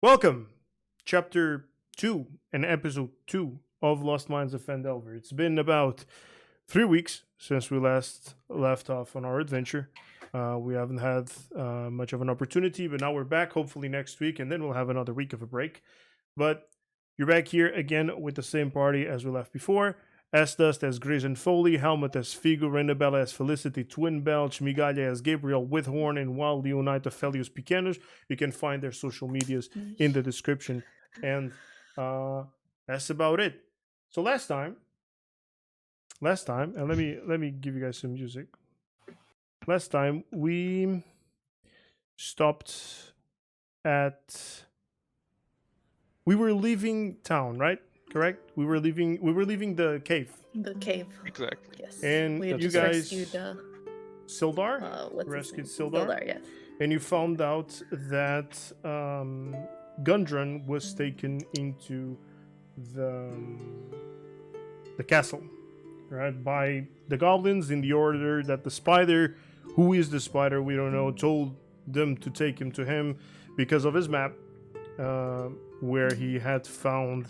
Welcome, Chapter 2 and Episode 2 of Lost Minds of Phandelver. It's been about 3 weeks since we last left off on our adventure. We haven't had much of an opportunity, but now we're back, hopefully next week, and then we'll have another week of a break. But you're back here again with the same party as we left before. SDust as Grizan Foli, Helmet as Figo, Raenabella as Felicity, Twinbelch, Migalha as Gabriel, Withorn, and Wild Leonite Felius Pequenos. You can find their social medias in the description. And that's about it. So last time, and let me give you guys some music. Last time we stopped at we were leaving town, right? Correct? We were leaving the cave. The cave. Exactly. Yes. And we had you just guys rescued Sildar? what's Rescued his name? Sildar? Yeah. And you found out that Gundren was taken into the castle, right, by the goblins in the order that the spider, who is the spider, we don't know, told them to take him to him because of his map, where he had found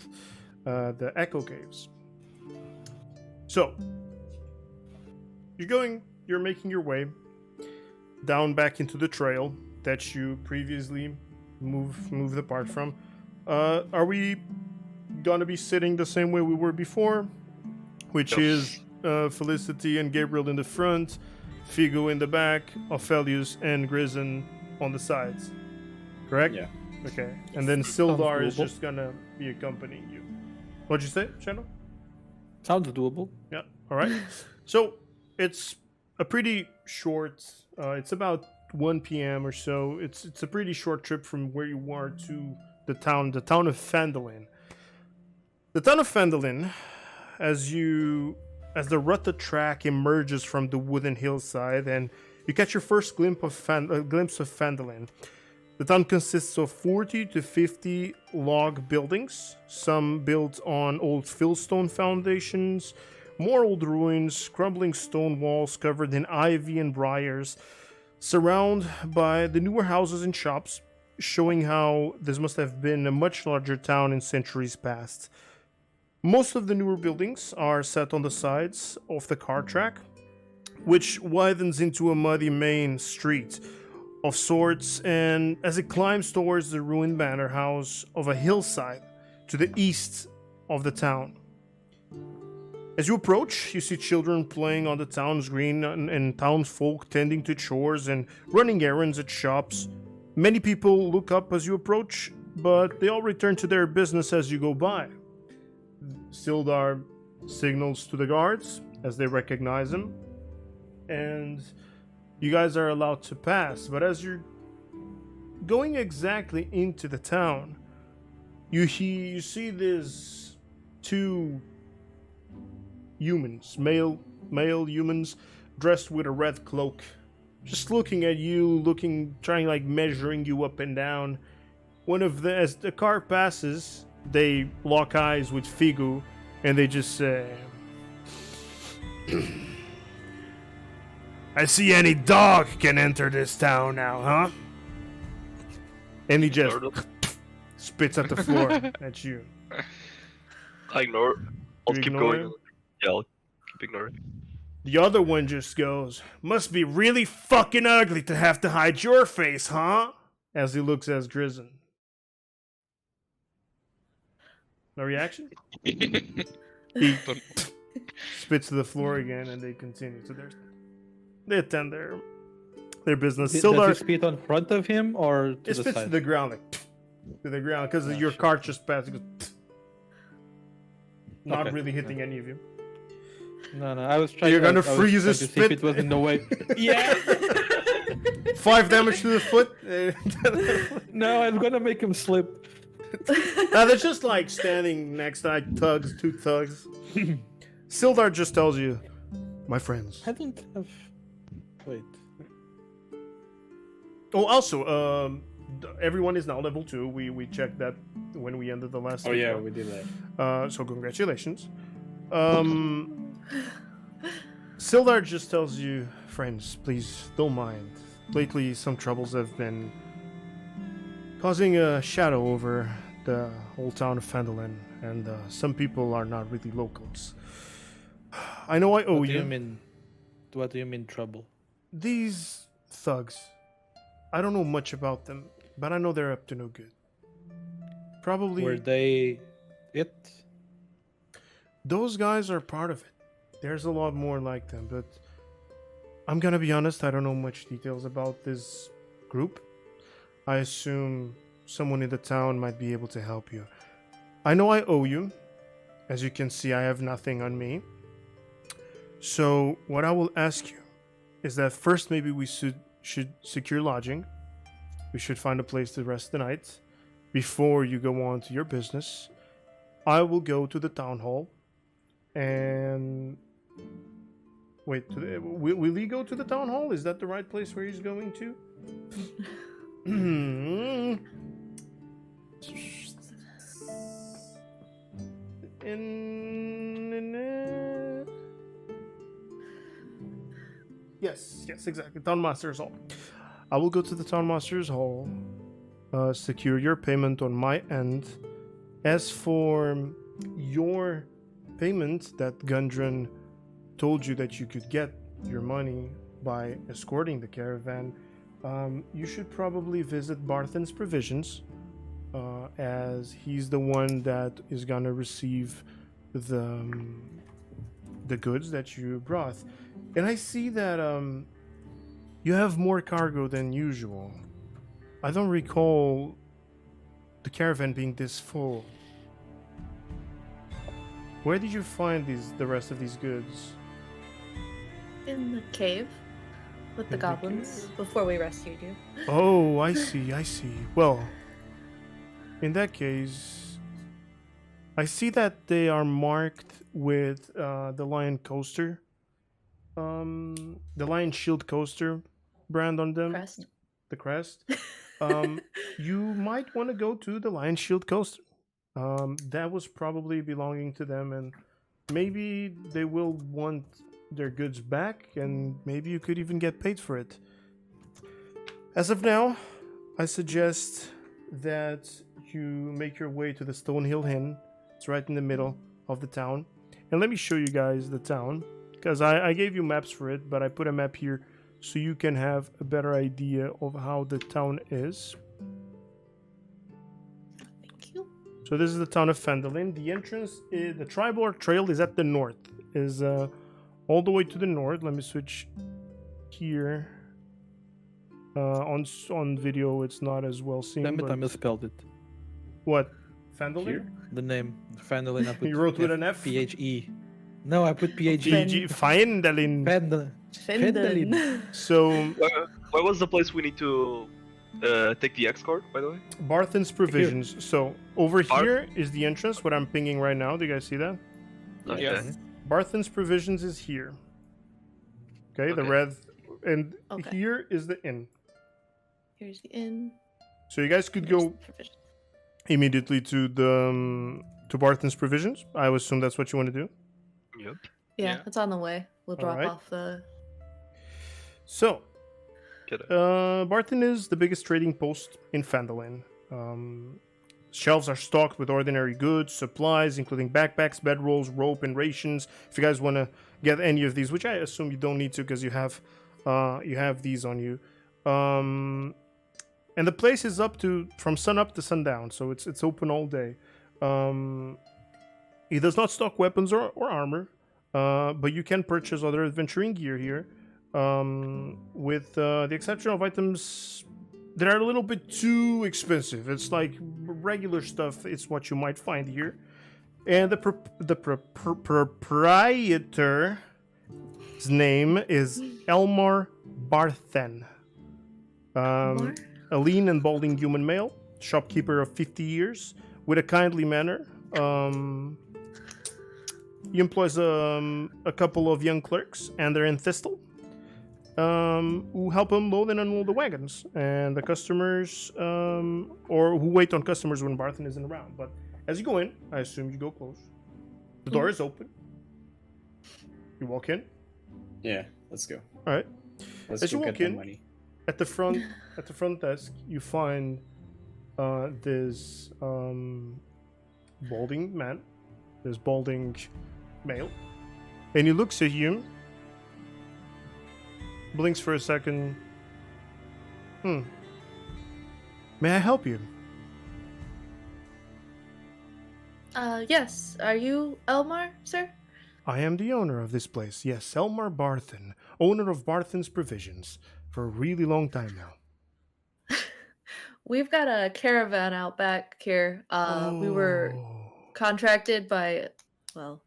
the Echo Caves. So, you're making your way down back into the trail that you previously moved apart from. Are we gonna be sitting the same way we were before, which is Felicity and Gabriel in the front, Figo in the back, Ophelius and Grizan on the sides, correct? Yeah. Okay, and then Sildar is doable. just gonna be accompanying you. What'd you say, Shadow? Sounds doable. Yeah. All right. So it's a pretty short. It's about 1 p.m. or so. It's a pretty short trip from where you are to the town of Phandalin. The town of Phandalin, as the rutted track emerges from the wooden hillside, and you catch your first glimpse of Phandalin. The town consists of 40 to 50 log buildings, some built on old fieldstone foundations, more old ruins, crumbling stone walls covered in ivy and briars, surrounded by the newer houses and shops, showing how this must have been a much larger town in centuries past. Most of the newer buildings are set on the sides of the car track, which widens into a muddy main street of sorts, and as it climbs towards the ruined manor house of a hillside to the east of the town. As you approach, you see children playing on the town's green and townsfolk tending to chores and running errands at shops. Many people look up as you approach, but they all return to their business as you go by. Sildar signals to the guards as they recognize him, and you guys are allowed to pass. But as you're going exactly into the town, you see these two humans, male humans, dressed with a red cloak, just looking at you, trying like measuring you up and down. As the car passes, they lock eyes with Figu, and they just say, "I see any dog can enter this town now, huh?" And he just spits at the floor at you. I ignore. I'll You keep ignore going. him? Yeah, I'll keep ignoring. The other one just goes, "Must be really fucking ugly to have to hide your face, huh?" As he looks at Grizan. No reaction? He spits to the floor again, and they continue to they attend their business. Does Sildar, he spit on front of him or to it the spits to side? the ground, like to the ground, because your shit. cart just passed. It goes, not Okay, really hitting okay. any of you. No, I was trying. You're gonna I was freeze trying his to see if spit. it was in the way. Yeah. 5 damage to the foot. No, I'm gonna make him slip. They're just like standing next to two thugs. Sildar just tells you, "My friends." I don't have. Wait. Oh, also, everyone is now level 2. We checked that when we ended the last. Oh yeah, video. we did that. So congratulations. Sildar just tells you, "Friends, please don't mind. Lately, some troubles have been causing a shadow over the whole town of Phandalin, and some people are not really locals. I know I owe What do you. you mean? What do you mean trouble? These thugs. I don't know much about them, but I know they're up to no good. Probably Were they it? those guys are part of it. There's a lot more like them, but I'm gonna be honest, I don't know much details about this group. I assume someone in the town might be able to help you. I know I owe you. As you can see, I have nothing on me. So, what I will ask you is that first maybe we should secure lodging. We should find a place to rest the night before you go on to your business. I will go to the town hall and wait. Will he go to the town hall? Is that the right place where he's going to? Yes, exactly. Town Master's Hall. I will go to the Town Master's Hall, secure your payment on my end. As for your payment that Gundren told you that you could get your money by escorting the caravan, you should probably visit Barthen's Provisions, as he's the one that is gonna receive the goods that you brought. And I see that you have more cargo than usual. I don't recall the caravan being this full. Where did you find the rest of these goods? In the cave with the In the goblins before we rescued you. Oh, I see. Well, in that case, I see that they are marked with the Lion Coaster, the Lion Shield Coaster brand on them. Crest. The crest. You might want to go to the Lion Shield Coaster. That was probably belonging to them, and maybe they will want their goods back, and maybe you could even get paid for it. As of now, I suggest that you make your way to the Stonehill Inn. It's right in the middle of the town. And let me show you guys the town, because I gave you maps for it, but I put a map here so you can have a better idea of how the town is. Thank you. So this is the town of Phandalin. The entrance, the Tribal Trail is at the north. Is all the way to the north. Let me switch here. On video, it's not as well seen. Damn it, but I misspelled it. what? Phandalin? Here? The name. Phandalin. I put You wrote with an F? P-H-E. No, I put P-H-E. Phandalin. Phandalin. Phandalin. So Where was the place we need to take the X card, by the way? Barthen's Provisions. So over Barth- here is the entrance. What I'm pinging right now. Do you guys see that? Okay. Yes. Barthen's Provisions is here. Okay, the Okay. red, and Okay. here is the inn. Here's the inn. So you guys could Here's go the provision. immediately to the to Barthen's Provisions. I would assume that's what you want to do. Yep. Yeah, Yeah. it's on the way. We'll drop Alright. off the. So Get it. Barthen is the biggest trading post in Phandalin. Shelves are stocked with ordinary goods, supplies, including backpacks, bedrolls, rope, and rations. If you guys want to get any of these, which I assume you don't need to because you have these on you. And the place is up to from sun up to sundown, so it's open all day. He does not stock weapons or armor, but you can purchase other adventuring gear here, with the exception of items that are a little bit too expensive. It's like regular stuff. It's what you might find here, and the proprietor's name is Elmar Barthen. More? A lean and balding human male, shopkeeper of 50 years, with a kindly manner. He employs a couple of young clerks, and they're in Thistle, who help him load and unload the wagons, and the customers, or who wait on customers when Barthen isn't around. But as you go in, I assume you go close. The door is open. You walk in. Yeah, let's go. All right. Let's As go you get walk the in- money. At the front desk, you find this balding man, this balding male, and he looks at you, blinks for a second. May I help you? Yes. Are you Elmar, sir? I am the owner of this place. Yes, Elmar Barthen, owner of Barthen's Provisions, for a really long time now. We've got a caravan out back here. We were contracted by, well,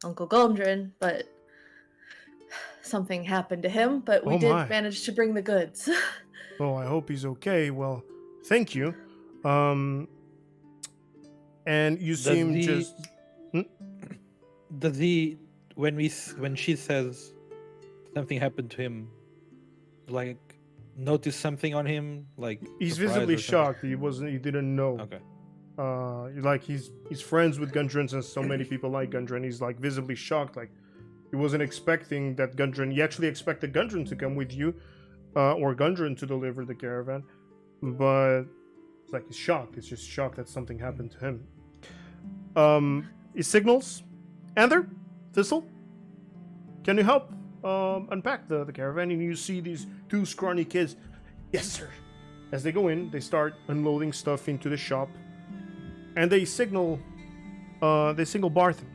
Uncle Gondrin, but something happened to him, but we did manage to bring the goods. Oh, I hope he's okay. Well, thank you. And you seem just... Does he, when she says something happened to him, like, notice something on him? Like, he's visibly shocked. He didn't know. Okay. Like he's friends with Gundren, and so many people like Gundren. He's like visibly shocked. Like he wasn't expecting that Gundren. He actually expected Gundren to come with you, or Gundren to deliver the caravan. But it's like he's shocked. He's just shocked that something happened to him. He signals, Ander, Thistle, can you help unpack the caravan? And you see these two scrawny kids. Yes, sir. As they go in, they start unloading stuff into the shop. And they signal Barthen.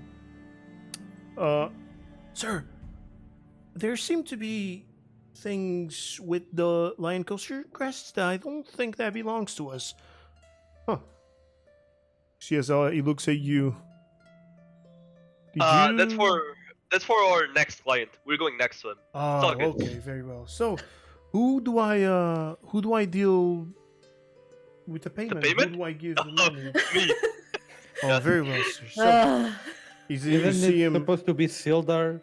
Sir, there seem to be things with the lion coaster crest. I don't think that belongs to us. Huh. He looks at you. That's for our next client. We're going next to him. Oh, okay, very well. So, who do I deal with the payment? The payment? Who do I give the money? Me. Oh, very well, sir. So, Isn't it supposed to be Sildar?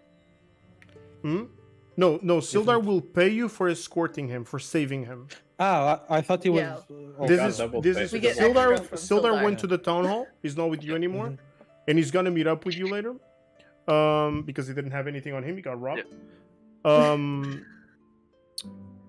No, Sildar will pay you for escorting him, for saving him. I thought he was. Yeah. Sildar went to the town hall. He's not with you anymore, and he's gonna meet up with you later. Because he didn't have anything on him, he got robbed. Yeah.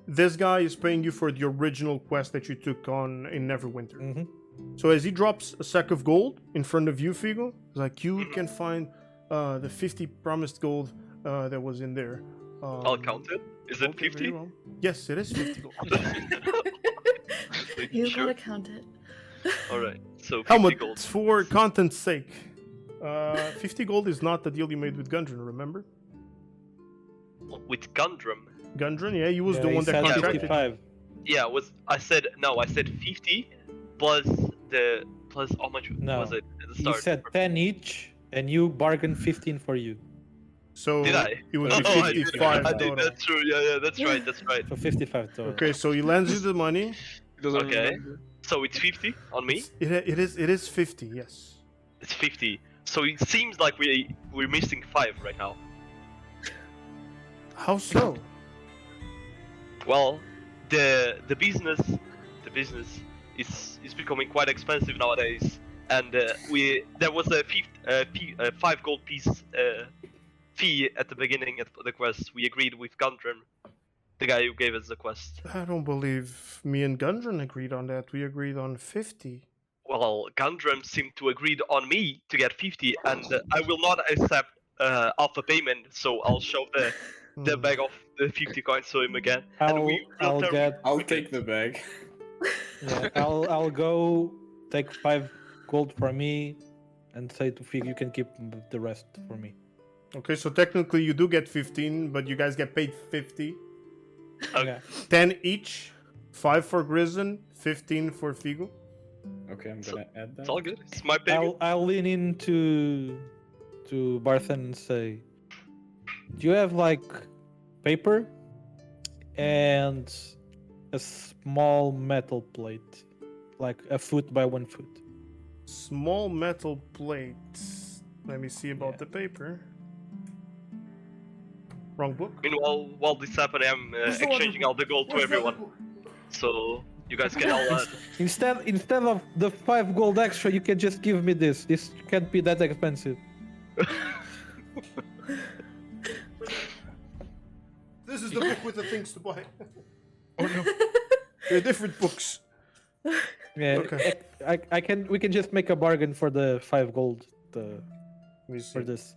This guy is paying you for the original quest that you took on in Neverwinter. So as he drops a sack of gold in front of you, Figo, he's like, you can find the 50 promised gold that was in there. I'll count it. Is it 50? Well. Yes, it is 50 gold. You gotta count it. Alright, so 50 How much? gold. For content's sake. 50 gold is not the deal you made with Gundren, remember? With Gundren? Gundren, yeah, he was the one that contracted. 55. Yeah, I said 50 plus how much was it at the start? He said 10 each, and you bargained 15 for you. So did I? it would be 55 I total. did, that's true, yeah, that's right. So 55 total. Okay, so he lends you the money. Okay, so it's 50 on me? It is 50, yes. It's 50. So it seems like we're missing 5 right now. How so? Well, the business is becoming quite expensive nowadays, and there was a 5 gold piece fee at the beginning of the quest. We agreed with Gundren, the guy who gave us the quest. I don't believe me and Gundren agreed on that. We agreed on 50. Well, Gundren seemed to agree on me to get 50, and I will not accept half a payment, so I'll shove the bag of the 50 coins to him again. I'll take the bag. Yeah, I'll go take 5 gold for me, and say to Fig, you can keep the rest for me. Okay, so technically you do get 15, but you guys get paid 50. Okay. 10 each, 5 for Grizan, 15 for Figo. Okay, I'm gonna add that. It's all good. It's my payment. I'll lean into Barthen and say, do you have like paper and a small metal plate, like a foot by 1 foot? Small metal plate. Let me see about the paper. Wrong book. Meanwhile, while this happened, I'm exchanging all the gold to everyone. So you guys can all Instead of the 5 gold extra, you can just give me this. This can't be that expensive. This is the book with the things to buy. Oh no. They're different books. Yeah. Okay. We can just make a bargain for the 5 gold Let me see. for this.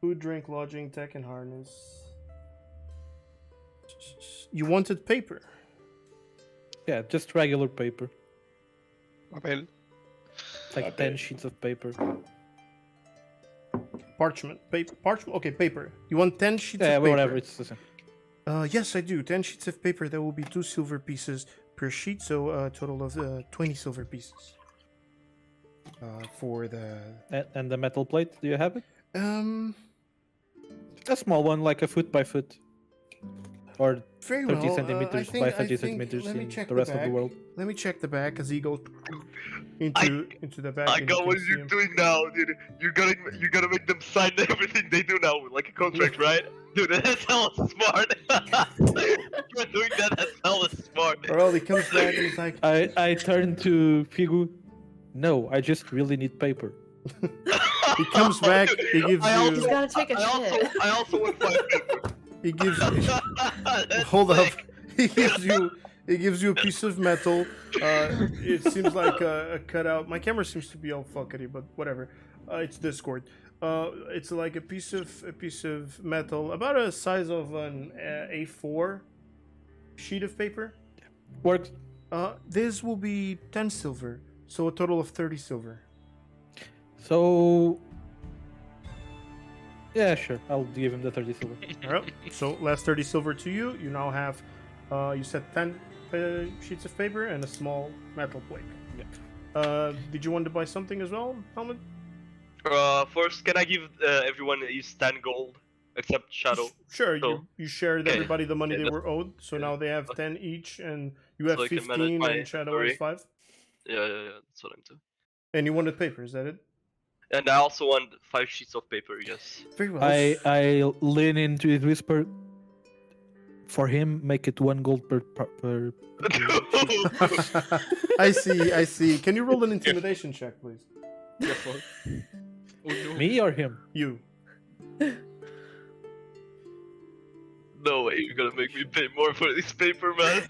Food, drink, lodging, tech, and harness. You wanted paper. Yeah, just regular paper. Well, Like Okay. 10 sheets of paper. Parchment. Parchment. Okay, paper. You want 10 sheets Yeah, of paper? whatever. It's the same. Yes, I do. 10 sheets of paper. That will be 2 silver pieces per sheet, so a total of 20 silver pieces. For the And the metal plate, do you have it? A small one, like a foot by foot. Or very 30 well. centimeters by 30 centimeters let me in check the rest of the bag. world. Let me check the bag as he goes into the bag. I and got you what can see you're him. doing now, dude. You're gonna make them sign everything they do now, like a contract, right? Dude, that's hella smart. You're doing that. That's hella smart. Well, he comes back and he's like, I turn to Figu. No, I just really need paper. he comes back. He gives He's you. gotta take a shit. I also want 5 paper. He gives. That's Hold up. sick. He gives you a piece of metal. It seems like a cutout. My camera seems to be all fuckety, but whatever. It's Discord. It's like a piece of metal, about a size of an A4 sheet of paper. Works. This will be 10 silver, so a total of 30 silver. So. Yeah, sure. I'll give him the 30 silver. All right. So last 30 silver to you. You now have, you said 10 sheets of paper and a small metal plate. Yeah. Did you want to buy something as well, Helmet? First, can I give everyone each 10 gold, except Shadow? Sure. So- You shared okay. everybody the money Okay, they that's- were owed, so now they have 10 each, and you have So I can manage 15, my and Shadow has inventory. 5. Yeah, that's what I'm doing. And you wanted paper, is that it? And I also want 5 sheets of paper, yes. Very well. I lean into his whisper. For him, make it 1 gold per I see. Can you roll an intimidation check, please? careful. Oh no. Me or him? You. No way, you're gonna make me pay more for this paper, man.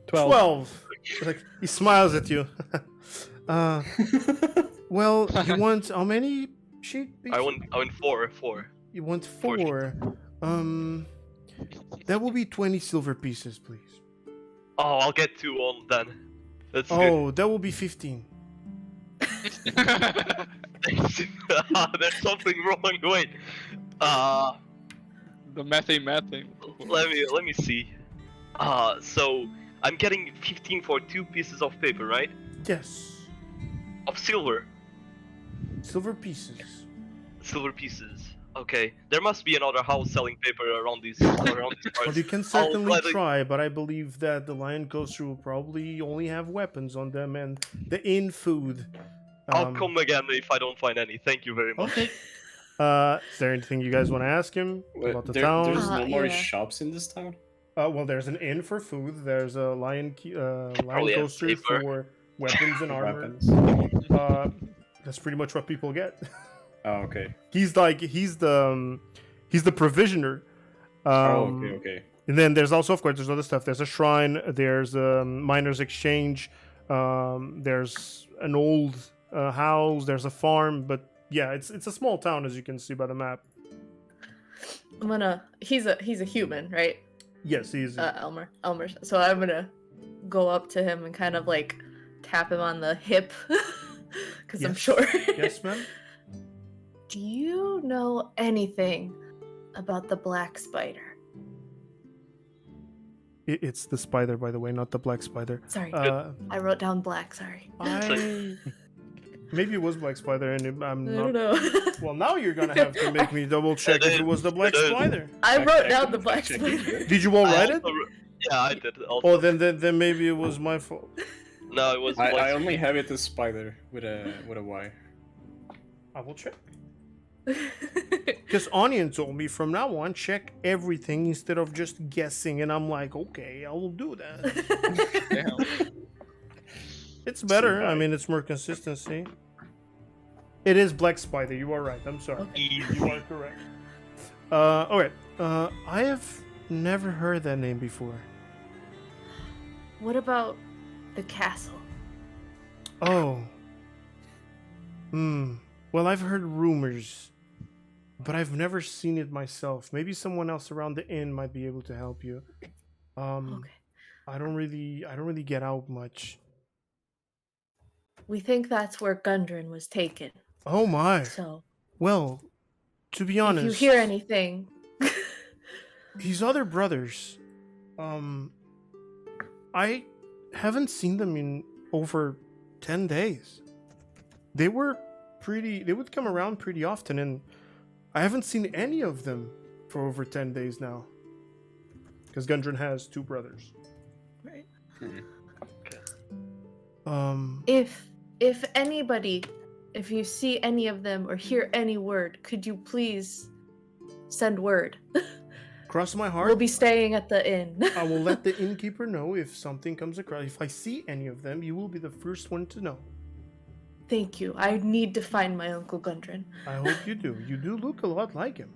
12. Like, he smiles at you. Well, you want how many sheet pieces? I want 4. You want Four 4. That will be 20 silver pieces, please. Oh, I'll get 2 on then. That's good. Oh, that will be 15. There's something wrong. Wait. The mathing. Let me see. So I'm getting 15 for 2 pieces of paper, right? Yes. Of silver. Silver pieces. Silver pieces. Okay. There must be another house selling paper around these parts. Well, you can I'll certainly gladly- try, but I believe that the Lion Coaster will probably only have weapons on them and the inn food. I'll come again if I don't find any. Thank you very much. Okay. Is there anything you guys want to ask him about the There's town? no more Yeah. shops in this town? Well, there's an inn for food. There's a Lion Probably have Coaster paper. for weapons and armor. Weapons? That's pretty much what people get. Oh, okay. He's the provisioner. Okay. And then there's also, of course, there's other stuff. There's a shrine. There's a miners' exchange. There's an old house. There's a farm. But yeah, it's a small town, as you can see by the map. I'm gonna. He's a human, right? Yes, he's. Elmer. So I'm gonna go up to him and kind of like tap him on the hip, because I'm Yes. sure. Yes, ma'am. Do you know anything about the black spider? It's the spider, by the way, not the black spider. Sorry, I I wrote down black. Sorry. maybe it was black spider, and I'm I not. don't know. Well, now you're gonna have to make me double check if it was the black spider. I Fact wrote check down it, the black fact check it. spider. Did you all write it? Yeah, I did. Also. Oh, then maybe it was my fault. No, it was. I only have it as spider with a Y. I will check. Because Onion told me from now on, check everything instead of just guessing, and I'm like, okay, I will do that. Damn. It's better. right. I mean, it's more consistency. It is Black Spider. You are right. I'm sorry. You are correct. All right. I have never heard that name before. What about the castle? Oh. Well, I've heard rumors, but I've never seen it myself. Maybe someone else around the inn might be able to help you. Okay. I don't really get out much. We think that's where Gundren was taken. Oh my. So, Well, to be if honest, you hear anything, his other brothers, I haven't seen them in over 10 days. They would come around pretty often, and I haven't seen any of them for over 10 days now. Because Gundren has 2 brothers. right? If you see any of them or hear any word, could you please send word? Cross my heart. We'll be staying at the inn. I will let the innkeeper know if something comes across. If I see any of them, you will be the first one to know. Thank you. I need to find my Uncle Gundren. I hope you do. You do look a lot like him.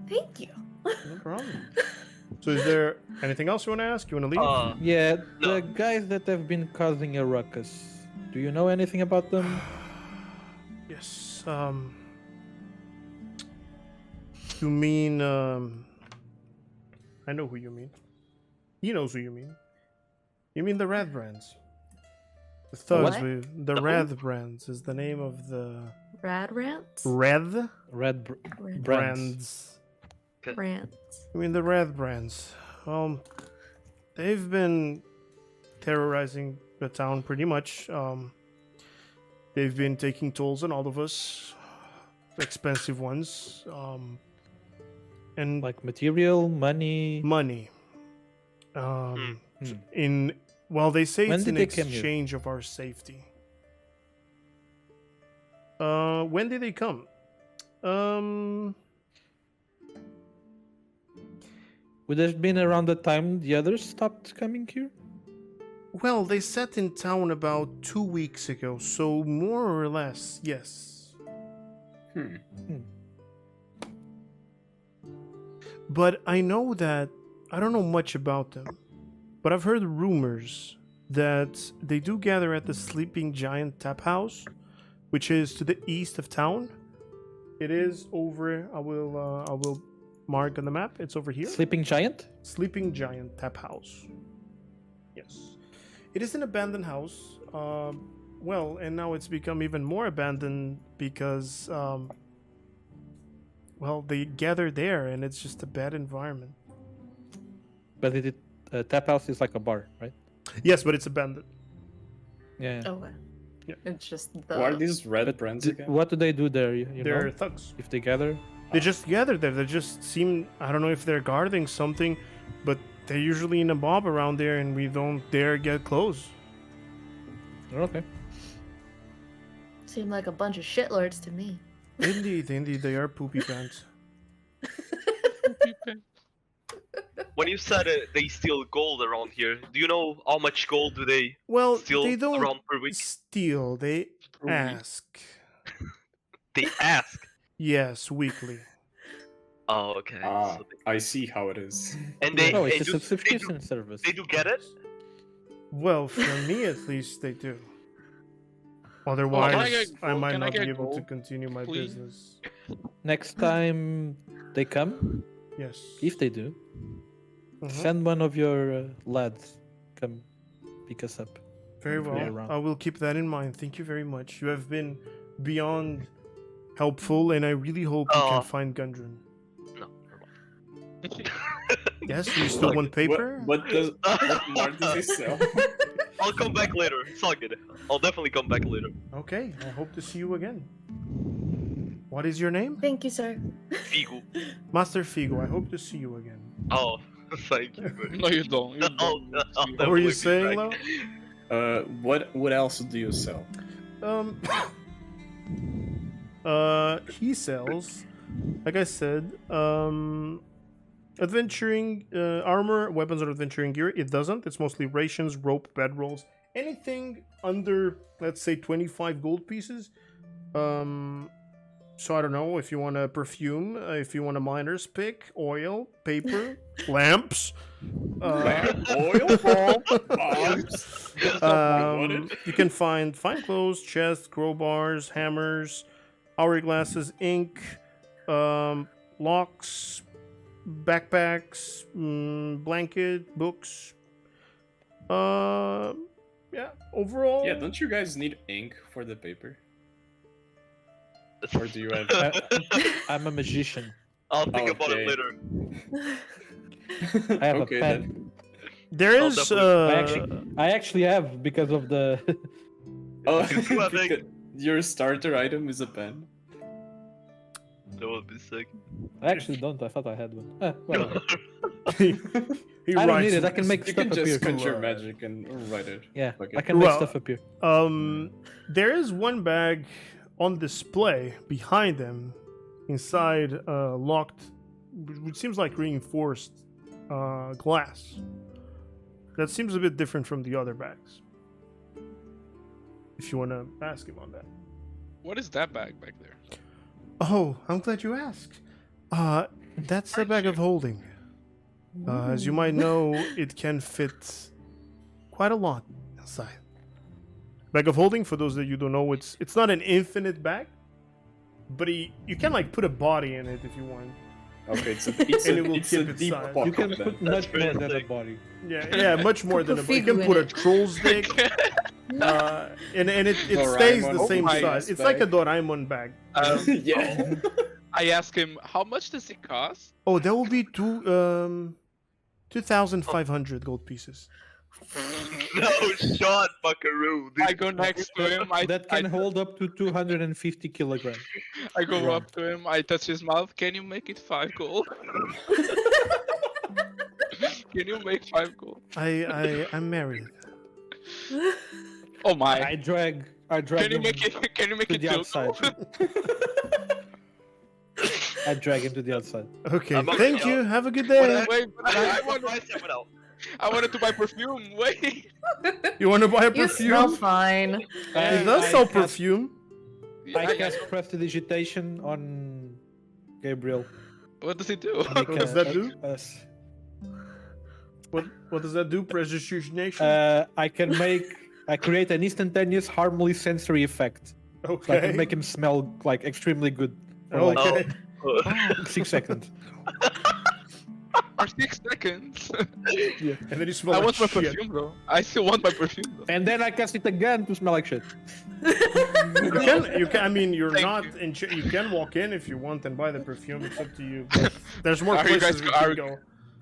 Thank you. No problem. So is there anything else you want to ask? You want to leave? Yeah, the No. guys that have been causing a ruckus. Do you know anything about them? Yes. You mean, I know who you mean. He knows who you mean. You mean the Radbrands. The thugs What? with the Radbrands is the name of the Rad rants? Red Red Rad brands. rants. I mean the Radbrands. They've been terrorizing the town pretty much. They've been taking tolls on all of us, expensive ones. And Like material, money. money. They say When it's did in they come here? exchange of our safety. When did they come? Would have been around the time the others stopped coming here? Well, they set in town about 2 weeks ago, so more or less, yes. But I know that I don't know much about them, but I've heard rumors that they do gather at the Sleeping Giant Tap House, which is to the east of town. It is over. I will mark on the map. It's over here. Sleeping giant? Sleeping Giant Tap House. Yes, it is an abandoned house. And now it's become even more abandoned because they gather there, and it's just a bad environment. But tap house is like a bar, right? Yes, but it's abandoned. Yeah. Okay. Yeah. It's just Who are the these red brands again? What do they do there? You They're know? thugs. If they gather? They just gather there. They just seem, I don't know if they're guarding something, but they're usually in a mob around there, and we don't dare get close. Okay. seem like a bunch of shitlords to me. Indeed, they are poopy pants. When you said they steal gold around here, do you know how much gold do they Well, steal they don't around per week? steal, they Per week. ask. They ask. Yes, weekly. Oh, okay. Ah, So I see how it is. and they, No, they it's a do, subscription service. they do get it? Well, for me at least, they do. Otherwise, can I get I gold? might Can I not be get able to gold, continue my please? business. Next time they come, Yes. if they do, Mhm. send one of your lads come pick us up. Very Yeah, well. around. I will keep that in mind. Thank you very much. You have been beyond helpful, and I really hope you can Oh. find Gundren. No. Yes, you still want paper? What more does he sell? I'll come back later. It's all good. I'll definitely come back later. Okay, I hope to see you again. What is your name? Thank you, sir. Figu. Master Figo. I hope to see you again. Oh, thank you. No, you don't. You I'll, don't. I'll What were you definitely be saying, back. Lo? What else do you sell? He sells, like I said, adventuring armor, weapons, or adventuring gear. It doesn't. It's mostly rations, rope, bedrolls, anything under, let's say, 25 gold pieces. So I don't know if you want a perfume, if you want a miner's pick, oil, paper, lamps. Oil, bombs. You can find fine clothes, chests, crowbars, hammers, hourglasses, ink, locks, backpacks, blanket, books. Yeah. Overall. Yeah, don't you guys need ink for the paper? Or do you have? I'm a magician. I'll think about Okay. it later. I have Okay, a pen. There I'll is. I actually have because of the. Oh, I think- because your starter item is a pen. That would be sick. I actually don't. I thought I had one. Whatever. he I don't writes need it. I can this. make You stuff can just appear. conjure magic and write it. Yeah, Okay. I can make Well, stuff appear. There is one bag on display behind them, inside locked, which seems like reinforced glass. That seems a bit different from the other bags. If you want to ask him on that. What is that bag back there? Oh, I'm glad you asked. That's a bag of holding. As you might know, it can fit quite a lot inside. Bag of holding, for those that you don't know, it's not an infinite bag, but you can like put a body in it if you want. Okay, it's a And it will it's a keep its deep size. pocket. You can then. put much pretty more than a sick. body. Yeah, much more than a body. You Figu can in put a it. troll's dick, and it stays the Doraemon same bag. size. It's like a Doraemon bag. Yeah. I asked him, how much does it cost? Oh, that will be 2,500 gold pieces. No shot, buckaroo. I go next to him. That can hold up to 250 kilograms. I go up to him. I touch his mouth. Can you make it 5 gold? Can you make 5 gold? I'm married. Oh my! I drag Can you him make it? Can you make to it the 2 outside. gold? I drag him to the outside. Okay, I'm not thank gonna you. Have a good What day. Wait, but I wanted to buy perfume. Wait. You want to buy a You smell perfume? fine. It does I sell cast- perfume. I cast prestidigitation on Gabriel. What does he do? What does that do? Us. What does that do? Prestidigitation? I create an instantaneous harmless sensory effect. So I Okay. can make him smell like extremely good. For like Okay. 6 seconds. For 6 seconds. And then you smell I like want my shit. perfume though. I still want my perfume though. And then I cast it again to smell like shit. You can. I mean, you're Thank not you. in. You can walk in if you want and buy the perfume. It's up to you. But there's more Are you places guys we go- can are- go.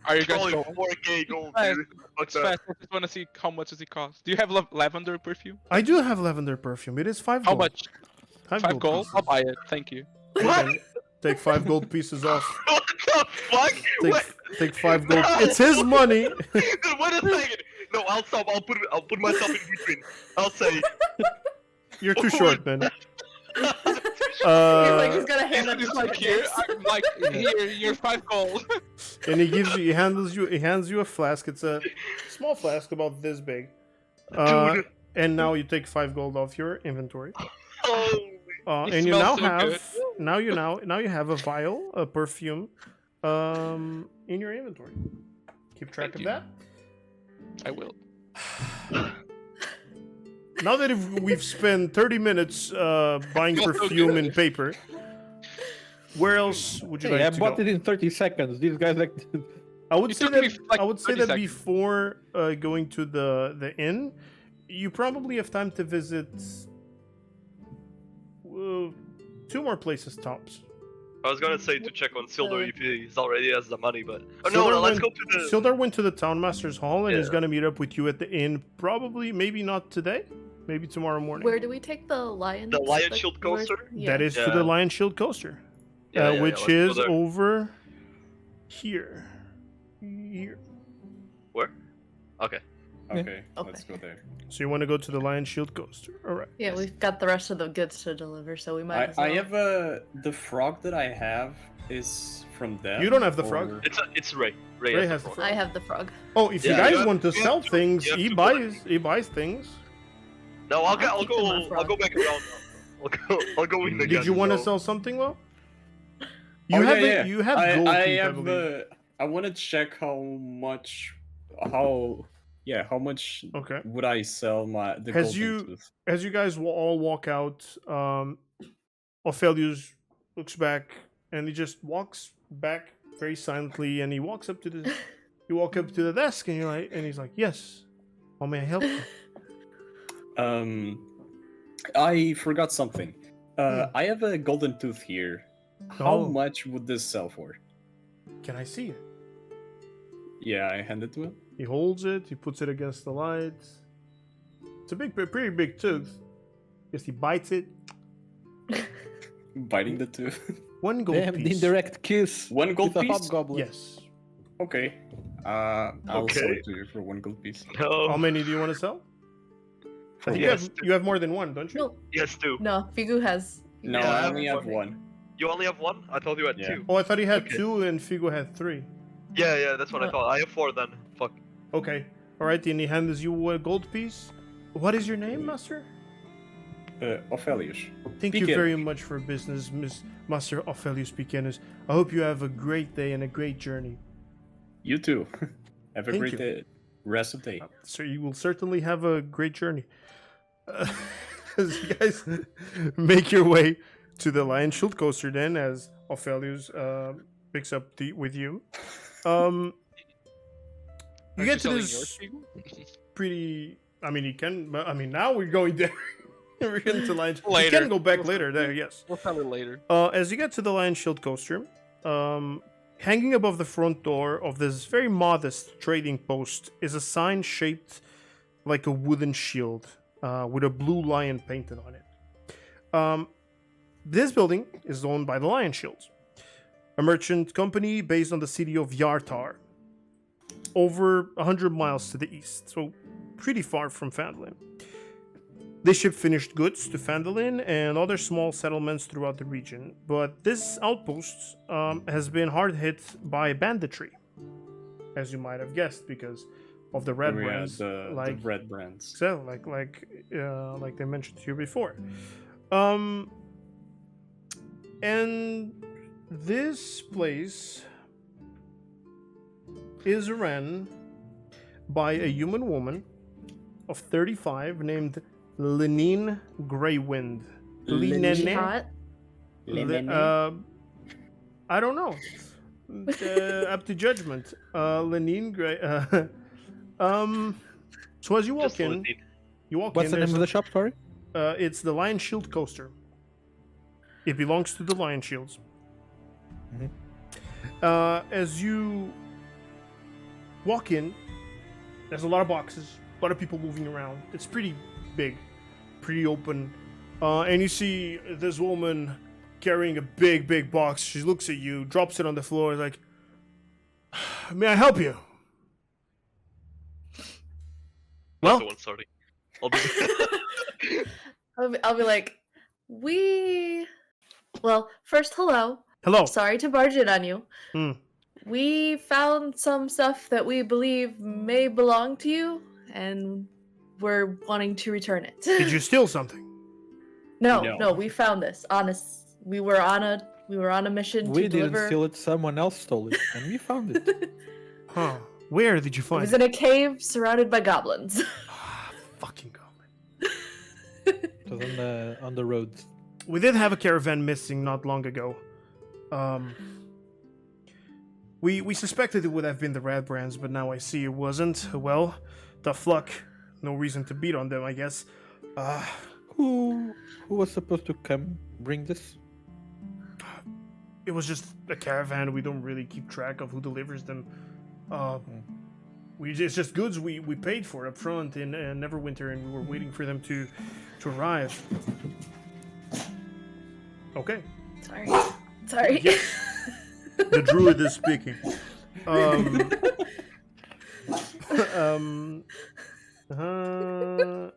Are you guys Only going? 4K gold, Fast, dude. Fuck it's that. fast. I just want to see how much does it cost. Do you have lavender perfume? I do have lavender perfume. It is 5 How gold. much? 5 gold? I'll pieces. buy it. Thank you. What? Okay, take 5 gold pieces off. What the fuck? Take 5 gold. It's his money. Dude, wait a second. No, I'll stop. I'll put myself in between. I'll say. You're too short, man. He's like, he's gonna hand up It's his like here. gifts. I'm like here. You're 5 gold. And he hands you a flask. It's a small flask about this big. Dude. And now you take 5 gold off your inventory. Holy. It And you now smells so have good. now you have a vial, a perfume, in your inventory. Keep track Thank of you. that. I will. Now that we've spent 30 minutes buying Smells so perfume and good. paper, where else would you Hey, I like to bought go? it in 30 seconds. These guys like. I would It say took me, that like, I would say 30 that seconds. before going to the inn, you probably have time to visit 2 more places tops. I was gonna say to check on Sildar if he already has the money, but oh, Sildar no, let's went- go to the. Sildar went to the townmaster's hall and is Yeah. gonna meet up with you at the inn. Probably, maybe not today, maybe tomorrow morning. Where do we take the lion? The lion shield coaster? That is to Yeah. the Lion Shield coaster, Yeah, yeah, which let's go is there. over here. Here. Where? Okay. Okay, Okay. let's go there. So you want to go to the Lion Shield coaster? All right. Yeah, we've got the rest of the goods to deliver, so we might as well. I have the frog that I have is from them. You don't have the frog. or- It's Ray. Ray, Ray has has the the frog. I have the frog. Oh, if you Yeah, guys you have- want to you have sell to- things, you have he to buys things. No, I'll I'll keep them on go. I'll frog. go back around. I'll go in again. Did you want to so- sell something, Will? Oh, You have yeah. you have gold I teeth, I have believe. I want to check how much Okay. would I sell the As golden you tooth? as you guys will all walk out, Ophelius looks back and he just walks back very silently, and he walks up to the you walk up to the desk, and he's like, yes, how may I help you? I forgot something. Hmm. I have a golden tooth here. How Oh. much would this sell for? Can I see it? Yeah, I hand it to him. He holds it, he puts it against the lights. It's a pretty big tooth. Guess he bites it. Biting the tooth. One gold Damn, the piece. indirect kiss. One gold with a piece? hobgoblin. Yes. Okay. I'll sell Okay. it to you for one gold piece. No. How many do you want to sell? I think Yes. you have more than one, don't you? No, Yes, two. no, Figu has. No, Yeah, I I only have have one. You only have one? I thought you had Yeah. two. Oh, I thought he had Okay. 2 and Figo had 3. Yeah, that's what I No. thought. I have 4 then. Fuck. Okay. Alright, then he hands you a gold piece. What is your name, Master? Ophelius. Thank you Pequenos. very much for business, Miss Master Ophelius Pequenos. I hope you have a great day and a great journey. You too. Have a Thank great you. day. Rest of day. So you will certainly have a great journey. As you guys make your way to the Lion Shield Coaster, then, as Ophelius picks up with you. You Aren't get to selling this yours, Figu? pretty. I mean, you can. But I mean, now we're going there. We're getting to Lion. You Later. can go back We'll- later. There, yes. We'll tell it later. As you get to the Lion Shield Coaster, hanging above the front door of this very modest trading post is a sign shaped like a wooden shield with a blue lion painted on it. This building is owned by the Lion Shields, a merchant company based on the city of Yartar, over 100 miles to the east, so pretty far from Phandalin. They ship finished goods to Phandalin and other small settlements throughout the region, but this outpost has been hard hit by banditry, as you might have guessed, because of the red brands, the like red brands. so, like they mentioned to you before. And this place is run by a human woman of 35 named Lenine Greywind. Lenine? She Lenine? hot? I don't know. Up to judgment. Lenine Grey. So as you walk Just in, Lynn. you walk What's in. the name there's of the shop, sorry? it's the Lion Shield Coaster. It belongs to the Lion Shields. Mhm. As you walk in, there's a lot of boxes, a lot of people moving around. It's pretty big, pretty open. And you see this woman carrying a big box. She looks at you, drops it on the floor, like, "May I help you?" Well, That's the one starting. I'll be. I'll be like, well, first, hello. hello. Sorry to barge in on you. Hmm. We found some stuff that we believe may belong to you, and we're wanting to return it. Did you steal something? No, No. we found this. Honest, we were on a mission We to didn't deliver. steal it, someone else stole it, and we found it. Huh. Where did you It find was it? in a cave surrounded by goblins. Fucking goblin. It was on the roads. We did have a caravan missing not long ago. We suspected it would have been the red brands, but now I see it wasn't. Well, tough luck. No reason to beat on them, I guess. Who was supposed to come bring this? It was just a caravan. We don't really keep track of who delivers them. It's just goods we paid for up front in Neverwinter, and we were waiting for them to arrive. Okay. Sorry. Yes. The druid is speaking.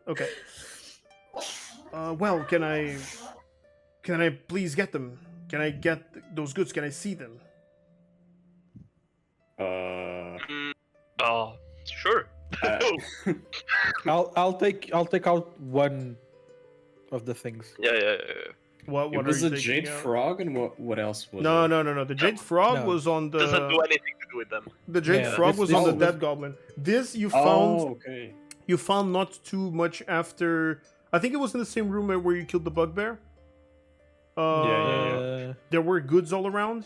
Okay. Well, can I please get them? Can I get those goods? Can I see them? Sure. Uh, I'll take out one of the things. Yeah. What It was are a you jade taking out? frog, and what else was No, it? no. The jade frog No. was on Doesn't do the anything to do with them. jade Yeah, frog this- was this- on the oh, dead this- goblin. This you Oh, found okay. not too much after. I think it was in the same room where you killed the bugbear. Yeah. There were goods all around.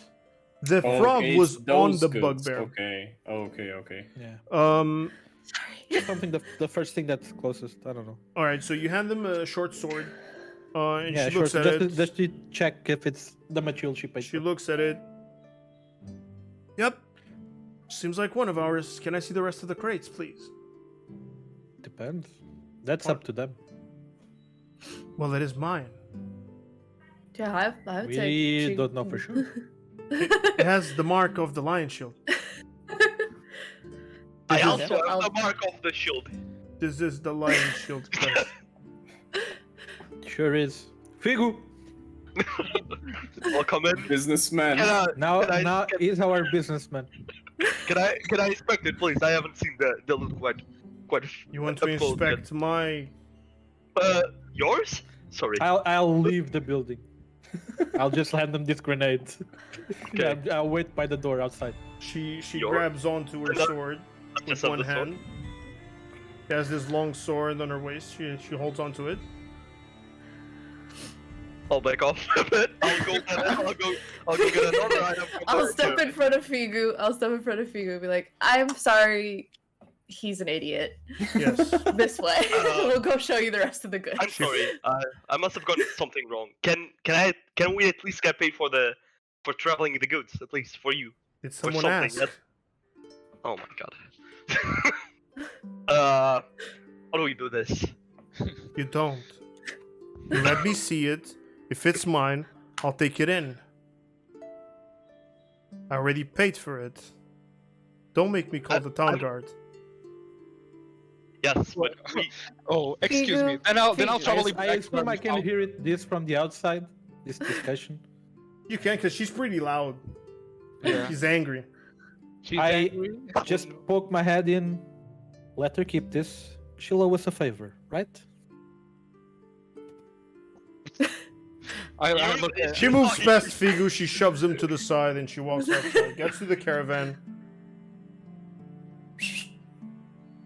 The Oh, frog okay, was it's on those the goods. bugbear. Okay. Yeah. Sorry. Something the first thing that's closest. I don't know. All right, so you hand them a short sword, and Yeah, she sure. looks So at it. just to check if it's the material she paid She for. looks at it. Yep. Seems like one of ours. Can I see the rest of the crates, please? Depends. That's What? up to them. Well, it is mine. Yeah, I would We say. don't know for sure. It has the mark of the lion shield. I This is- also have I'll- the mark of the shield. This is the lion shield crest. Sure is. Figu. Welcome in. Businessman. Now Can I- he's our businessman. Can I inspect it, please? I haven't seen the loot quite. You want to full yet. inspect my? Yours? Sorry. I'll leave the building. I'll just hand them this grenade. Okay. I'll wait by the door outside. She Your- grabs onto her Not- sword with Just have one the sword. hand. She has this long sword on her waist. She holds onto it. I'll back off a bit. I'll go get another item. from I'll there, step too. in front of Figu. And be like, I'm sorry. He's an idiot. Yes. This way. We'll go show you the rest of the goods. I'm sorry. I must have gotten something wrong. Can we at least get paid for traveling the goods, at least for you? Did Or someone something. ask? That's- Oh my god. How do we do this? You don't. You let me see it. If it's mine, I'll take it in. I already paid for it. Don't make me call the town guard. Yes, but we. Oh, excuse me. Then I'll travel I assume I can hear this from the outside. This discussion. You can, because she's pretty loud. Yeah. She's angry. She's I angry. just poke my head in. Let her keep this. She'll owe us a favor, right? I look at She moves past Figu, she shoves him to the side, and she walks outside. Gets to the caravan.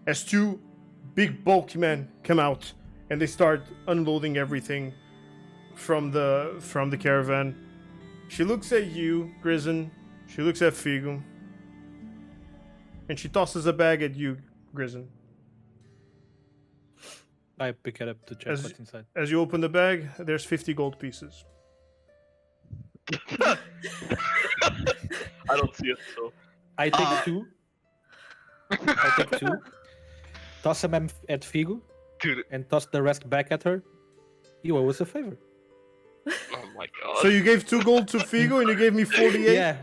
As two big bulky men come out, and they start unloading everything from the caravan. She looks at you, Grizan. She looks at Figu. And she tosses a bag at you, Grizan. I pick it up to check As- what's inside. As you open the bag, there's 50 gold pieces. I don't see it, so. I take two. I take two. Toss them at Figu Dude, and toss the rest back at her. You owe us a favor. oh my god. So you gave 2 gold to Figu and you gave me 48? Yeah.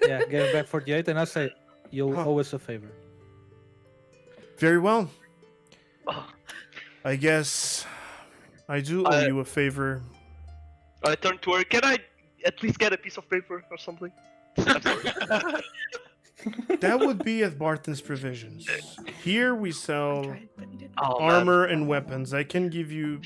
Yeah, give back 48 and I say, you'll Huh. owe us a favor. Very well. Oh, I guess I do owe you a favor. I turn to her. Can I at least get a piece of paper or something? I'm sorry. That would be at Barton's Provisions. Here we sell Tried, but he didn't. Oh, man. armor and weapons. I can give you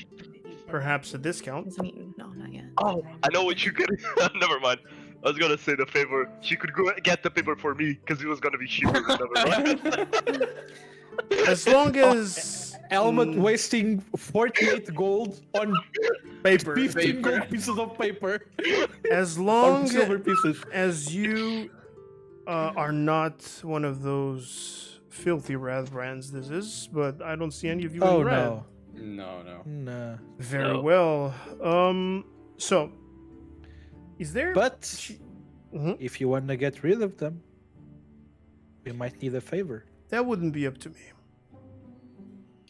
perhaps a discount. Hasn't eaten. No, not yet. Oh, I know what you could. Never mind. I was gonna say the favor. She could go get the paper for me because it was gonna be cheaper. Never mind. As long as Helmet wasting 48 gold on paper, 15 gold pieces of paper. as Or long silver pieces. as you are not one of those filthy red brands. This is, but I don't see any of you Oh in red. no. No. Nah. Very No. well. So is there? But Mhm. if you want to get rid of them, we might need a favor. That wouldn't be up to me.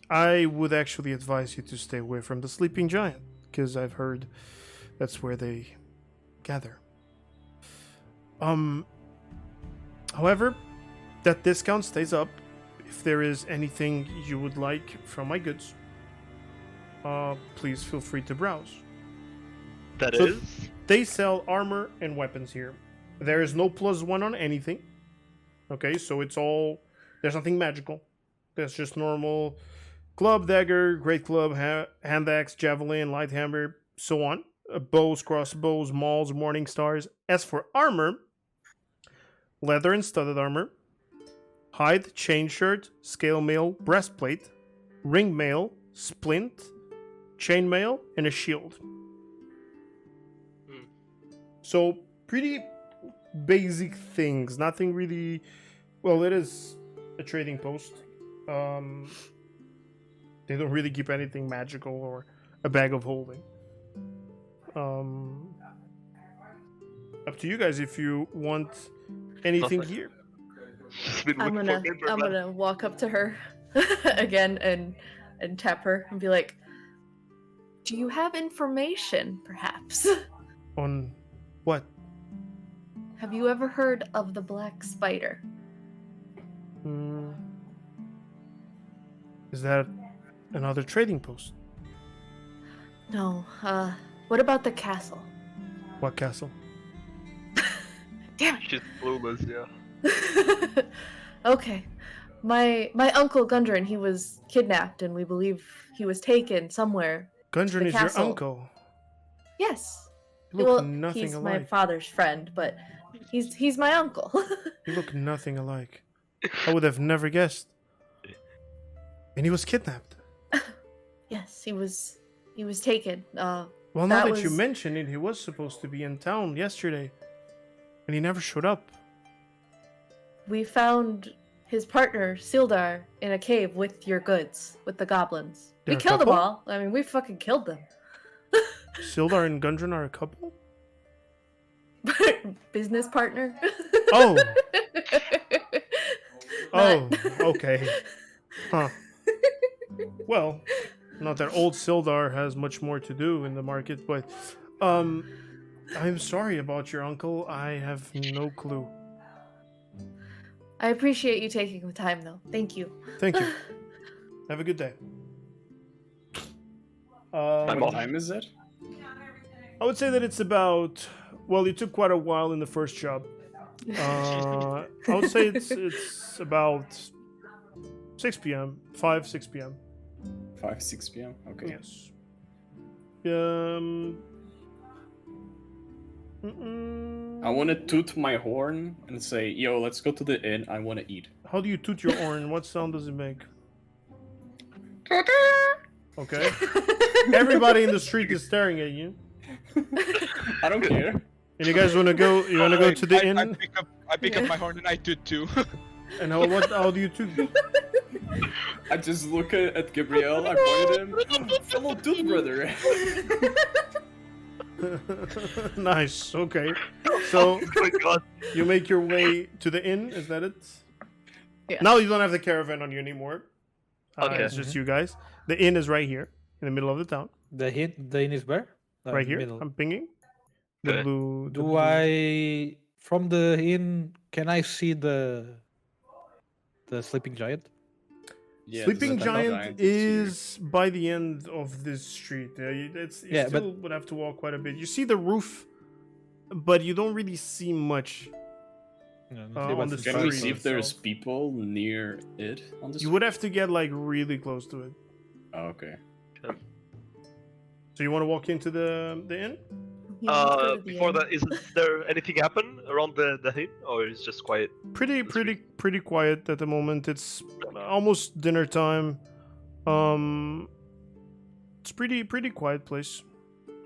I would actually advise you to stay away from the sleeping giant, because I've heard that's where they gather. However, that discount stays up. If there is anything you would like from my goods, please feel free to browse. That So- is. They sell armor and weapons here. There is no +1 on anything. Okay, so it's all. There's nothing magical. There's just normal club, dagger, great club, hand axe, javelin, light hammer, so on. Bows, crossbows, mauls, morning stars. As for armor, leather and studded armor, hide, chain shirt, scale mail, breastplate, ring mail, splint, chain mail, and a shield. So pretty basic things. Nothing really. Well, it is a trading post. They don't really keep anything magical or a bag of holding. Up to you guys if you want anything Nothing. here. Just been I'm looking gonna for paper, I'm man. gonna walk up to her again and tap her and be like, "Do you have information, perhaps? On what? Have you ever heard of the Black Spider?" Hmm. Is that another trading post? No. What about the castle? What castle? Damn She's clueless, yeah. it. Okay. My uncle Gundren, he was kidnapped, and we believe he was taken somewhere. Gundren the is castle. your uncle. Yes. You look nothing he's my alike. father's friend, but he's my uncle. You look nothing alike. I would have never guessed. And he was kidnapped. Yes, he was taken. Well, now That that you was- mention it, he was supposed to be in town yesterday. And he never showed up. We found his partner, Sildar, in a cave with your goods, with the goblins. They're We a killed them couple? all. I mean, we fucking killed them. Sildar and Gundren are a couple? Business partner. Oh. Not- Oh, okay. Huh. Well, not that old Sildar has much more to do in the market, but I'm sorry about your uncle. I have no clue. I appreciate you taking the time, though. Thank you. Thank you. Have a good day. I'm What off. time is it? I would say that it's about. Well, you took quite a while in the first job. I would say it's about 6 p.m. 6 p.m. 5, 6 p.m. Okay. Yes. I want to toot my horn and say, "Yo, let's go to the inn. I want to eat." How do you toot your horn? What sound does it make? Okay. Everybody in the street is staring at you. I don't care. And you guys want to go? You want to go to the inn? I pick up my horn and I toot too. And how do you toot? I just look at Gabriel. I point at him. Fellow toot brother. Nice. Okay. So Oh my god. you make your way to the inn. Is that it? Yeah. Now you don't have the caravan on you anymore. Okay. It's just you guys. The inn is right here in the middle of the town. The inn is where? Right here. Middle. I'm pinging. The Okay. blue. the Do blue- I from the inn? Can I see the sleeping giant? Yeah, Sleeping the second Giant here. is by the end of this street. You Yeah, but- still would have to walk quite a bit. You see the roof, but you don't really see much. No, on the Can we street see if there's itself. people near it on the You street? would have to get like really close to it. Oh, okay. So you want to walk into the inn? Yeah, let's go to the Before inn. that, is there anything happen around the inn, or is just quiet? Pretty quiet at the moment. It's almost dinner time. It's pretty quiet place.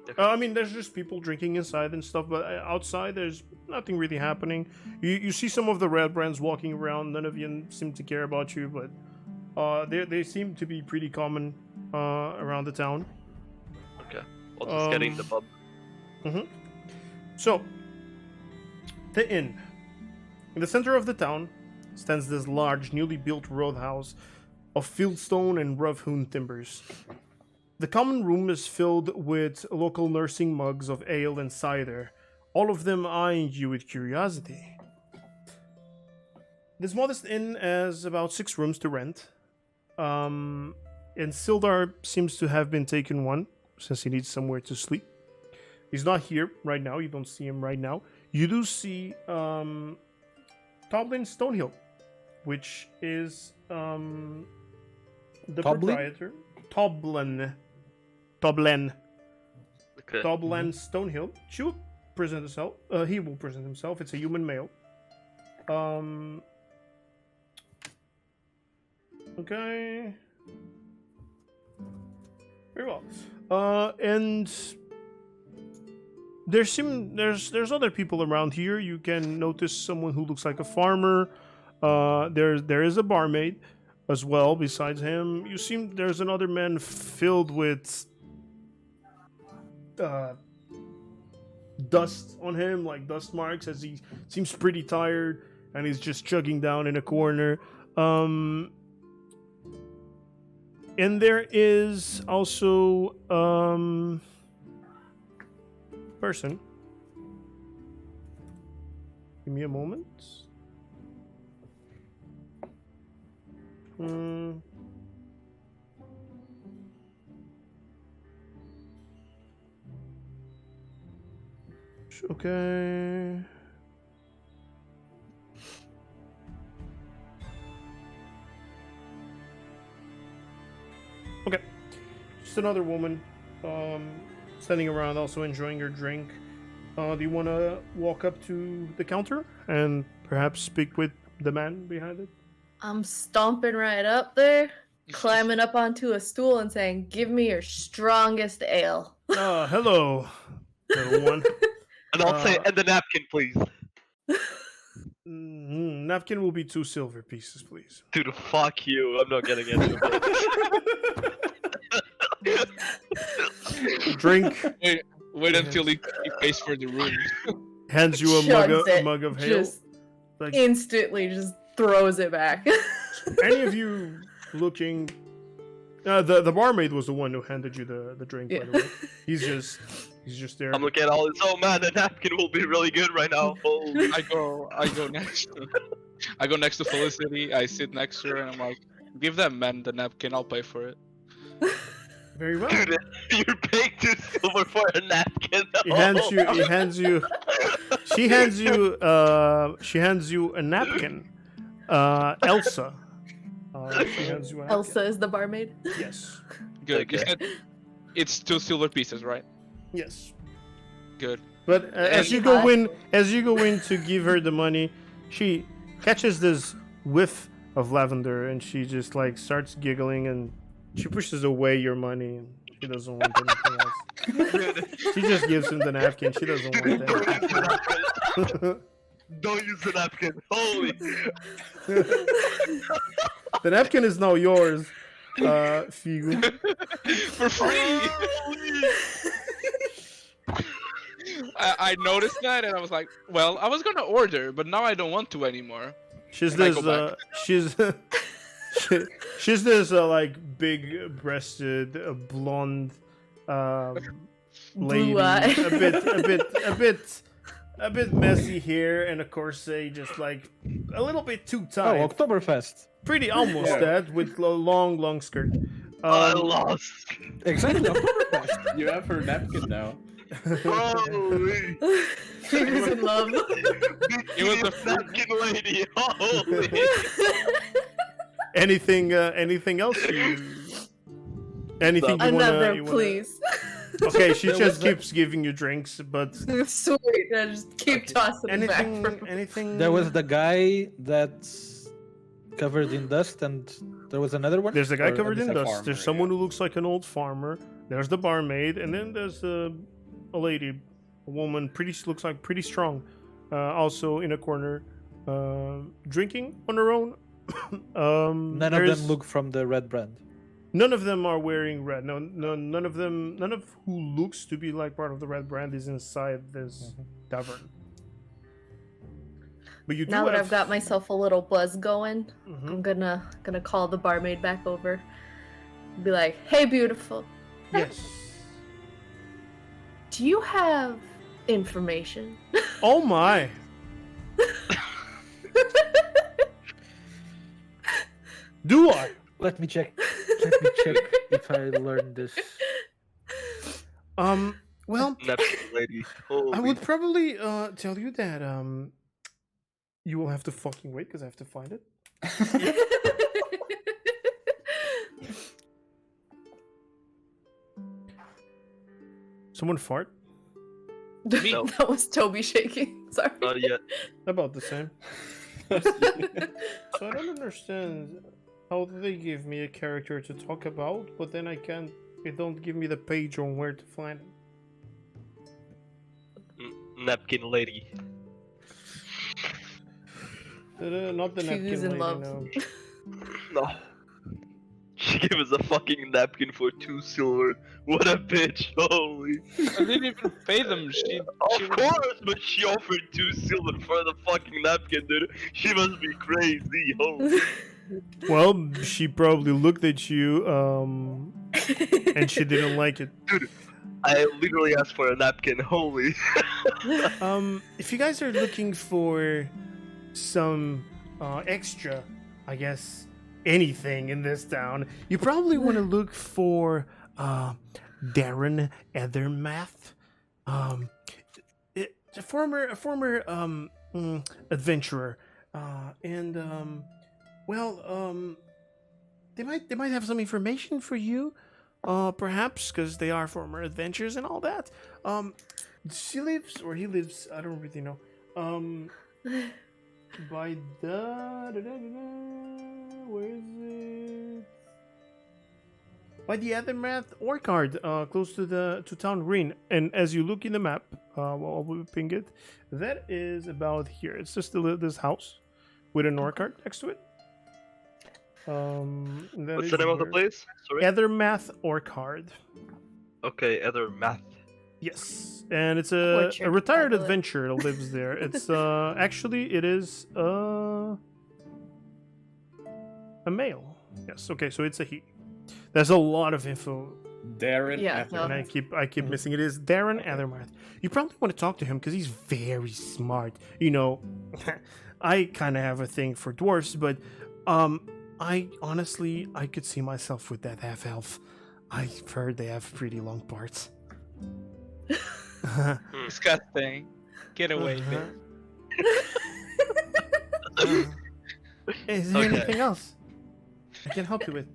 Okay. I mean, there's just people drinking inside and stuff, but outside there's nothing really happening. You see some of the red brands walking around. None of you seem to care about you, but they seem to be pretty common around the town. Okay. I'll just get in the pub. So, the inn. In the center of the town stands this large, newly built roadhouse of fieldstone and rough-hewn timbers. The common room is filled with local nursing mugs of ale and cider, all of them eyeing you with curiosity. This modest inn has about 6 rooms to rent, and Sildar seems to have been taken one, since he needs somewhere to sleep. He's not here right now. You don't see him right now. You do see Toblin Stonehill, which is the Toblin? proprietor, Toblen Okay. Toblen Stonehill. She will present herself. He will present himself. It's a human male. Okay. Very well. And there's other people around here. You can notice someone who looks like a farmer. There is a barmaid as well. Besides him, there's another man filled with dust on him, like dust marks, as he seems pretty tired and he's just chugging down in a corner. And there is also person. Give me a moment. Okay. Okay. Just another woman standing around, also enjoying her drink. Do you want to walk up to the counter and perhaps speak with the man behind it? I'm stomping right up there, climbing up onto a stool and saying, "Give me your strongest ale." Hello, little one. And I'll say, and the napkin, please. Napkin will be 2 silver pieces, please. Dude, fuck you. I'm not getting into it. Drink. Wait until he pays for the room. Hands you a mug of ale. Just instantly just throws it back. Any of you looking? The barmaid was the one who handed you the drink. Yeah. By the way, he's just there. I'm looking at all this. Oh man, the napkin will be really good right now. Oh. I go next. I go next to Felicity. I sit next to her, and I'm like, "Give that man the napkin. I'll pay for it." Very well. Dude, you're paying 2 silver for a napkin. He hands you. She hands you a napkin. Elsa. She hands you a napkin. Elsa is the barmaid. Yes. Good. You Okay. said it's 2 silver pieces, right? Yes. Good. But as you go in to give her the money, she catches this whiff of lavender and she just like starts giggling and she pushes away your money and she doesn't want anything else. She just gives him the napkin. She doesn't want that. Don't use the napkin. Holy. The napkin is now yours, Figu. For free. I noticed that and I was like, well, I was gonna order, but now I don't want to anymore. She's And I this go back. she's this like big-breasted blonde lady, Blue eye. a bit messy hair and a corset, just like a little bit too Oh, tight. Oktoberfest. Pretty almost Yeah. that with a long skirt. I lost. Exactly, Oktoberfest. You have her napkin now. Holy. Fingers in love. It was a napkin lady. Holy. anything else? Anything you Another, wanna... please. Okay, she There just was keeps giving you drinks, but Sweet. I just keep tossing it back. anything. There was the guy that's covered in dust, and there was another one. There's a guy Or- covered in a dust. farmer, There's someone who looks like an old farmer. There's the barmaid, and then there's a lady, a woman. Looks like pretty strong. Also in a corner, drinking on her own. None of there's- them look from the red brand. None of them are wearing red. No, none of them. None of who looks to be like part of the red brand is inside this tavern. But you do Now that have... I've got myself a little buzz going, Mhm. I'm gonna call the barmaid back over. Be like, "Hey, beautiful, Yes. do you have information?" Oh my. Do I? Let me check. Let me check if I learned this. Well, Napkin lady. Holy. I would probably tell you that you will have to fucking wait because I have to find it. Someone fart? Me? No. That was Toby shaking. Sorry. Not yet. About the same. So I don't understand how they give me a character to talk about, but then I can't. They don't give me the page on where to find it. Napkin lady. Not the Choose napkin and lady, love. no. No. She gave us a fucking napkin for 2 silver. What a bitch! Holy. I didn't even pay them. Of course, but she offered 2 silver for the fucking napkin, dude. She must be crazy. Holy. Well, she probably looked at you, and she didn't like it. Dude, I literally asked for a napkin. Holy. If you guys are looking for some extra, I guess, anything in this town, you probably want to look for Darren Ethermath, a former adventurer, and they might have some information for you, perhaps, because they are former adventurers and all that. She lives, or he lives, I don't really know. By where is it? By the Ethermath Orchard, close to Town Green. And as you look in the map, while we ping it, that is about here. It's just this house with an orchard next to it. What's the name of the place? Sorry. Ethermath Orchard. Okay, other math. Yes, and it's a Orchard, retired I love it. adventurer that lives there. It's actually it is a male. Yes. Okay, so it's a he. There's a lot of info, Darren. Yeah, Atherton. and I keep missing. It is Darren Ethermath. You probably want to talk to him because he's very smart. You know, I kind of have a thing for dwarfs, but I honestly I could see myself with that half elf. I've heard they have pretty long parts. Disgusting. Get away, Uh-huh. bitch. Is there Okay. anything else I can help you with?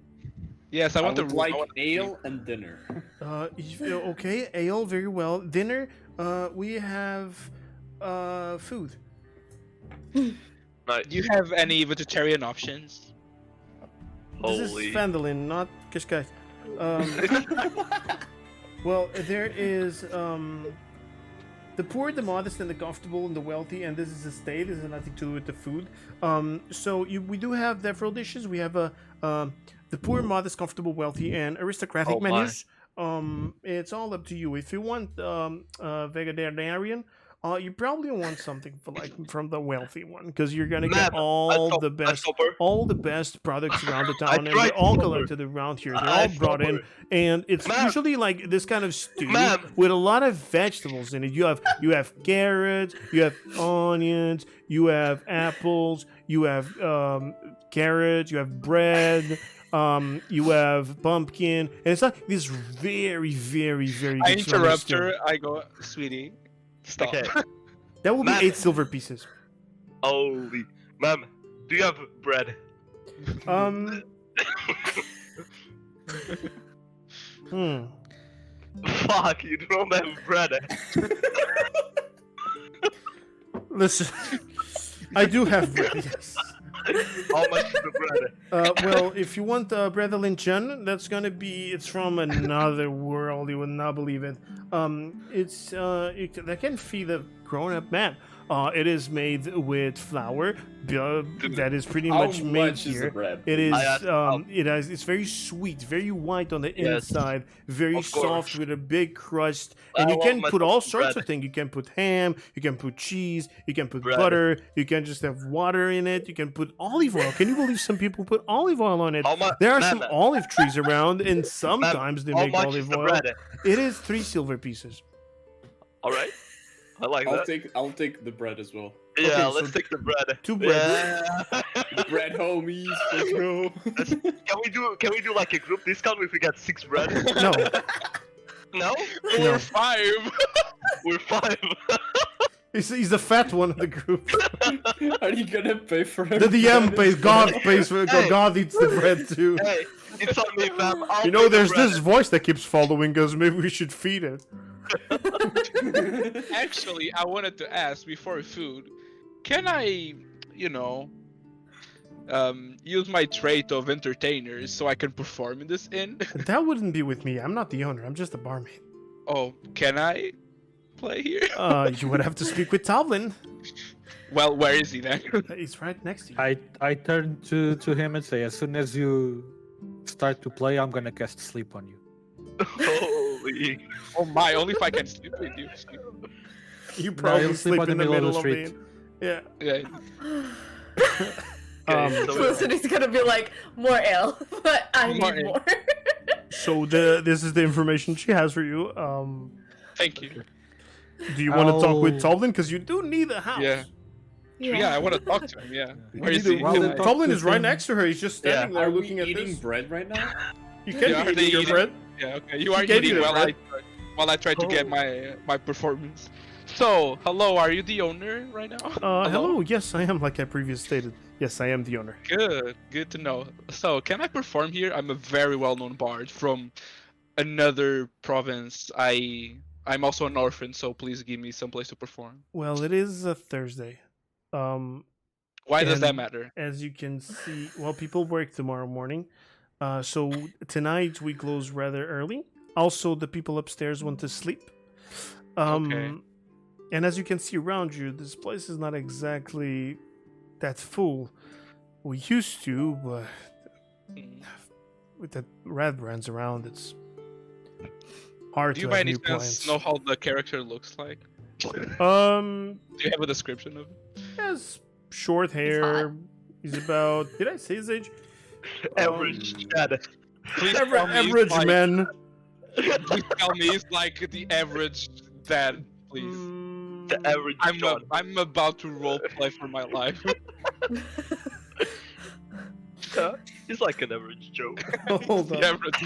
Yes, I I want would to like I want ale and dinner. Okay, ale, very well. Dinner, we have food. Nice. Do you have any vegetarian options? This Holy. is Phandalin, not Kishkai. Well, there is the poor, the modest, and the comfortable, and the wealthy, and this is a state. This has nothing to do with the food. So we do have several dishes. We have the poor, modest, comfortable, wealthy, and aristocratic Oh my. menus. It's all up to you. If you want vegetarian, you probably want something from the wealthy one because you're gonna get all the best products around the town, and tried they're all Stopper. collected around here. They're I all brought in, Stopper. and it's Ma'am. usually like this kind of stew Ma'am. with a lot of vegetables in it. You have carrots, you have onions, you have apples, you have carrots, you have bread. You have pumpkin, and it's like this very, very, very. I good smelling interrupt stew. her. I go, sweetie, stop. Okay. That will be Ma'am. 8 silver pieces. Holy. Ma'am, do you have bread? Hmm. Fuck, you don't have bread. Listen, I do have bread. Yes. How much is the bread? Well, if you want bread Chun, that's gonna be. It's from another world. You would not believe it. That can feed a grown-up man. It is made with flour. That is pretty How much made much is the here. bread? It is. I asked- It's very sweet, very white on the Yes. inside, very Of course. soft with a big crust, and I you love can put myself all some sorts bread. of things. You can put ham, you can put cheese, you can put Bread. butter, you can just have water in it. You can put olive oil. Can you believe some people put olive oil on it? How much? There are Ma'am, some olive trees around, and ma'am, sometimes they how make much is olive the oil. bread? It is 3 silver pieces. All right. I like that. I'll take the bread as well. Yeah, Okay, let's so take the bread. 2 bread. Yeah. Bread homies, let's go. Can we do like a group discount if we get 6 bread? No, No? We're 5. We're 5. he's the fat one of the group. Are you gonna pay for The him? DM pays. God pays for. Hey. God eats the bread too. Hey, it's on me, fam. I'll You know, pay the there's bread. this voice that keeps following us. Maybe we should feed it. Actually, I wanted to ask before food, can I, use my trait of entertainer so I can perform in this inn? That wouldn't be with me. I'm not the owner. I'm just a barmaid. Oh, can I play here? You would have to speak with Phandalin. Well, where is he then? He's right next to you. I turn to him and say, as soon as you start to play, I'm gonna cast sleep on you. Holy. Oh my, only if I can sleep with you. You probably you'll sleep in the middle of the street. Yeah. Yeah. Okay, so Felicity's gonna be like, more ale, but I More need ale. more. So this is the information she has for you. Thank you. Do you want to talk with I'll- Phandalin? Because you do need a house. Yeah. Yeah, I want to talk to him. Yeah. You Where is need he? to- Well, then talk Phandalin to is right him. next to her. He's just standing there Are we looking at eating this. bread right now? You can Yeah, be are they eating your eating? bread. Yeah. Okay. You are gave you eating the while bread. I try to get my performance. So, hello. Are you the owner right now? Hello. Yes, I am. Like I previously stated. Yes, I am the owner. Good. Good to know. So, can I perform here? I'm a very well-known bard from another province. I'm also an orphan, so please give me some place to perform. Well, it is a Thursday. Why does that And matter? As you can see, well, people work tomorrow morning. So tonight we close rather early. Also, the people upstairs want to sleep. Okay. And as you can see around you, this place is not exactly that full. We used to, but Mm. with the red brands around, it's hard Do to you by have any new chance clients. know how the character looks like? Do you have a description of it? He has short hair. He's about. Did I say his age? average dad. Please tell me he's Average like, men. Please tell me he's like the average dad, please. The average John. I'm about to roleplay for my life. He's like an average Joe. Hold the on. average,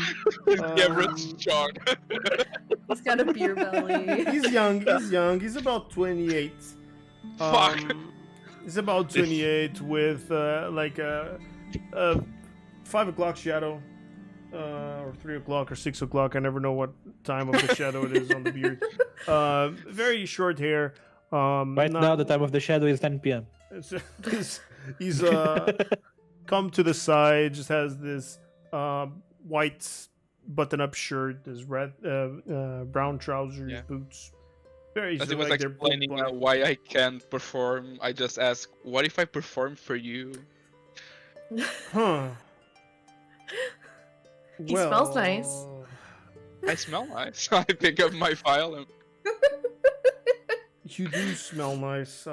the average John. He's got a beer belly. He's young. He's young. He's about 28. Fuck. He's about 28 with like a 5 o'clock shadow, or 3 o'clock or 6 o'clock. I never know what time of the shadow it is on the beard. Very short hair. Right now, the time of the shadow is 10 p.m. He's come to the side. Just has this white button-up shirt, this red, brown trousers, Yeah. boots. Very As easy, he was like they're both explaining black. why I can't perform, I just asked, what if I perform for you? Huh. He smells nice. I smell nice. I pick up my file and You do smell nice.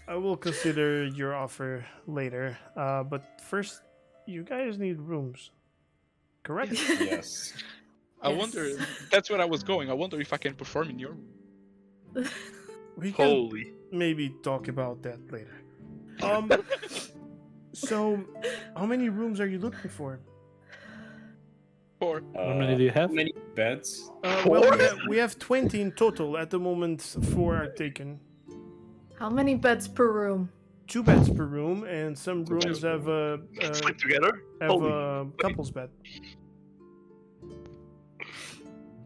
I will consider your offer later. But first, you guys need rooms, correct? Yes. I Yes. wonder, that's where I was going. I wonder if I can perform in your room. We can Holy. maybe talk about that later. So, how many rooms are you looking for? Or How many do you have? How many beds? Well, we have 20 in total at the moment. 4 are taken. How many beds per room? 2 beds per room, and some rooms have a Sleep together? Holy. couple's bed.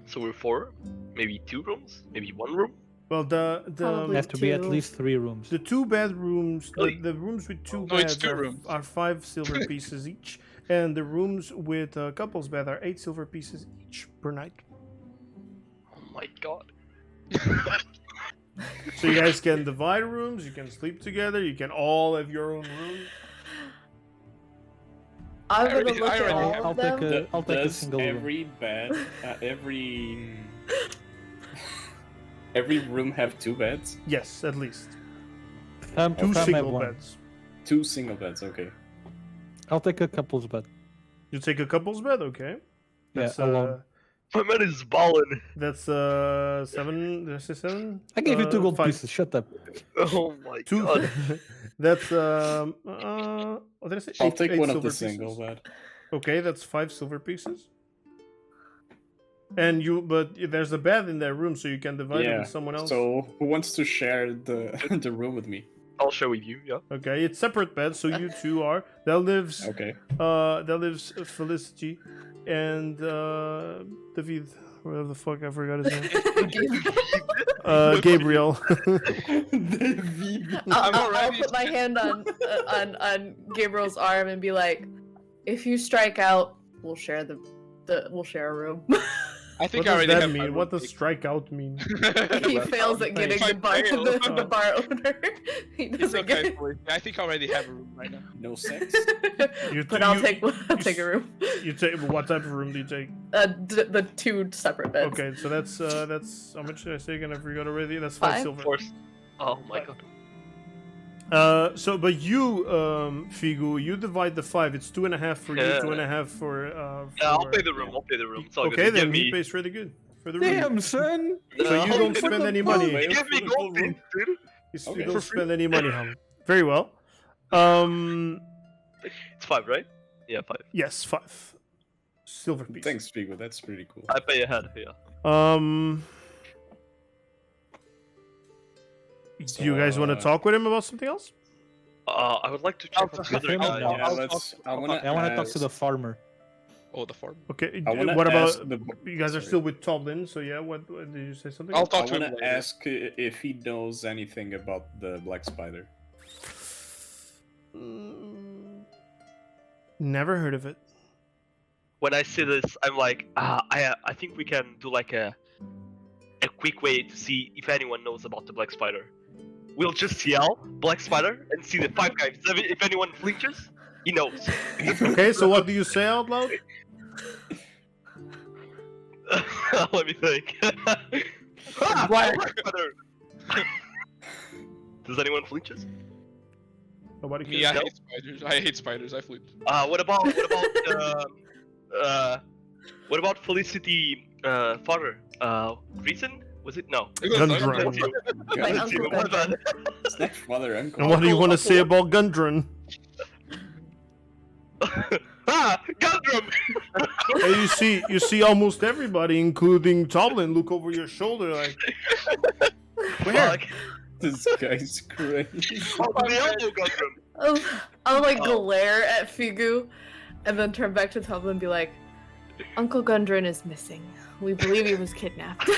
So we're 4? Maybe 2 rooms? Maybe 1 room? Well, Probably. Have to be at Two. least 3 rooms. the 2 bedrooms, Really? the rooms with 2 No, it's beds 2 rooms. are 5 silver pieces each, and the rooms with couple's bed are 8 silver pieces each per night. Oh my god. So you guys can divide rooms, you can sleep together, you can all have your own room. I'm I gonna already- look I at already all have- of them. I'll take a Does single room. every bed, every room have 2 beds? Yes, at least. Some 2 have single one. beds. 2 single beds, okay. I'll take a couple's bed. You take a couple's bed, okay? That's Yeah, alone. My man is ballin'. that's 7. Did I say 7? I gave you 2 gold 5. pieces. Shut up. Oh my 2. god. That's what did I say? I'll take one of silver the single pieces. bed. Okay, that's 5 silver pieces. And but there's a bed in that room, so you can divide it Yeah. with someone else. So who wants to share the the room with me? I'll share with you. Yeah. Okay, it's separate beds, so you two are. There lives Okay. Felicity and David, whatever the fuck, I forgot his name. Gabriel. David. I'll already- put my hand on Gabriel's arm and be like, if you strike out, we'll share we'll share a room. I think What I does already that have my mean? What room does strikeout mean? He fails at getting If I the bar, fail- the bar owner. He It's doesn't okay. get. Foli. I think I already have a room right now. No sex. But I'll take a room. You take what type of room do you take? The two separate beds. Okay, so that's how much did I say again? I forgot already. That's 5 5? silver. Of course. Oh my god. But you, Figu, you divide the 5. It's 2.5 for you, Yeah. 2.5 for. Yeah, I'll pay the room. I'll pay the room. It's all Okay, good. then Give he me. pays really good for the room. Damn, son. So you don't spend any money. You give me gold, dude. You Okay. don't For spend any money, Hum. Very well. It's 5, right? Yeah, 5. Yes, 5 silver piece. Thanks, Figo. That's pretty cool. I pay ahead. Yeah. Do you guys want to talk with him about something else? I would like to check I'll on talk the to other him. guy. Yeah, I'll let's. talk- I want I want to talk to the farmer. Oh, the farm. Okay. I want to What ask about the. you guys are sorry. still with Toblin? So yeah. What did you say something? I'll I talk to want him to later. ask if he knows anything about the black spider. Never heard of it. When I see this, I'm like, I think we can do like a quick way to see if anyone knows about the black spider. We'll just yell black spider and see the 5 guys. If anyone flinches, he knows. Okay. So what do you say out loud? Let me think. Black spider. Does anyone flinches? Nobody Me, cares. I hate spiders. I hate spiders. I flipped. What about Felicity father? Grizan? Was it? No. Gundrun. My Yeah, uncle My bad. it's not father uncle. And what do you Uncle- want to say uncle- about Gundrun? Gundrum! Hey, you see almost everybody, including Toblin, look over your shoulder like, where? Fuck. This guy's crazy. Oh, they all know Gundrum. I'll like Oh. glare at Figu, and then turn back to Tubman and be like, Uncle Gundren is missing. We believe he was kidnapped.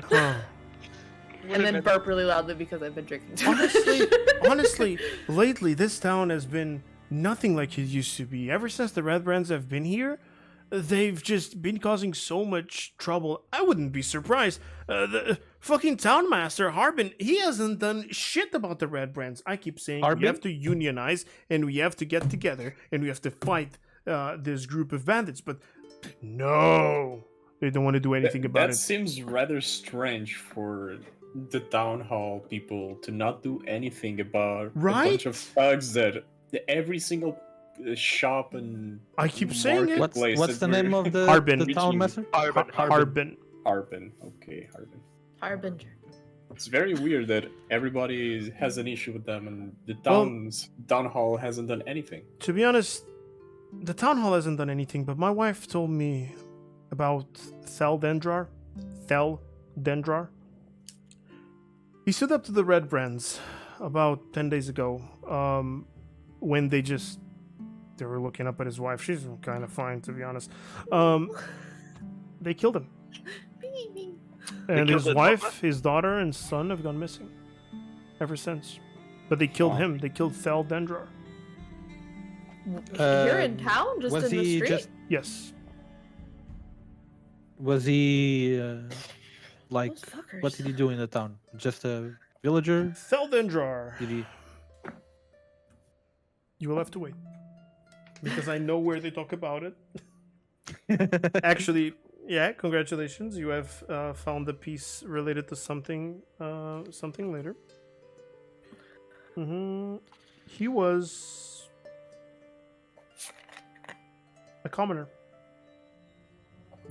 Huh. And then burp really loudly because I've been drinking too much. Honestly, lately this town has been nothing like it used to be. Ever since the Red Brands have been here, they've just been causing so much trouble. I wouldn't be surprised. The fucking town master, Harbin, he hasn't done shit about the Red Brands. I keep saying we Harbin? have to unionize and we have to get together and we have to fight this group of bandits. But no, they don't want to do anything about That it. seems rather strange for the town hall people to not do anything about a Right? bunch of thugs that every single shop and I keep saying it. marketplace What's the that name we're- of the Harbin. town master? Harbin. Harbin. Harbin. Okay, Harbin. Harbinger. It's very weird that everybody has an issue with them and the Well- town hall hasn't done anything. To be honest, the town hall hasn't done anything, but my wife told me about Theldendrar. Theldendrar. He stood up to the Red Brands about 10 days ago, when they were looking up at his wife. She's kind of fine, to be honest. They killed him. And killed his his wife, mama? his daughter, and son have gone missing ever since. But they killed Wow. him. They killed Theldendrar. Here in town? Just was in the he street? just Yes. was he like Those fuckers. what did he do in the town? Just a villager? Theldendrar. Did he? You will have to wait. Because I know where they talk about it. Actually, yeah, congratulations. You have found a piece related to something later. He was a commoner.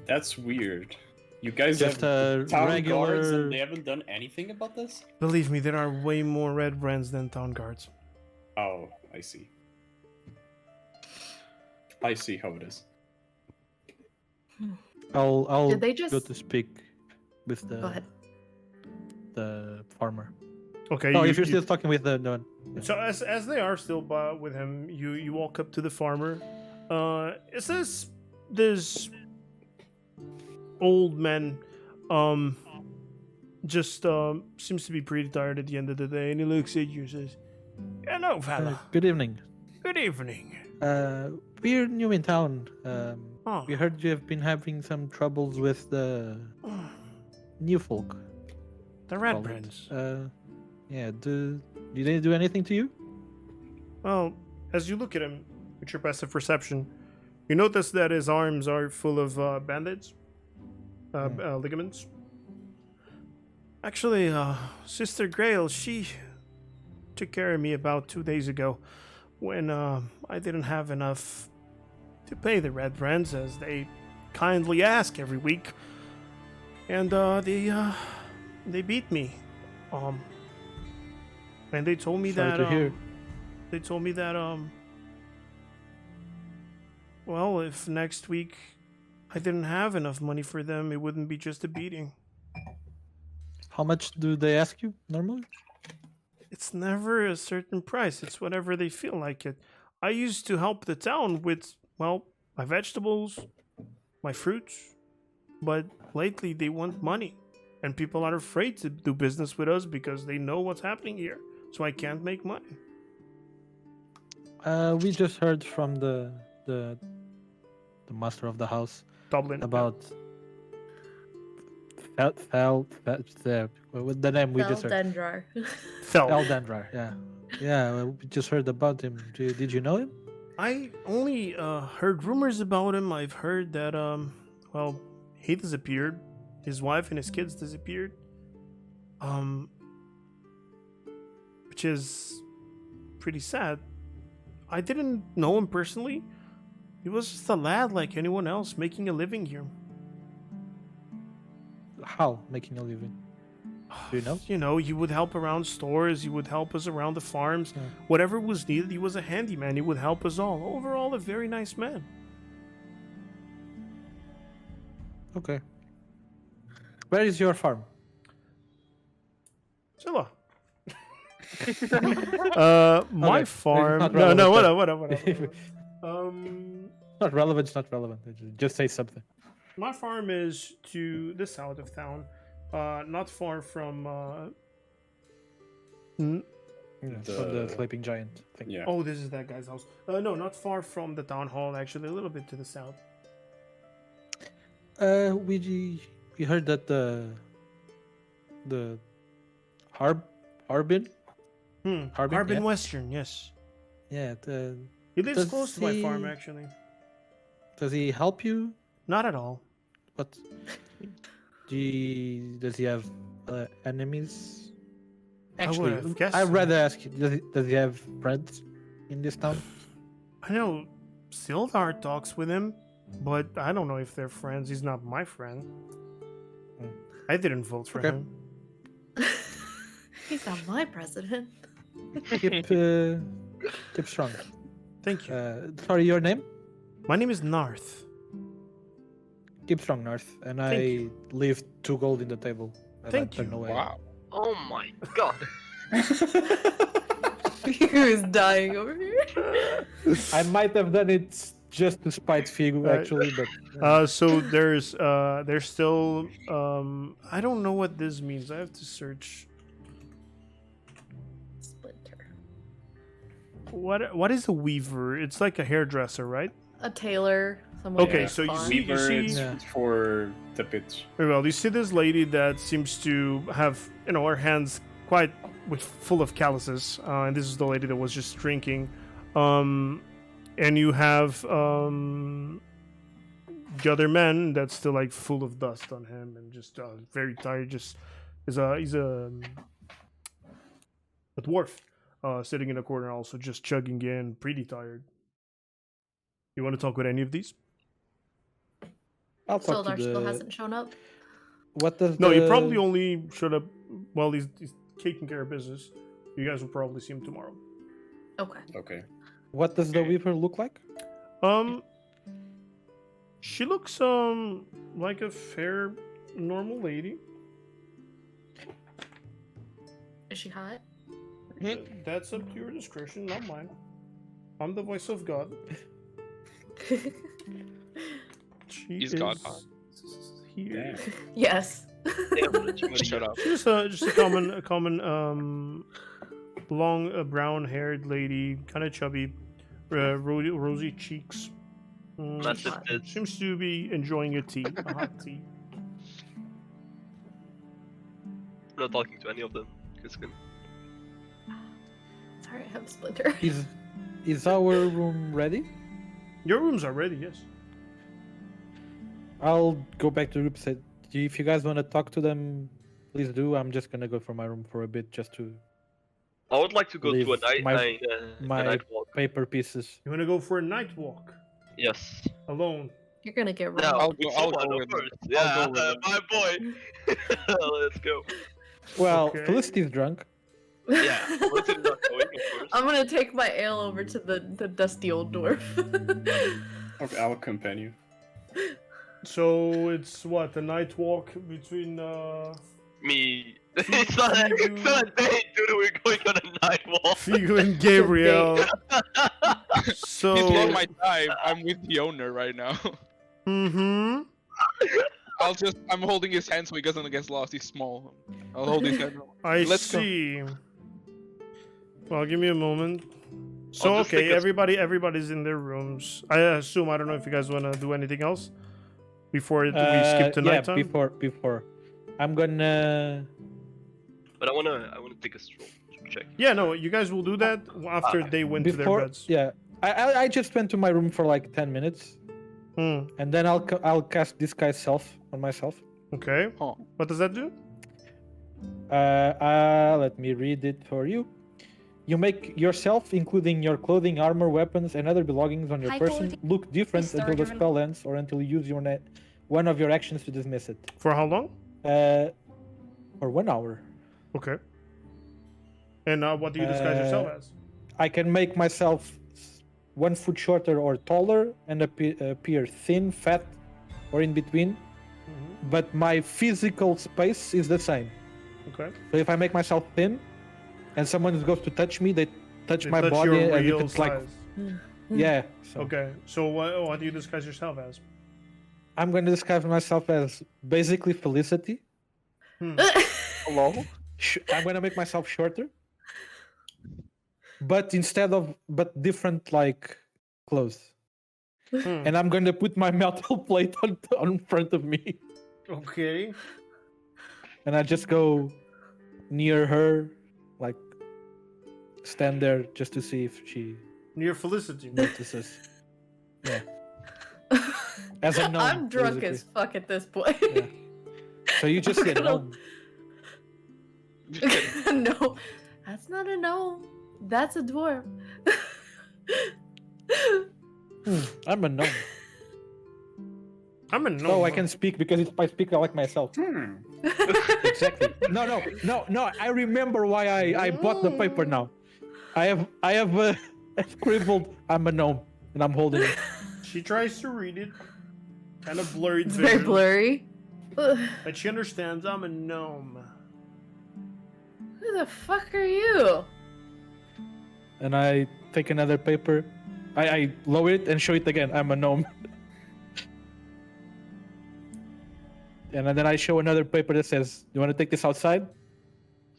That's weird. You guys Just have a town guards regular. and they haven't done anything about this? Believe me, there are way more red brands than town guards. Oh, I see. I see how it is. I'll Did they go just to speak with go ahead? the farmer. Okay. Oh, if you're still talking with the no. So as they are still with him, you walk up to the farmer. It says this old man, just seems to be pretty tired at the end of the day, and he looks at you and says, "Hello, fella. Good evening. Good evening." We're new in town. Oh, We heard you have been having some troubles with the new folk. the red call it. prince. Yeah. Did they do anything to you? Well, as you look at him with your passive perception, you notice that his arms are full of band-aids, ligaments. Actually, Sister Grail, she took care of me about 2 days ago when I didn't have enough to pay the Red Brands as they kindly ask every week. And they beat me. And they told me Sorry to hear. they told me that well, if next week I didn't have enough money for them, it wouldn't be just a beating. How much do they ask you normally? It's never a certain price. It's whatever they feel like it. I used to help the town with, well, my vegetables, my fruits, but lately they want money. And people are afraid to do business with us because they know what's happening here. So I can't make money. We just heard from the master of the house Dublin. about with the name we just heard. Feldendrar. Fell. Eldendrar, yeah. We just heard about him. Did you know him? I only heard rumors about him. I've heard that, well, he disappeared. His wife and his kids disappeared. Which is pretty sad. I didn't know him personally. He was just a lad like anyone else making a living here. How making a living? Do you know? You know, he would help around stores, he would help us around the farms. Yeah. Whatever was needed, he was a handyman. He would help us all. Overall, a very nice man. Okay. Where is your farm? Zilla. My Okay, farm. not No, no, relevant whatever. Not relevant. It's not relevant. Just say something. My farm is to the south of town, not far from. From the sleeping giant thing. Yeah. Oh, this is that guy's house. No, not far from the town hall. Actually, a little bit to the south. We heard that the Harbin. Harbin yeah. Western, yes. Yeah. He lives Does close to my farm, he- actually. Does he help you? Not at all. What? Does he have enemies? I Actually, would've guessed I'd so. rather ask you. Does he have friends in this town? I know Sildar talks with him, but I don't know if they're friends. He's not my friend. I didn't vote for Okay. him. He's not my president. Keep strong. Thank you. Sorry, your name? My name is Narth. Keep strong, North. And Thank I you. leave 2 gold in the table. And Thank I turn you. away. Wow. Oh my god. He was dying over here. I might have done it just to spite Figu, Right. actually, but So there's still I don't know what this means. I have to search. Splinter. What is a weaver? It's like a hairdresser, right? A tailor. Someone Okay, with so you fun. see- Weaver, it's Yeah. for the pitch. Very well. You see this lady that seems to have, her hands quite full of calluses, and this is the lady that was just drinking. And you have the other man that's still like full of dust on him and just very tired. Just he's a dwarf sitting in a corner, also just chugging in, pretty tired. You want to talk with any of these? I'll talk Sildar to still the... hasn't shown up. What does No, the... you probably only showed up. Well, he's taking care of business. You guys will probably see him tomorrow. Okay. Okay. What does the Weaver look like? She looks like a fair, normal lady. Is she hot? That's up to your discretion, not mine. I'm the voice of God. She He's is God, huh? here. Yes. Shut up. Just a common long brown-haired lady, kind of chubby, rosy cheeks. Massive tits. Seems to be enjoying a hot tea. I'm not talking to any of them. Sorry, I have a splinter. Is our room ready? Your rooms are ready, yes. I'll go back to the group. Say, if you guys want to talk to them, please do. I'm just gonna go for my room for a bit, just to I would like to go to a Leave my night walk. paper pieces. You want to go for a night walk Yes. alone? You're gonna get No, wrong. I'll go someone, with of them. course. Yeah, go with them. my boy. Let's go. Well, Okay. Felicity's drunk. Yeah, let's not going, of course. I'm gonna take my ale over to the dusty old dwarf. Okay, I'll accompany you. So it's what, a night walk between Me. It's not a date, dude. We're going on a night walk. Figu and Gabriel. So Please take my time. I'm with the owner right now. mm-hmm. I'm holding his hand so he doesn't get lost. He's small. I'll hold his hand. I Let's go. see. Well, give me a moment. So I'll just okay, take a- everybody's in their rooms. I assume, I don't know if you guys want to do anything else before we skip to Yeah, nighttime. before. I'm gonna. But I wanna take a stroll to check. Yeah, no, you guys will do that after they went to their Before, beds. yeah, I just went to my room for like 10 minutes, Hmm. and then I'll cast disguise self on myself. Okay. Oh. What does that do? Let me read it for you. You make yourself, including your clothing, armor, weapons, and other belongings on your High person, quality look different Star until the driven. spell ends or until you use one of your actions to dismiss it. For how long? For 1 hour. Okay. And what do you disguise yourself as? I can make myself 1 foot shorter or taller and appear thin, fat, or in between. Mhm. But my physical space is the same. Okay. So if I make myself thin, and someone goes to touch me, they touch They my touch body your as if real it's like, size. yeah. So Okay. So what do you disguise yourself as? I'm going to describe myself as basically Felicity. Hmm. Hello? I'm going to make myself shorter, but different like clothes. Hmm. And I'm going to put my metal plate on front of me, Okay. and I just go near her, like stand there just to see if she Near Felicity. notices. Yeah. As a gnome, I'm drunk basically. as fuck at this point. Yeah. So you just I'm see a gonna- gnome. No, that's not a gnome. That's a dwarf. I'm a gnome. I'm a gnome. Oh, I can speak because I speak like myself. Hmm. Exactly. No. I remember why I bought the paper now. I have scribbled. I'm a gnome, and I'm holding it. She tries to read it. Kind of blurred It's vision. very blurry. Ugh. But she understands I'm a gnome. Who the fuck are you? And I take another paper. I lower it and show it again. I'm a gnome. And then I show another paper that says, "You want to take this outside?"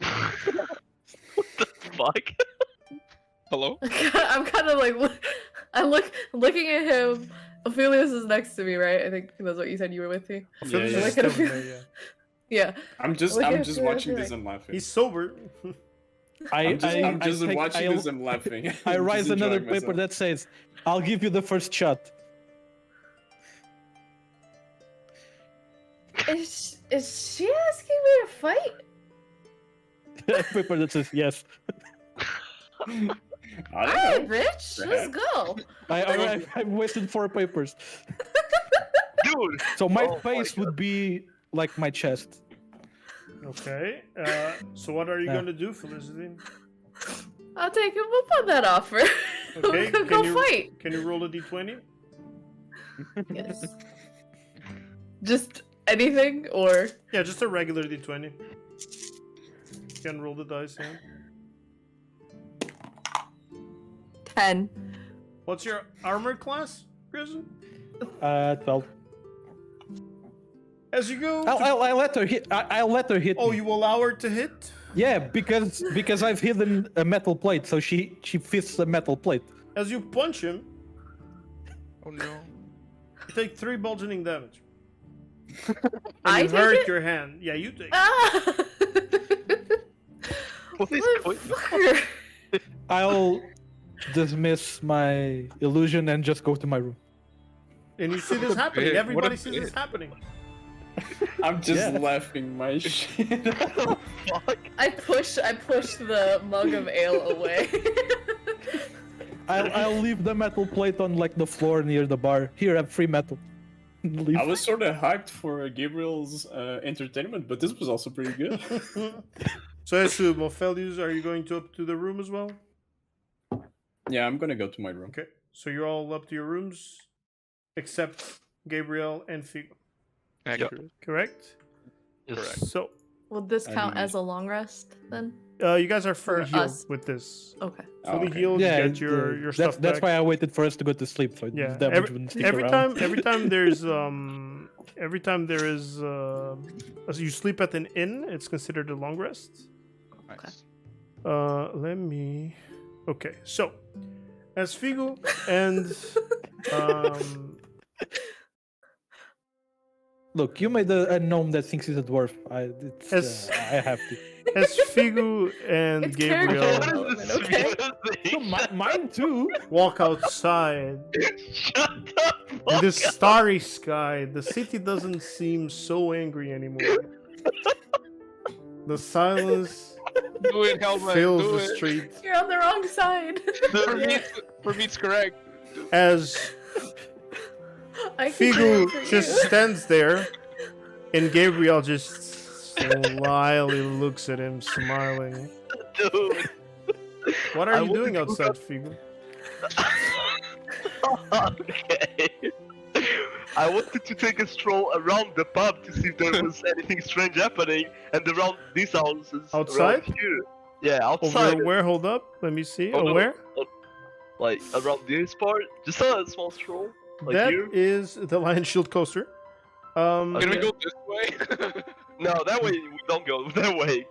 What the fuck? Hello? I'm kind of like, I'm looking at him. Ophelius is next to me, right? I think that's what you said. You were with me. I feel Yeah, this yeah. is Like an still Ophi- there, yeah. Yeah. I'm just Look at watching it, this and laughing. He's sober. I'm just I watching this and laughing. I I'm write just another enjoying paper myself. that says, "I'll give you the first shot." Is she asking me to fight? A paper that says yes. I Alright, don't know. bitch, let's go. I've wasted 4 papers. Dude! So my Oh my face would be like my chest. Okay. So what are you Yeah. going to do, Felicity? I'll take him up on that offer. Okay. Go fight. Can you roll a d20? Yes. Just anything or Yeah, just a regular d20. can roll the dice. Yeah. 10. What's your armor class, Grizan? 12. As you go. I'll let her hit. I'll let her hit. Oh, me. you allow her to hit? Yeah, because I've hidden a metal plate, so she fists a metal plate. As you punch him, Oh no. you take 3 bludgeoning damage. I You take hurt it? your hand. Yeah, you take. Ah! What is going Motherfucker. I'll dismiss my illusion and just go to my room. And you see this happening. What a Everybody sees bit. this happening. I'm just Yeah. laughing my shit. Fuck. I push the mug of ale away. I'll leave the metal plate on like the floor near the bar. Here, have free metal. Leave. I was sort of hyped for Gabriel's entertainment, but this was also pretty good. So I assume, Ophelius, are you going up to the room as well? Yeah, I'm gonna go to my room. Okay. So you're all up to your rooms, except Gabriel and Figo. Accurate. Correct? Yes. Correct. So Will this I count mean- as a long rest then? you guys are fully For healed us. with this. Okay. Fully okay. healed, Yeah, you get your stuff that's back. why I waited for us to go to sleep, so Yeah, the damage wouldn't stick every around. time there is as you sleep at an inn, it's considered a long rest. Nice. Let me. Okay, so as Figo and Look, you made a gnome that thinks he's a dwarf. As- I have to. as Figo and It's character Gabriel development, okay? So mine too. walk outside Shut up! in this starry sky, the city doesn't seem so angry anymore. The silence Do it, Helmet. fills Do the it. street You're on the wrong side. For me, it's correct. as I can do it for Figu just you. stands there, and Gabriel just slyly looks at him, smiling. Dude. What I are you wanted doing to outside, look Figu? Okay. I wanted to take a stroll around the pub to see if there was anything strange happening, and around these houses. Outside? Around here. Yeah, outside. Over where? Hold up. Let me see. Oh, no, where? Like around this part. Just a small stroll. Like That here. is the Lion Shield coaster. Can we Okay. go this way? No, that way we don't go. That way.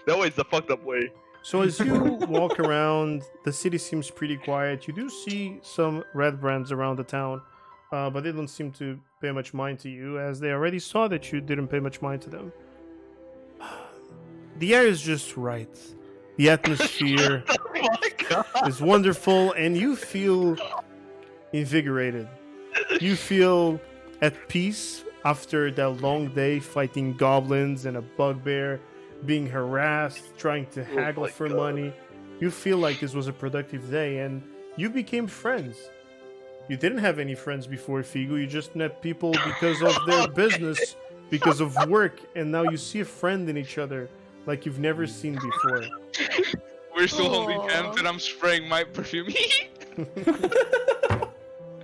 That way is the fucked up way. So as you walk around, the city seems pretty quiet. You do see some red brands around the town, but they don't seem to pay much mind to you, as they already saw that you didn't pay much mind to them. The air is just right. The atmosphere Oh my god. is wonderful, and you feel invigorated. You feel at peace after that long day fighting goblins and a bugbear, being harassed, trying to haggle my for God. money. You feel like this was a productive day, and you became friends. You didn't have any friends before, Figu. You just met people because of their business, because of work, and now you see a friend in each other like you've never seen before. We're still holding Aw. hands, and I'm spraying my perfume.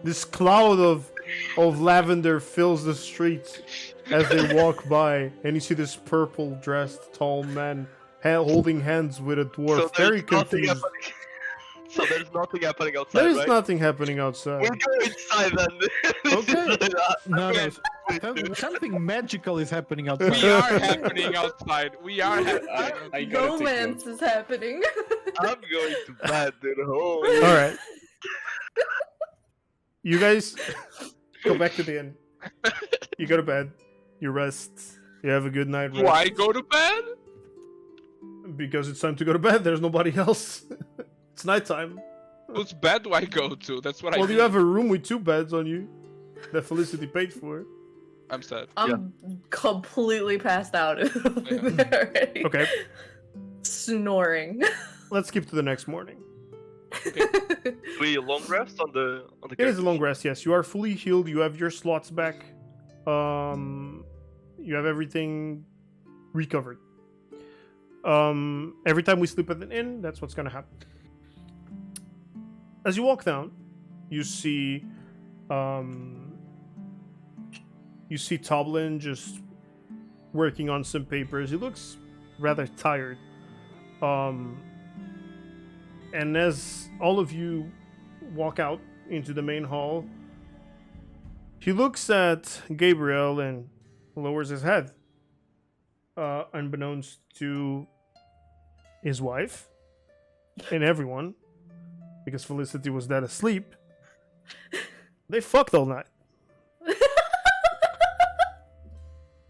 This cloud of lavender fills the streets as they walk by, and you see this purple-dressed tall man holding hands with a dwarf, very confused. Happening. So there's nothing happening outside, There is right? nothing happening outside. We'll go inside then. Okay. No, something magical is happening outside. We are happening outside. We are I happening. gotta take Romance is happening. I'm going to bed, dude. Oh. All right. You guys go back to the inn. You go to bed. You rest. You have a good night rest. Do I go to bed? Because it's time to go to bed. There's nobody else. It's nighttime. Which bed do I go to? That's what I Well, do. you have a room with 2 beds on you that Felicity paid for. I'm sad. I'm completely passed out already. Okay, Snoring. let's skip to the next morning. We long rest on the It is a long rest, yes. You are fully healed. You have your slots back. You have everything recovered. Every time we sleep at an inn, that's what's gonna happen. As you walk down, you see Toblin just working on some papers. He looks rather tired. Um, and as all of you walk out into the main hall, he looks at Gabriel and lowers his head, unbeknownst to his wife and everyone, because Felicity was dead asleep. They fucked all night.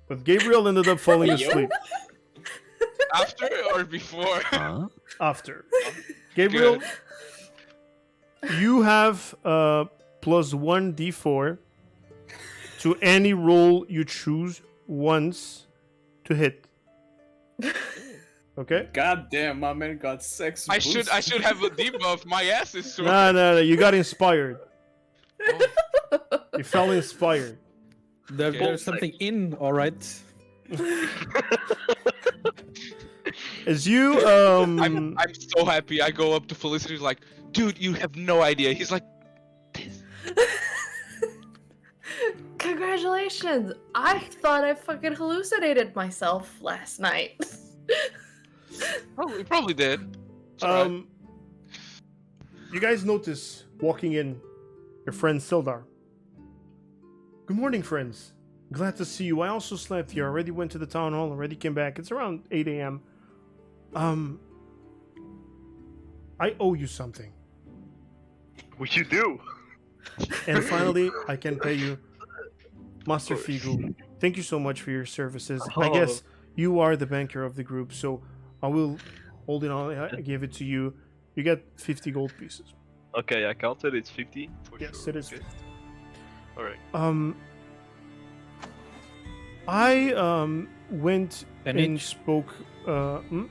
But Gabriel ended up falling asleep After or before? after. Gabriel, you have plus 1d4 to any roll you choose once to hit. Okay? God damn, my man got sex. I should have a debuff. My ass is sore. No, you got inspired. Oh, You felt inspired. There's something in, all right. As you I'm so happy. I go up to Felicity like, dude, you have no idea. He's like, this. Congratulations! I thought I fucking hallucinated myself last night. Probably did. It's alright. You guys notice walking in your friend Sildar. Good morning, friends. Glad to see you. I also slept here. Already went to the town hall. Already came back. It's around 8 a.m. I owe you something. What you do? And finally, I can pay you. Master Figu, thank you so much for your services. I guess you are the banker of the group, so I will hold it on. I give it to you. You get 50 gold pieces. Okay, I counted. It's 50 for Yes, sure. it is Okay. 50. All right. I went And and each. spoke. 10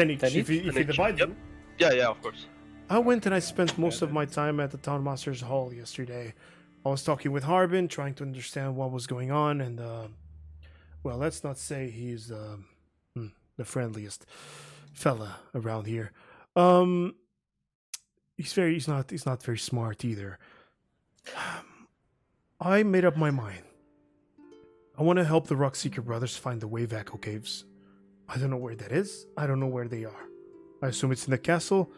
each. If you 10 each, divide yep. them. Yeah, of course. I went and I spent most of my time at the Town Master's Hall yesterday. I was talking with Harbin, trying to understand what was going on, and well, let's not say he's the friendliest fella around here. He's not very smart either. I made up my mind. I want to help the Rockseeker brothers find the Wave Echo Caves. I don't know where that is. I don't know where they are. I assume it's in the castle.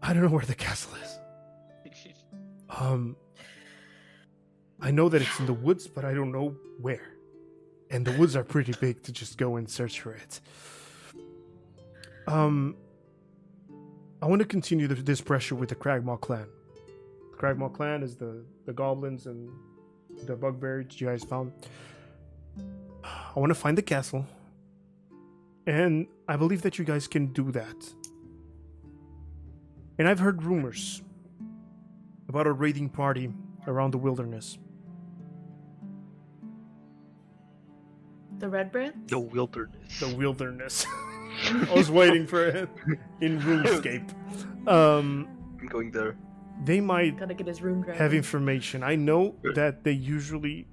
I don't know where the castle is. I know that it's in the woods, but I don't know where. And the woods are pretty big to just go and search for it. I want to continue this pressure with the Cragmaw clan. The Cragmaw clan is the goblins and the bugbear that you guys found. I want to find the castle. And I believe that you guys can do that. And I've heard rumors about a raiding party around the wilderness. The Red Brand? The wilderness. The wilderness. I was waiting for it in RuneScape. I'm going there. They might Gotta get his room dragon. have information. I know that they usually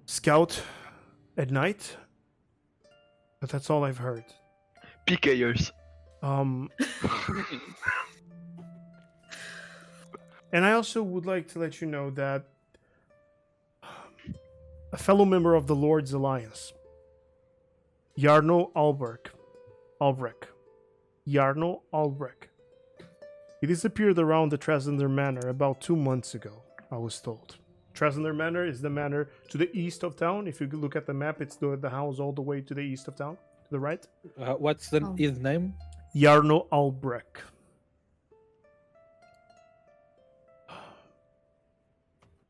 scout at night, but that's all I've heard. PKers. And I also would like to let you know that a fellow member of the Lord's Alliance, Jarno Albrecht, he disappeared around the Trasender Manor about 2 months ago, I was told. Trasender Manor is the manor to the east of town. If you look at the map, it's the house all the way to the east of town, to the right. What's his name? Jarno Albrecht.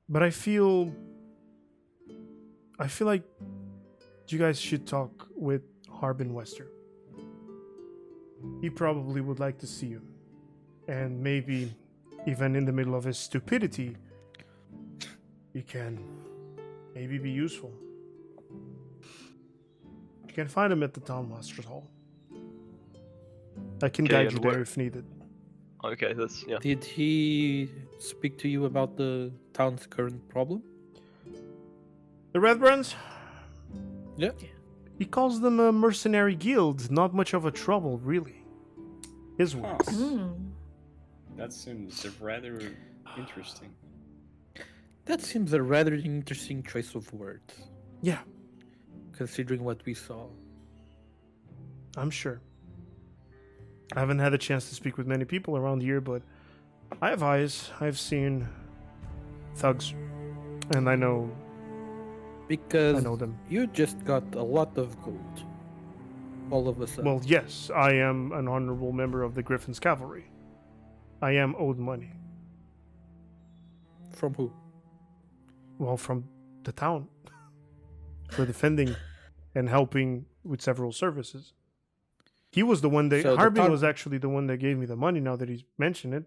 But I feel like you guys should talk with Harbin Wester. He probably would like to see you. And maybe even in the middle of his stupidity, he can maybe be useful. You can find him at the Town Master's Hall. I can Okay, guide and you there where- if needed. Okay, that's yeah. Did he speak to you about the town's current problem? The Red Brands? Yeah. He calls them a mercenary guild. Not much of a trouble, really. His words. That seems rather interesting. That seems a rather interesting choice of words, Yeah. considering what we saw. I'm sure. I haven't had a chance to speak with many people around here, but I have eyes. I've seen thugs, and I know Because them. you just got a lot of gold. All of a sudden. Well, yes, I am an honorable member of the Griffin's Cavalry. I am owed money. From who? Well, from the town. For defending and helping with several services. He was the one that... So the Harbin town- was actually the one that gave me the money, now that he's mentioned it.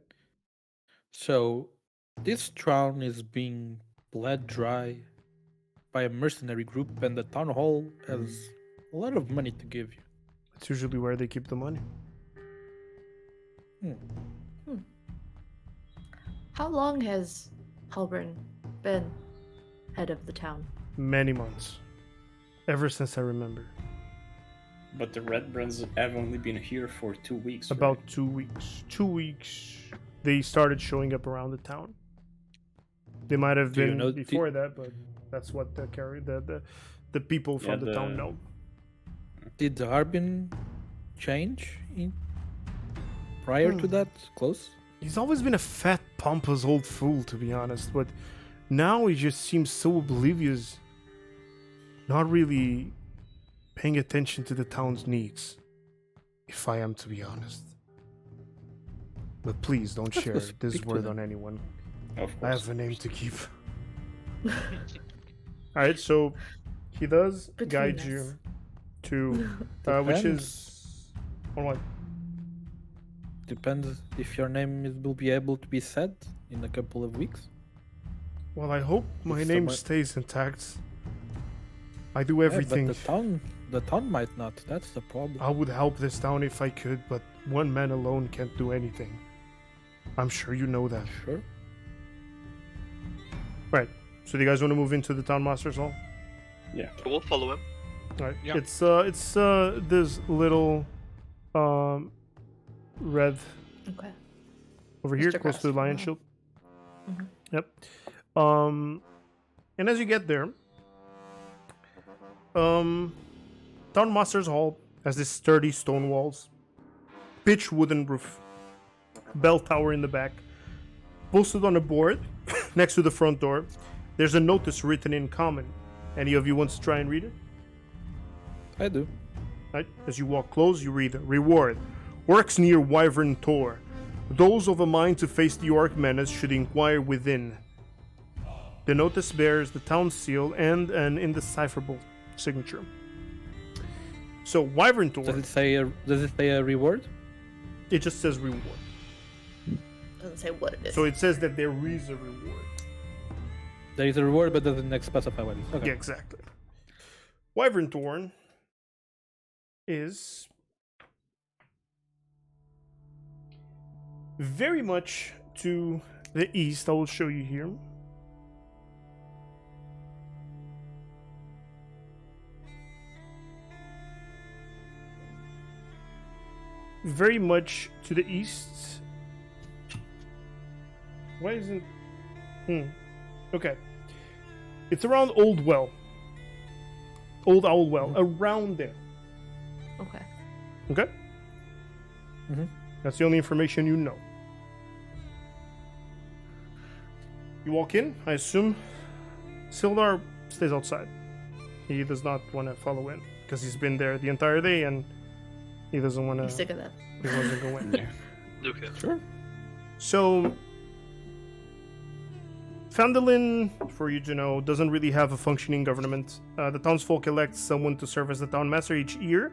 So, this town is being bled dry by a mercenary group, and the town hall has a lot of money to give you. It's usually where they keep the money. How long has Halbrand been head of the town? Many months. Ever since I remember. But the Red Brands have only been here for 2 weeks. About right? 2 weeks. 2 weeks, they started showing up around the town. They might have Do you been know- before that, but that's what the people from Yeah, the town know. Did Harbin change prior to that? Close? He's always been a fat, pompous old fool, to be honest, but now he just seems so oblivious. Not really paying attention to the town's needs, if I am to be honest. But please don't Let's go share this speak to word them. on anyone. Of I course. have a name to keep. Alright, so he does Between guide us. you to which Depends. is on what? Depends if your name will be able to be said in a couple of weeks. Well, I hope my If name someone- stays intact. I do Yeah, everything. but the town might not. That's the problem. I would help this town if I could, but one man alone can't do anything. I'm sure you know that. Sure. Right. So do you guys want to move into the town master's hall? We'll follow him. Right. Yeah. It's this little red Okay. over here, Mr. close to the lion Crest. shield. Mhm. Yep. And as you get there, town master's hall has these sturdy stone walls, pitch wooden roof, bell tower in the back. Posted on a board next to the front door, there's a notice written in common. Any of you wants to try and read it? I do. Right? As you walk close, you read reward. Works near Wyvern Tor. Those of a mind to face the orc menace should inquire within. The notice bears the town seal and an indecipherable signature. So Wyvern Tor, Does it say a reward? it just says reward. Doesn't say what it is. So it says that there is a reward. There is a reward, but doesn't specify what it is. Okay. Yeah, exactly. Wyvern Thorn is very much to the east. I will show you here. Very much to the east. Why isn't... Okay. It's around Old Well. Old Owl Well. Around there. Okay. Okay? Mhm. That's the only information you know. You walk in, I assume. Sildar stays outside. He does not want to follow in because he's been there the entire day and he doesn't want He's to. sick of that. He doesn't go in. Yeah. Okay. Sure. So, Phandalin, for you to know, doesn't really have a functioning government. The townsfolk elect someone to serve as the town master each year,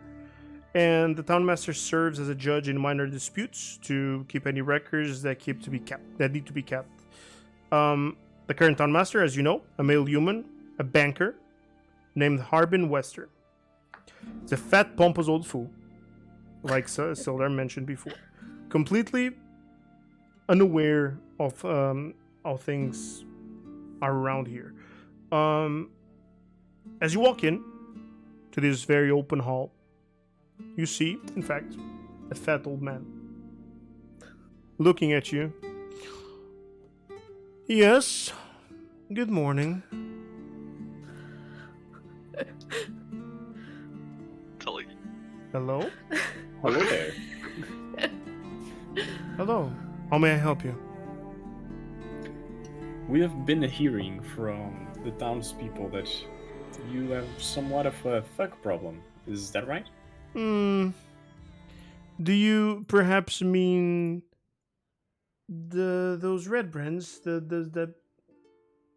and the town master serves as a judge in minor disputes to keep any records that need to be kept. The current town master, as you know, a male human, a banker, named Harbin Wester. He's a fat, pompous old fool, like Sildar mentioned before, completely unaware of how things are around here. As you walk in to this very open hall, you see, in fact, a fat old man looking at you. Yes, good morning. Tully. Hello? Hello there. Hello. How may I help you? We have been hearing from the townspeople that you have somewhat of a thug problem. Is that right? Hmm. Do you perhaps mean those red brands, the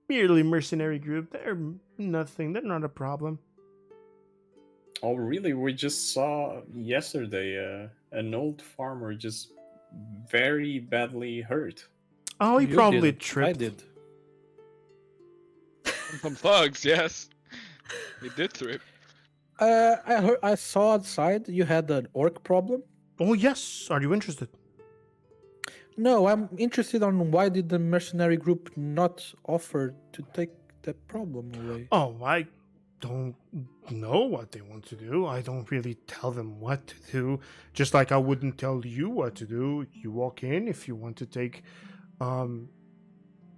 merely mercenary group? They're nothing. They're not a problem. Oh, really? We just saw yesterday an old farmer just very badly hurt. Oh, he You probably didn't. tripped. I did. Some thugs, yes. He did trip. I saw outside you had an orc problem. Oh yes. Are you interested? No, I'm interested on why did the mercenary group not offer to take the problem away? Oh, I don't know what they want to do. I don't really tell them what to do. Just like I wouldn't tell you what to do. You walk in if you want to take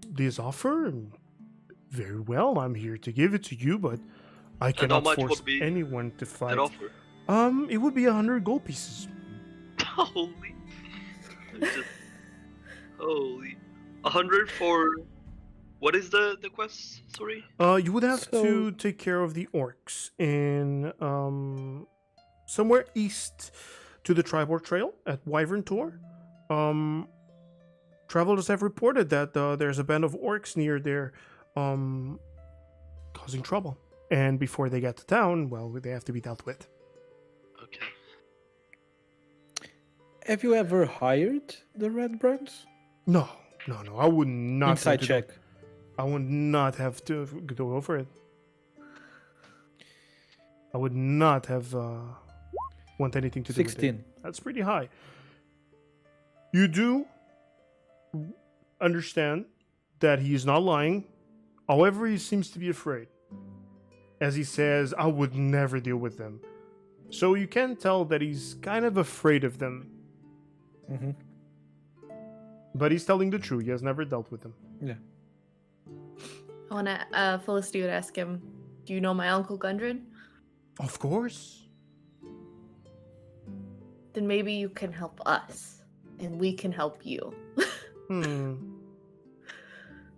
this offer, and very well, I'm here to give it to you, but I how cannot much force would be anyone to fight. That offer. It would be 100 gold pieces. Holy. Just, holy. 100 for. What is the quest? Sorry? You would have to So- take care of the orcs in somewhere east to the Tribor Trail at Wyvern Tor. Travelers have reported that there's a band of orcs near there, causing trouble. And before they get to town, well, they have to be dealt with. Okay. Have you ever hired the red brands? No. I would not. Inside want to check. I would not have to go over it. I would not have want anything to do with it. 16. That's pretty high. You do understand that he is not lying. However, he seems to be afraid. As he says, I would never deal with them. So you can tell that he's kind of afraid of them. Mm-hmm. But he's telling the truth. He has never dealt with them. Yeah. I want to, Felicity would ask him, do you know my Uncle Gundren? Of course. Then maybe you can help us, and we can help you.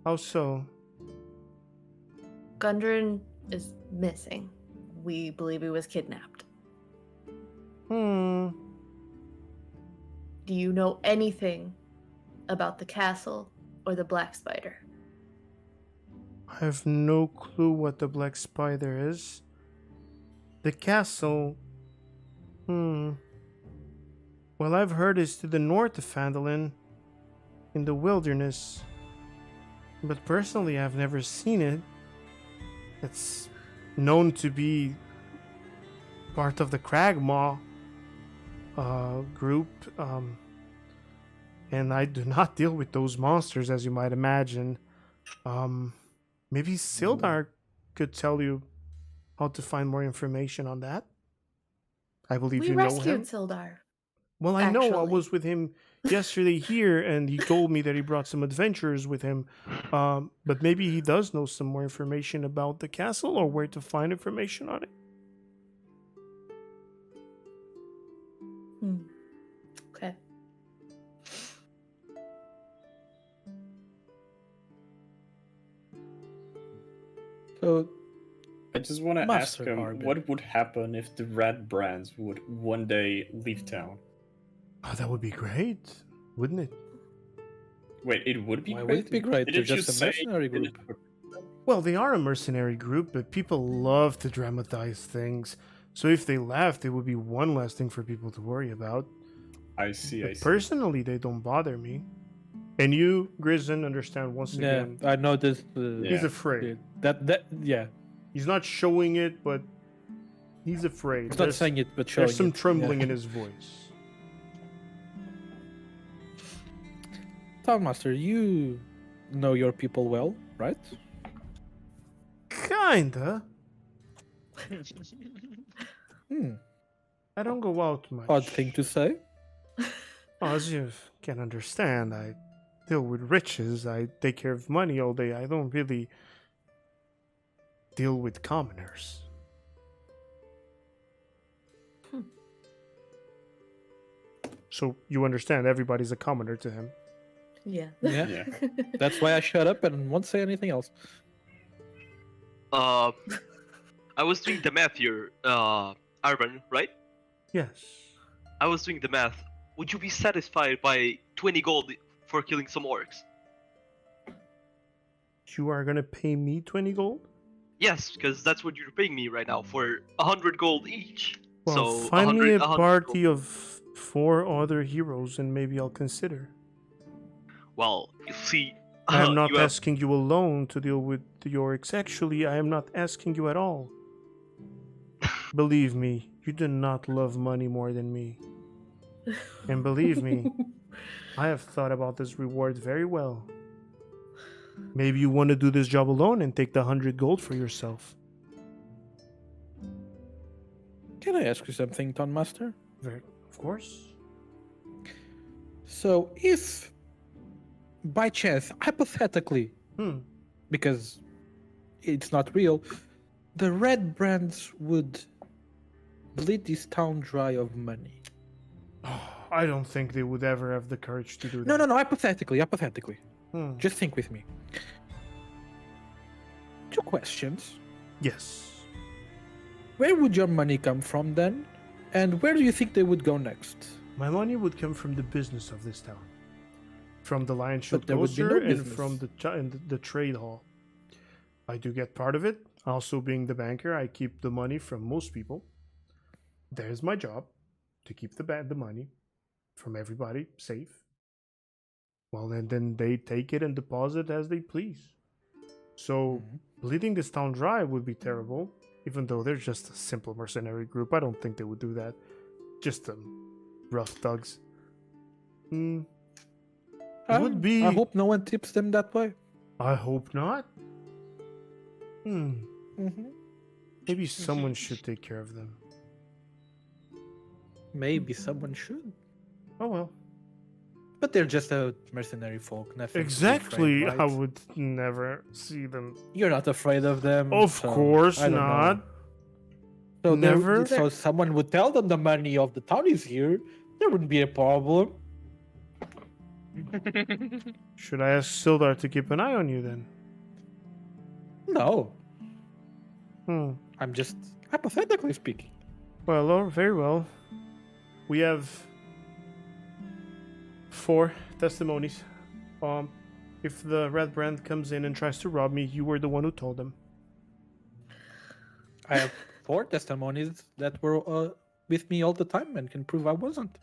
How so? Gundren is missing. We believe he was kidnapped. Hmm. Do you know anything about the castle or the Black Spider? I have no clue what the Black Spider is. The castle. Well, I've heard it's to the north of Phandalin, in the wilderness. But personally, I've never seen it. It's known to be part of the Cragmaw group. And I do not deal with those monsters, as you might imagine. Maybe Sildar could tell you how to find more information on that. I believe We you know him. rescued Sildar. Well, I know I actually. was with him yesterday here, and he told me that he brought some adventurers with him. But maybe he does know some more information about the castle or where to find information on it. Okay. So I just want to ask Master him Harbin. what would happen if the red brands would one day leave town. Oh, that would be great, wouldn't it? Wait, it would be why great. would it be great? They're Didn't you just a say mercenary it group. Well, they are a mercenary group, but people love to dramatize things. So if they left, it would be one less thing for people to worry about. I see. But personally, they don't bother me. And you, Grizan, understand once Yeah, again. I noticed. He's Yeah. afraid. Yeah. He's not showing it, but he's afraid. He's not saying it, but showing There's some it. trembling Yeah. in his voice. Townmaster, you know your people well, right? Kinda. I don't go out much. Odd thing to say. Well, as you can understand, I deal with riches. I take care of money all day. I don't really deal with commoners. So you understand, everybody's a commoner to him. Yeah. Yeah. That's why I shut up and won't say anything else. I was doing the math here, Arban, right? Yes. I was doing the math. Would you be satisfied by 20 gold for killing some orcs? You are gonna pay me 20 gold? Yes, because that's what you're paying me right now for 100 gold each. Well, So find me a 100 party gold. of 4 other heroes and maybe I'll consider. Well, you see, I am not you have asking you alone to deal with the orcs. Actually, I am not asking you at all. Believe me, you do not love money more than me. And believe me, I have thought about this reward very well. Maybe you want to do this job alone and take the 100 gold for yourself. Can I ask you something, Town Master? Of course. So, if by chance, hypothetically, because it's not real, the red brands would bleed this town dry of money. I don't think they would ever have the courage to do No, that. hypothetically. Hmm. Just think with me. 2 questions. Yes. Where would your money come from then? And where do you think they would go next? My money would come from the business of this town. From the Lion Shield But there would be no Grocer and business. from the trade hall. I do get part of it. Also, being the banker, I keep the money from most people. There's my job, to keep the money from everybody safe. Well, and then they take it and deposit as they please. So, bleeding this town dry would be terrible. Even though they're just a simple mercenary group, I don't think they would do that. Just rough thugs. It would be. I hope no one tips them that way. I hope not. Maybe someone should take care of them. Maybe someone should. Oh well. But they're just a mercenary folk. Nothing to be Exactly. afraid, I right? would never see them. You're not afraid of them. Of so course I don't not. know. So Never. So someone would tell them the money of the town is here. There wouldn't be a problem. Should I ask Sildar to keep an eye on you then? No, Hmm. I'm just hypothetically speaking. Well, very well. We have 4 testimonies. If the red brand comes in and tries to rob me, you were the one who told them. I have 4 testimonies that were with me all the time and can prove I wasn't.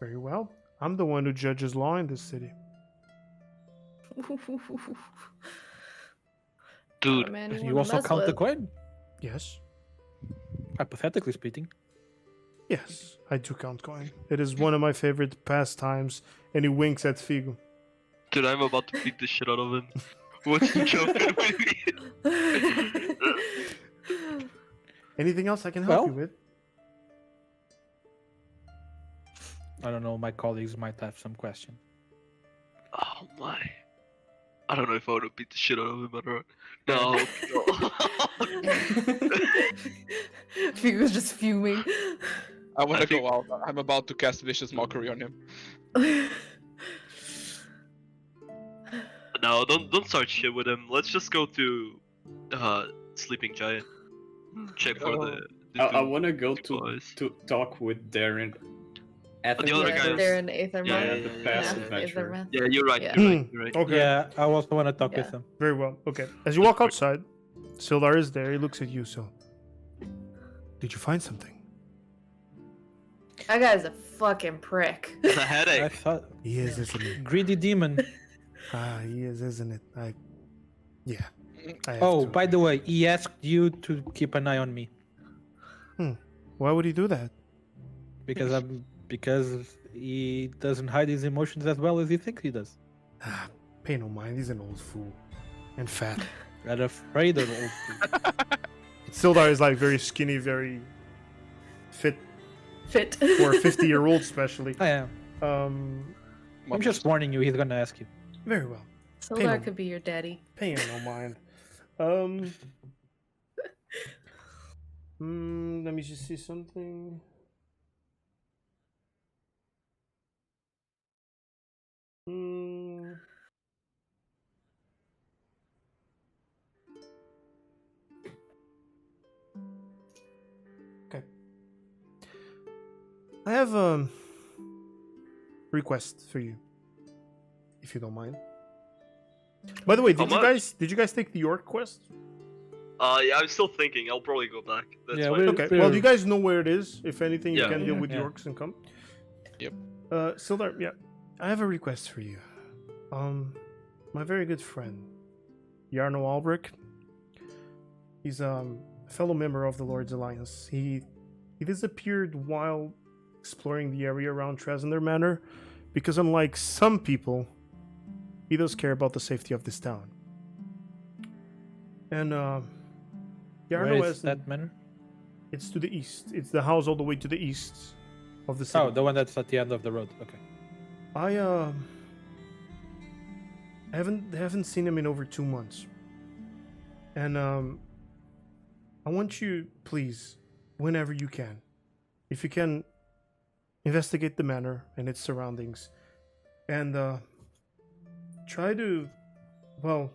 Very well. I'm the one who judges law in this city. dude. Not a man You wanna also mess count the with. coin, Yes. hypothetically speaking. Yes, I do count coin. It is one of my favorite pastimes, and he winks at Figo. Dude, I'm about to beat the shit out of him. What's the joke with me? Anything else I can help Well- you with? I don't know. My colleagues might have some question. Oh my. I don't know if I would have beat the shit out of him, but no. Figo's just fuming. I want I to go out. I'm about to cast vicious mockery on him. No, don't start shit with him. Let's just go to Sleeping Giant. Check for the I two- want to go two to boys. talk with Darren. At the other Yeah, guys. they're in Aethermouth. Yeah, the past adventure. Aethermouth. Yeah, you're right. Yeah. You're right. You're right. Okay. Yeah, I also want to talk with Yeah. them. Very well. Okay. As you walk outside, Sildar is there. He looks at you. So, did you find something? That guy's a fucking prick. It's a I headache. thought He is, isn't he? greedy demon. He is, isn't it? Yeah. I have Oh, to. by the way, he asked you to keep an eye on me Why would he do that? because he doesn't hide his emotions as well as he thinks he does. Pay no mind. He's an old fool and fat. I'm afraid of old people. Sildar is like very skinny, very fit Fit. for a 50-year-old, especially. I am. I'm just warning you. He's gonna ask you. Very well. Sildar could be your daddy. Pay him no mind. Let me just see something. Mm. Okay. I have a request for you, if you don't mind. By the way, How did you guys take the York quest? Yeah, I'm still thinking. I'll probably go back. That's Yeah, fine. we're- Okay. Well, you guys know where it is. If anything, you Yeah. can deal Yeah, with yeah. Yorks and come. Yep. Sildar, yeah. I have a request for you. My very good friend, Yarno Albrecht. He's a fellow member of the Lord's Alliance. He disappeared while exploring the area around Trezender Manor, because unlike some people, he does care about the safety of this town. And Yarno Where is has that manor? it's to the east. It's the house all the way to the east of the city. Oh, the one that's at the end of the road. Okay. I haven't seen him in over 2 months. And I want you, please, whenever you can, if you can, investigate the manor and its surroundings, and try to, well,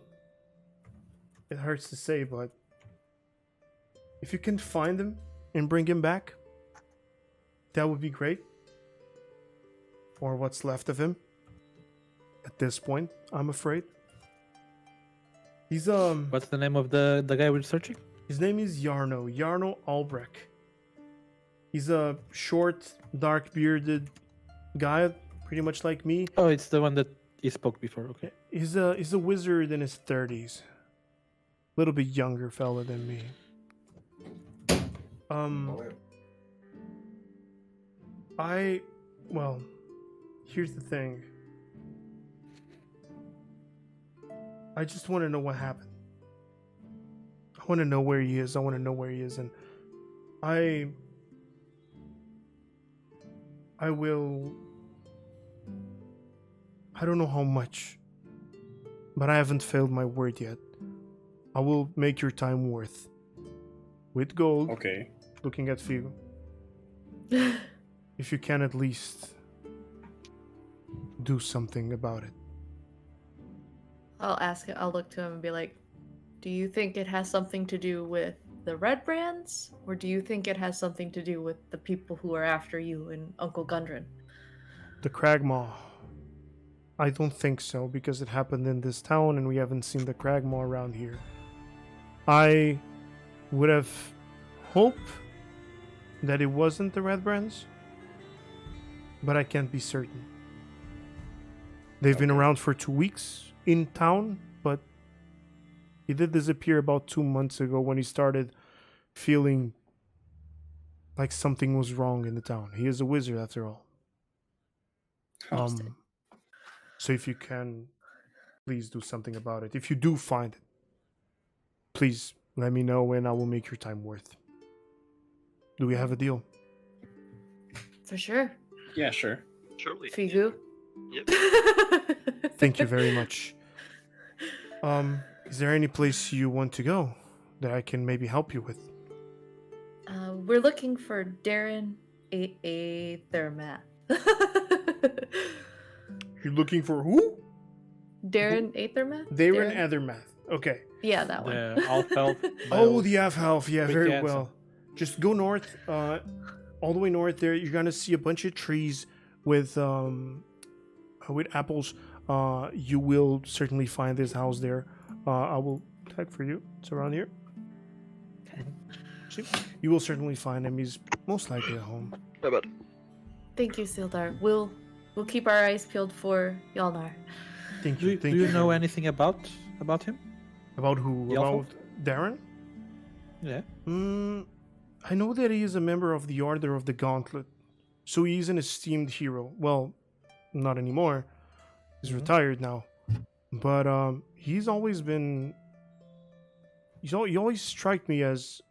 it hurts to say, but if you can find him and bring him back, that would be great. Or what's left of him at this point, I'm afraid. He's What's the name of the guy we're searching? his name is Yarno Albrecht. He's a short, dark bearded guy, pretty much like me. Oh, it's the one that you spoke before. Okay. He's a wizard in his 30s. A little bit younger fella than me. Well, here's the thing. I just want to know what happened. I want to know where he is. And I will. I don't know how much, but I haven't failed my word yet. I will make your time worth. With gold. Okay. Looking at Figo. If you can at least do something about it. I'll look to him and be like, do you think it has something to do with the Red Brands? Or do you think it has something to do with the people who are after you and Uncle Gundren? The Cragmaw. I don't think so, because it happened in this town and we haven't seen the Cragmaw around here. I would have hoped that it wasn't the Red Brands, but I can't be certain. They've been around for 2 weeks in town, but he did disappear about 2 months ago when he started feeling like something was wrong in the town. He is a wizard after all. Interesting. So if you can, please do something about it. If you do find it, please let me know and I will make your time worth. Do we have a deal? For sure. Yeah, sure. Surely. Figu. Yep. Thank you very much. Is there any place you want to go that I can maybe help you with? We're looking for Darren Aethermath. You're looking for who? Darren Aethermath? Darren Ethermath. Okay. Yeah, that one. The Alf-Elf. Oh, the half. Yeah, Big very cats. well. Just go north, all the way north there. You're gonna see a bunch of trees with apples. You will certainly find this house there. I will tag for you. It's around here. Okay. See? You will certainly find him. He's most likely at home. My bad. Thank you, Sildar. We'll keep our eyes peeled for Yalnar. Thank Do you. you, Thank do you know very anything about him? About who? The About elf? Darren? Yeah. I know that he is a member of the Order of the Gauntlet, so he is an esteemed hero. Well, not anymore. He's retired now, but he's always been. He always struck me as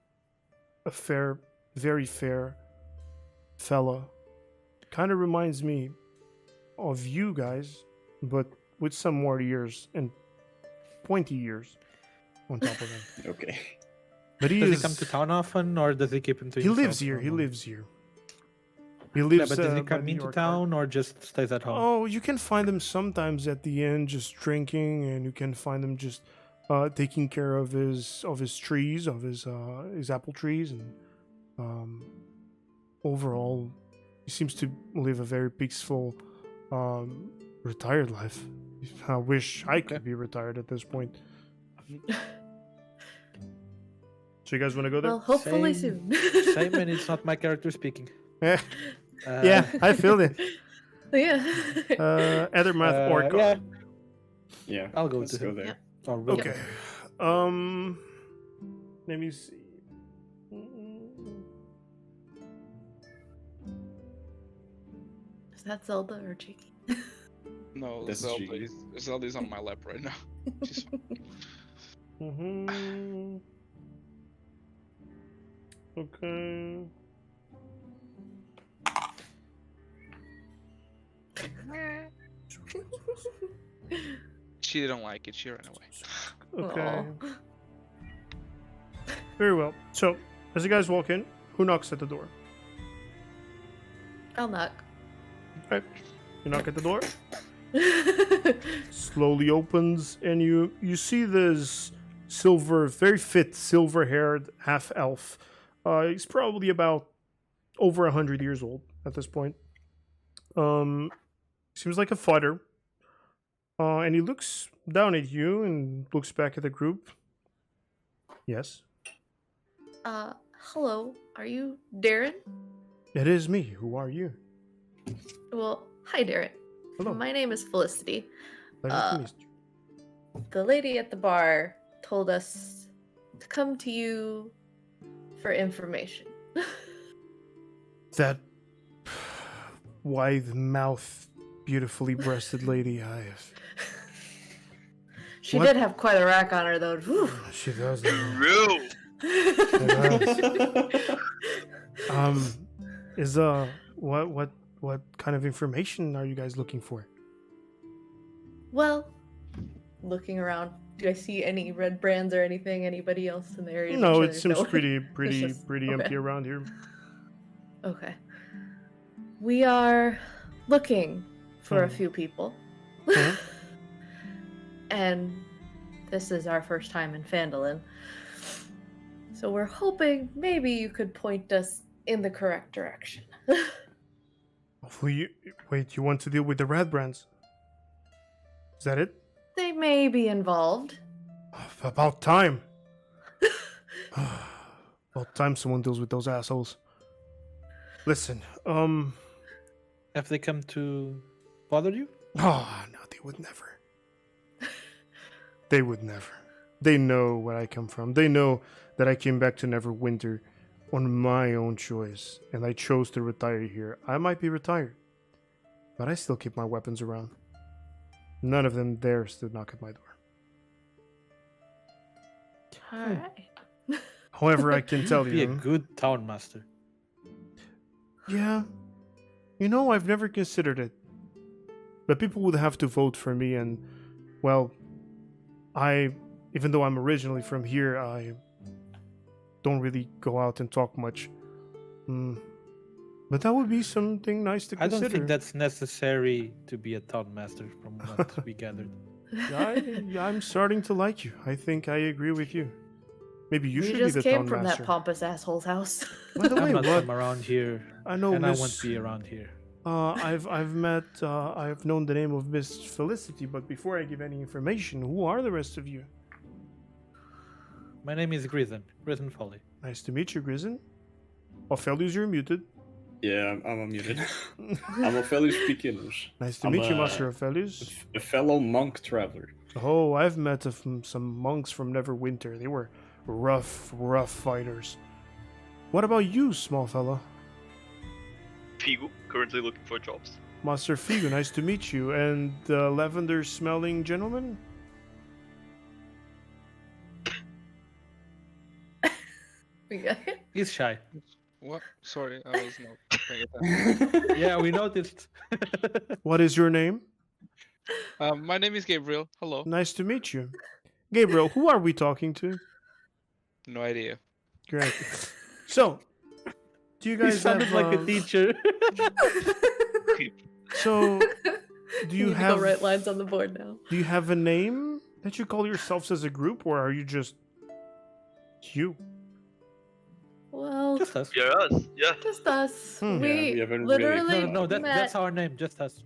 a fair, very fair fella. Kind of reminds me of you guys, but with some more years and pointy ears on top of him. Okay. But he Does is. he come to town often, or does he keep him to He himself? lives here. He lives here. He Yeah, lives but does he by come the into York town or just stays at home? Oh, you can find him sometimes at the inn just drinking, and you can find him just taking care of his trees, of his apple trees, and overall, he seems to live a very peaceful, retired life. I wish I could Okay. be retired at this point. So you guys want to go there? Well, hopefully Same- soon. Same, and it's not my character speaking. Yeah, Uh, yeah, I feel it. Yeah. Ethermath or yeah, Yeah, I'll go let's to go him. there. Or will Okay. go. Let me see. Is that Zelda or Cheeky? No, That's Zelda cheeky. Zelda's on my lap right now. She's Mm-hmm. Okay. She didn't like it. She ran away. Okay. Aw. Very well. So, as you guys walk in, who knocks at the door? I'll knock. Okay. You knock at the door. Slowly opens, and you see this very fit, silver-haired half elf. He's probably about over 100 years old at this point. Seems like a fighter. And he looks down at you and looks back at the group. Yes, Hello. Are you Darren? it is me. Who are you? Well, hi, Darren. Hello. My name is Felicity. Pleasure to meet you. The lady at the bar told us to come to you for information. That wide-mouthed, beautifully breasted lady. She What? did have quite a rack on her, though. Whew. She does. True. Is what kind of information are you guys looking for? Well, looking around, do I see any red brands or anything? Anybody else in the area? No, Make it sure there's seems no- pretty just- okay. empty around here. Okay. We are looking for a Hmm. few people. Mhm. And this is our first time in Phandalin. So we're hoping maybe you could point us in the correct direction. Wait, you want to deal with the red brands? Is that it? They may be involved. About time. About time someone deals with those assholes. Listen, Have they come to bother you? oh no, they would never. They would never. They know where I come from. They know that I came back to Neverwinter on my own choice, and I chose to retire here. I might be retired, but I still keep my weapons around. None of them dares to knock at my door. Alright. However, I can tell Be a you, good town master. yeah, you know, I've never considered it. But people would have to vote for me, and, well, even though I'm originally from here, I don't really go out and talk much. But that would be something nice to I consider. don't think that's necessary to be a town master from what we gathered. I'm starting to like you. I think I agree with you. Maybe you We should just be the came town from master. that pompous asshole's house. By the way, I'm not what? from around here, I know and I Miss. won't be around here. I've known the name of Miss Felicity, but before I give any information, who are the rest of you? My name is Grizan, Grizan Foli. Nice to meet you, Grizan. Ophelius, you're muted. Yeah, I'm unmuted. I'm Ophelius Piquinus. Nice to I'm meet you, a- Master Ophelius. A fellow monk traveler. Oh, I've met some monks from Neverwinter. They were rough fighters. What about you, small fella? Figu, currently looking for jobs. Master Figu, nice to meet you. And the lavender-smelling gentleman? We got it. He's shy. What? Sorry, I was not paying attention. Yeah, we noticed. What is your name? My name is Gabriel. Hello. Nice to meet you. Gabriel, who are we talking to? No idea. Great. So, Do you He guys sounded have, like a teacher. So, do you need to have go write lines on the board now? do you have a name that you call yourselves as a group, or are you just you? Well, Just us. Yeah, us. Yeah. just us. Hmm. Yeah, We we haven't literally No, that's met. our name. Just us.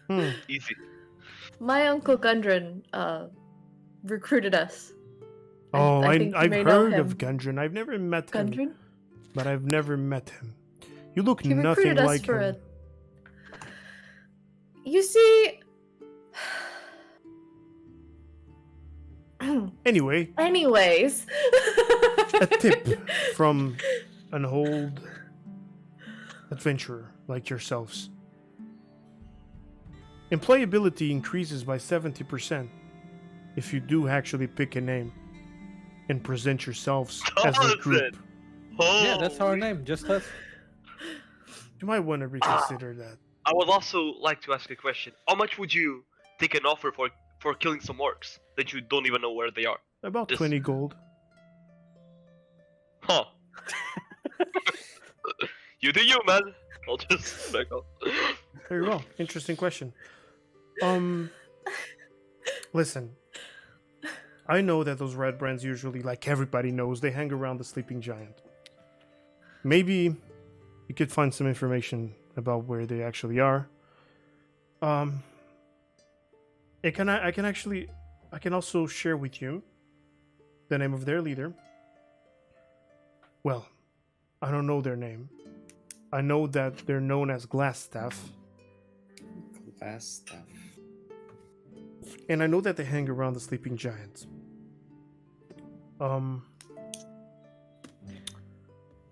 Hmm. Easy. My uncle Gundren recruited us. Oh, I think you I've may know heard him. of Gundren. I've never met him, Gundren? but I've never met him. You look He nothing recruited us like for him. You see. Anyway, Anyways. a tip from an old adventurer like yourselves. Employability increases by 70% if you do actually pick a name and present yourselves as a group. Yeah, that's our name. Just us. You might want to reconsider that. I would also like to ask a question. How much would you take an offer for killing some orcs that you don't even know where they are? About Just- 20 gold. Huh. You do you, man. I'll just back up. Very well. Interesting question. Listen. I know that those red brands usually, like everybody knows, they hang around the sleeping giant. Maybe you could find some information about where they actually are. I can also share with you the name of their leader. Well, I don't know their name. I know that they're known as Glassstaff, Glass stuff. and I know that they hang around the sleeping giant.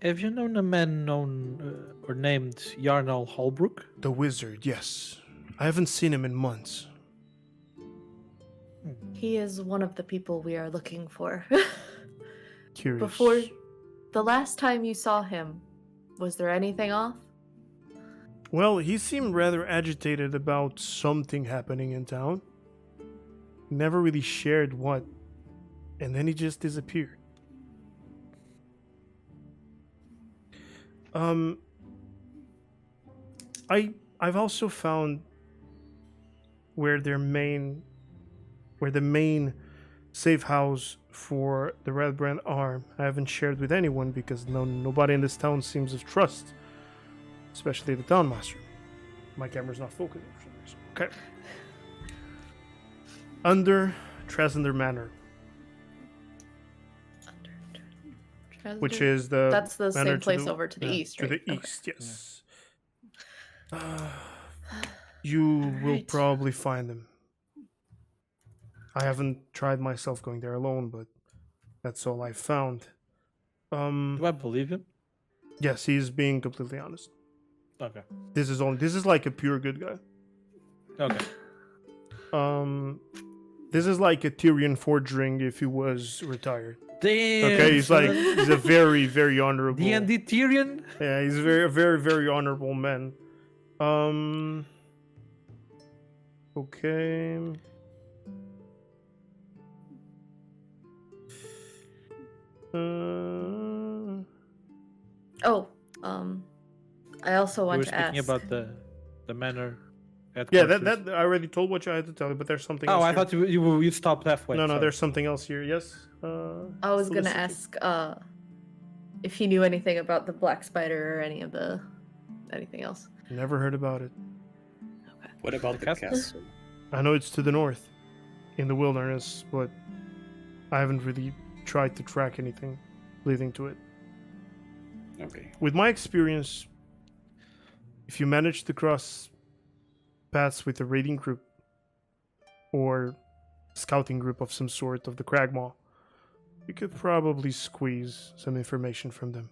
Have you known a man known or named Yarnall Holbrook? The wizard, yes. I haven't seen him in months. He is one of the people we are looking for. Curious. Before the last time you saw him, was there anything off? Well, he seemed rather agitated about something happening in town. Never really shared what, and then he just disappeared. I've also found where the main safe house for the Red Brand are. I haven't shared with anyone because nobody in this town seems to trust, especially the town master. My camera's not focusing for some reason. Okay. Under Trasender Manor, which is the That's the manor same to place the- over to the yeah, east, to right? the Okay. east, yes. You will Alright. probably find him. I haven't tried myself going there alone, but that's all I found. Do I believe him? Yes, he's being completely honest. Okay. This is like a pure good guy. Okay. This is like a Tyrion Fordring if he was retired. Damn. Okay, he's a very, very honorable. D&D Tyrion. Yeah, he's a very, very, very honorable man. Okay. Oh, I also We want were to speaking ask. about the manor. Yeah, headquarters. that I already told what you had to tell you, but there's something Oh, else. I here. thought you stopped halfway. No, sorry. there's something else here. Yes. I was gonna Felicity. ask if he knew anything about the black spider or anything else. Never heard about it. What about The the castle? castle? I know it's to the north, in the wilderness, but I haven't really tried to track anything leading to it. Okay. With my experience, if you manage to cross paths with a raiding group or scouting group of some sort of the Cragmaw, you could probably squeeze some information from them.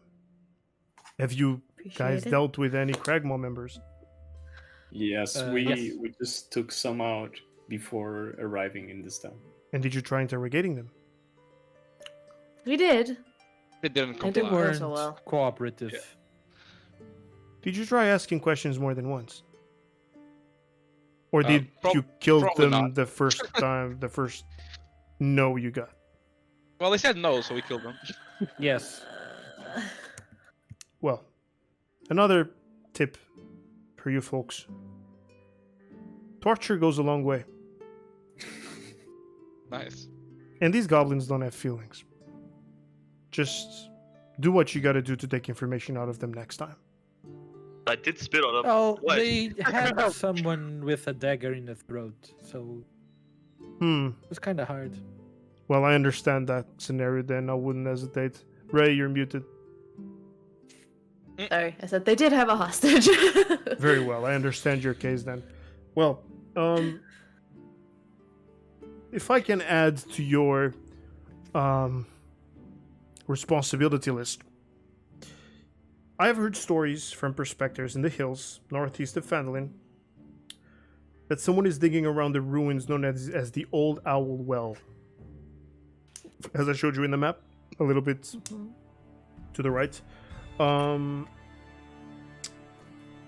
Have you guys Appreciate it. dealt with any Cragmaw members? Yes, Yes. we just took some out before arriving in this town. And did you try interrogating them? We did. It didn't I They didn't comply. work weren't so well. cooperative. Yeah. Did you try asking questions more than once? Or did Prob- you kill probably them not. the first time, the first no you got? Well, they said no, so we killed them. Yes. well, another tip for you folks. Torture goes a long way. Nice. And these goblins don't have feelings. Just do what you gotta do to take information out of them next time. I did spit on them. Oh, twice. they had someone with a dagger in the throat, so it was kind of hard. Well, I understand that scenario then. I wouldn't hesitate. Ray, you're muted. Sorry, I said they did have a hostage. Very well. I understand your case then. Well, if I can add to your responsibility list, I have heard stories from prospectors in the hills northeast of Phandalin that someone is digging around the ruins known as the Old Owl Well. As I showed you in the map, a little bit to the right.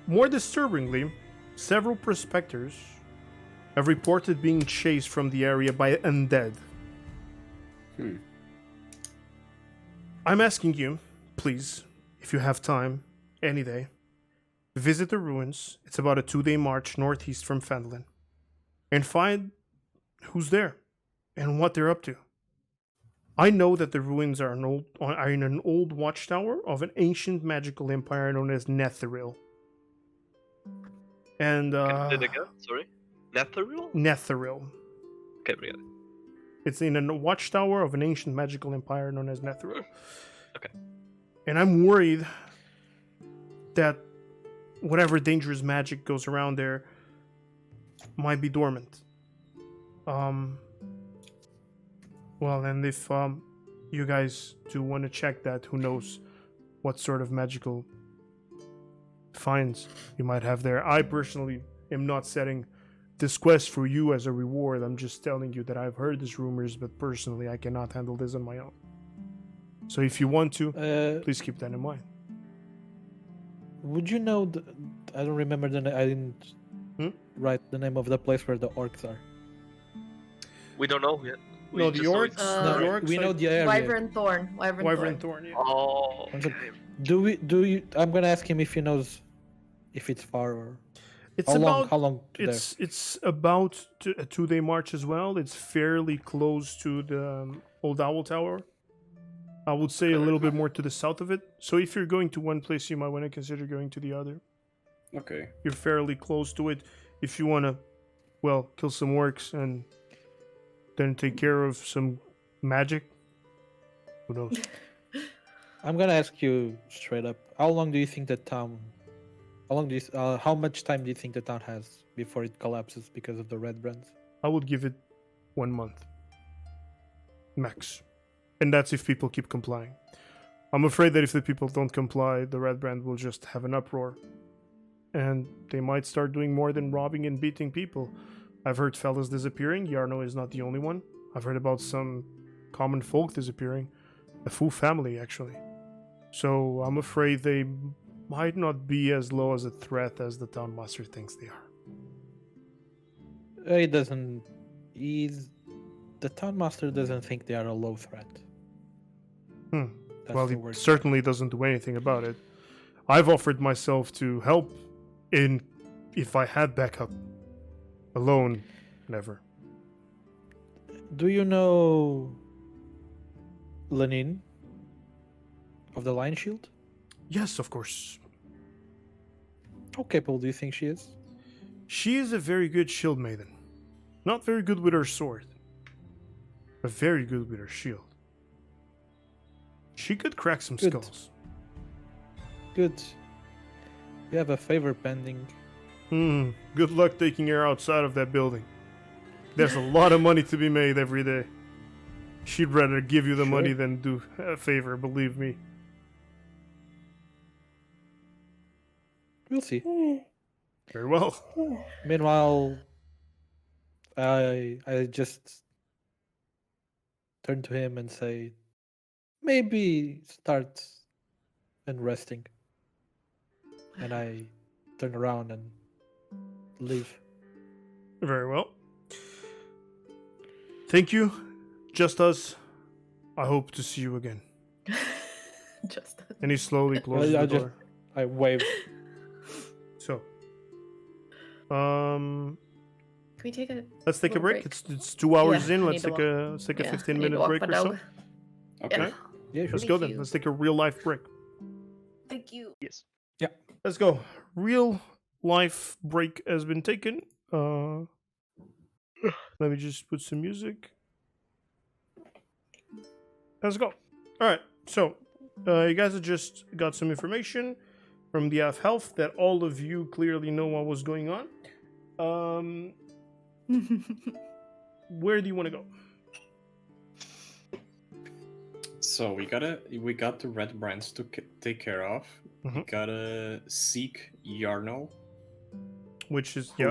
More disturbingly, several prospectors have reported being chased from the area by undead. I'm asking you, please, if you have time, any day, visit the ruins. It's about a 2-day march northeast from Phandalin, and find who's there and what they're up to. I know that the ruins are in an old watchtower of an ancient magical empire known as Netheril. And Can you do it again? Sorry. Netheril? Netheril. Okay, we got it. It's in a watchtower of an ancient magical empire known as Netheril. Okay. And I'm worried that whatever dangerous magic goes around there might be dormant. Well, and if you guys do want to check that, who knows what sort of magical finds you might have there. I personally am not setting this quest for you as a reward. I'm just telling you that I've heard these rumors, but personally I cannot handle this on my own. So if you want to, please keep that in mind. Would you know? I don't remember the name. I didn't write the name of the place where the orcs are. We don't know yet. We No, the just know orcs. it's- The No, orcs. we know the area. Wyvern Thorn. Wyvern Thorn. Yeah. Oh. I'm sorry. Do you? I'm gonna ask him if he knows if it's far or It's how about. long. How long to there? It's about a 2-day march as well. It's fairly close to the Old Owl Tower. I would say a little bit more to the south of it. So if you're going to one place, you might want to consider going to the other. Okay. You're fairly close to it. If you want to, well, kill some orcs and then take care of some magic, who knows? I'm gonna ask you straight up. How long do you think the town? How much time do you think the town has before it collapses because of the red brands? I would give it 1 month. Max. And that's if people keep complying. I'm afraid that if the people don't comply, the Red Brand will just have an uproar. And they might start doing more than robbing and beating people. I've heard fellas disappearing. Yarno is not the only one. I've heard about some common folk disappearing. A full family, actually. So I'm afraid they might not be as low as a threat as the town master thinks they are. He doesn't. The town master doesn't think they are a low threat. That's Well, the he word. certainly doesn't do anything about it. I've offered myself to help if I had backup. Alone, never. Do you know Lenin of the Lion Shield? Yes, of course. How capable do you think she is? She is a very good shield maiden. Not very good with her sword, but very good with her shield. She could crack some Good. skulls. Good. You have a favor pending. Good luck taking her outside of that building. There's a lot of money to be made every day. She'd rather give you the Sure. money than do a favor, believe me. We'll see. Very well. Meanwhile, I just turn to him and say, maybe start and resting. And I turn around and leave. Very well. Thank you. Just us. I hope to see you again. Just And he slowly closes I the just- door. I wave. So, Can we take a let's take a little break. break? It's 2 hours Yeah, in. I Let's need to take a 15-minute walk break my or so. dog. Okay. Yeah. Yeah, sure. Let's go Thank then. you. Let's take a real life break. Thank you. Yes. Let's go. Real life break has been taken. Let me just put some music. Let's go. All right. So, you guys have just got some information from the F Health that all of you clearly know what was going on. Where do you want to go? So we got the red brands to take care of. We Mhm. gotta seek Yarno, Which is who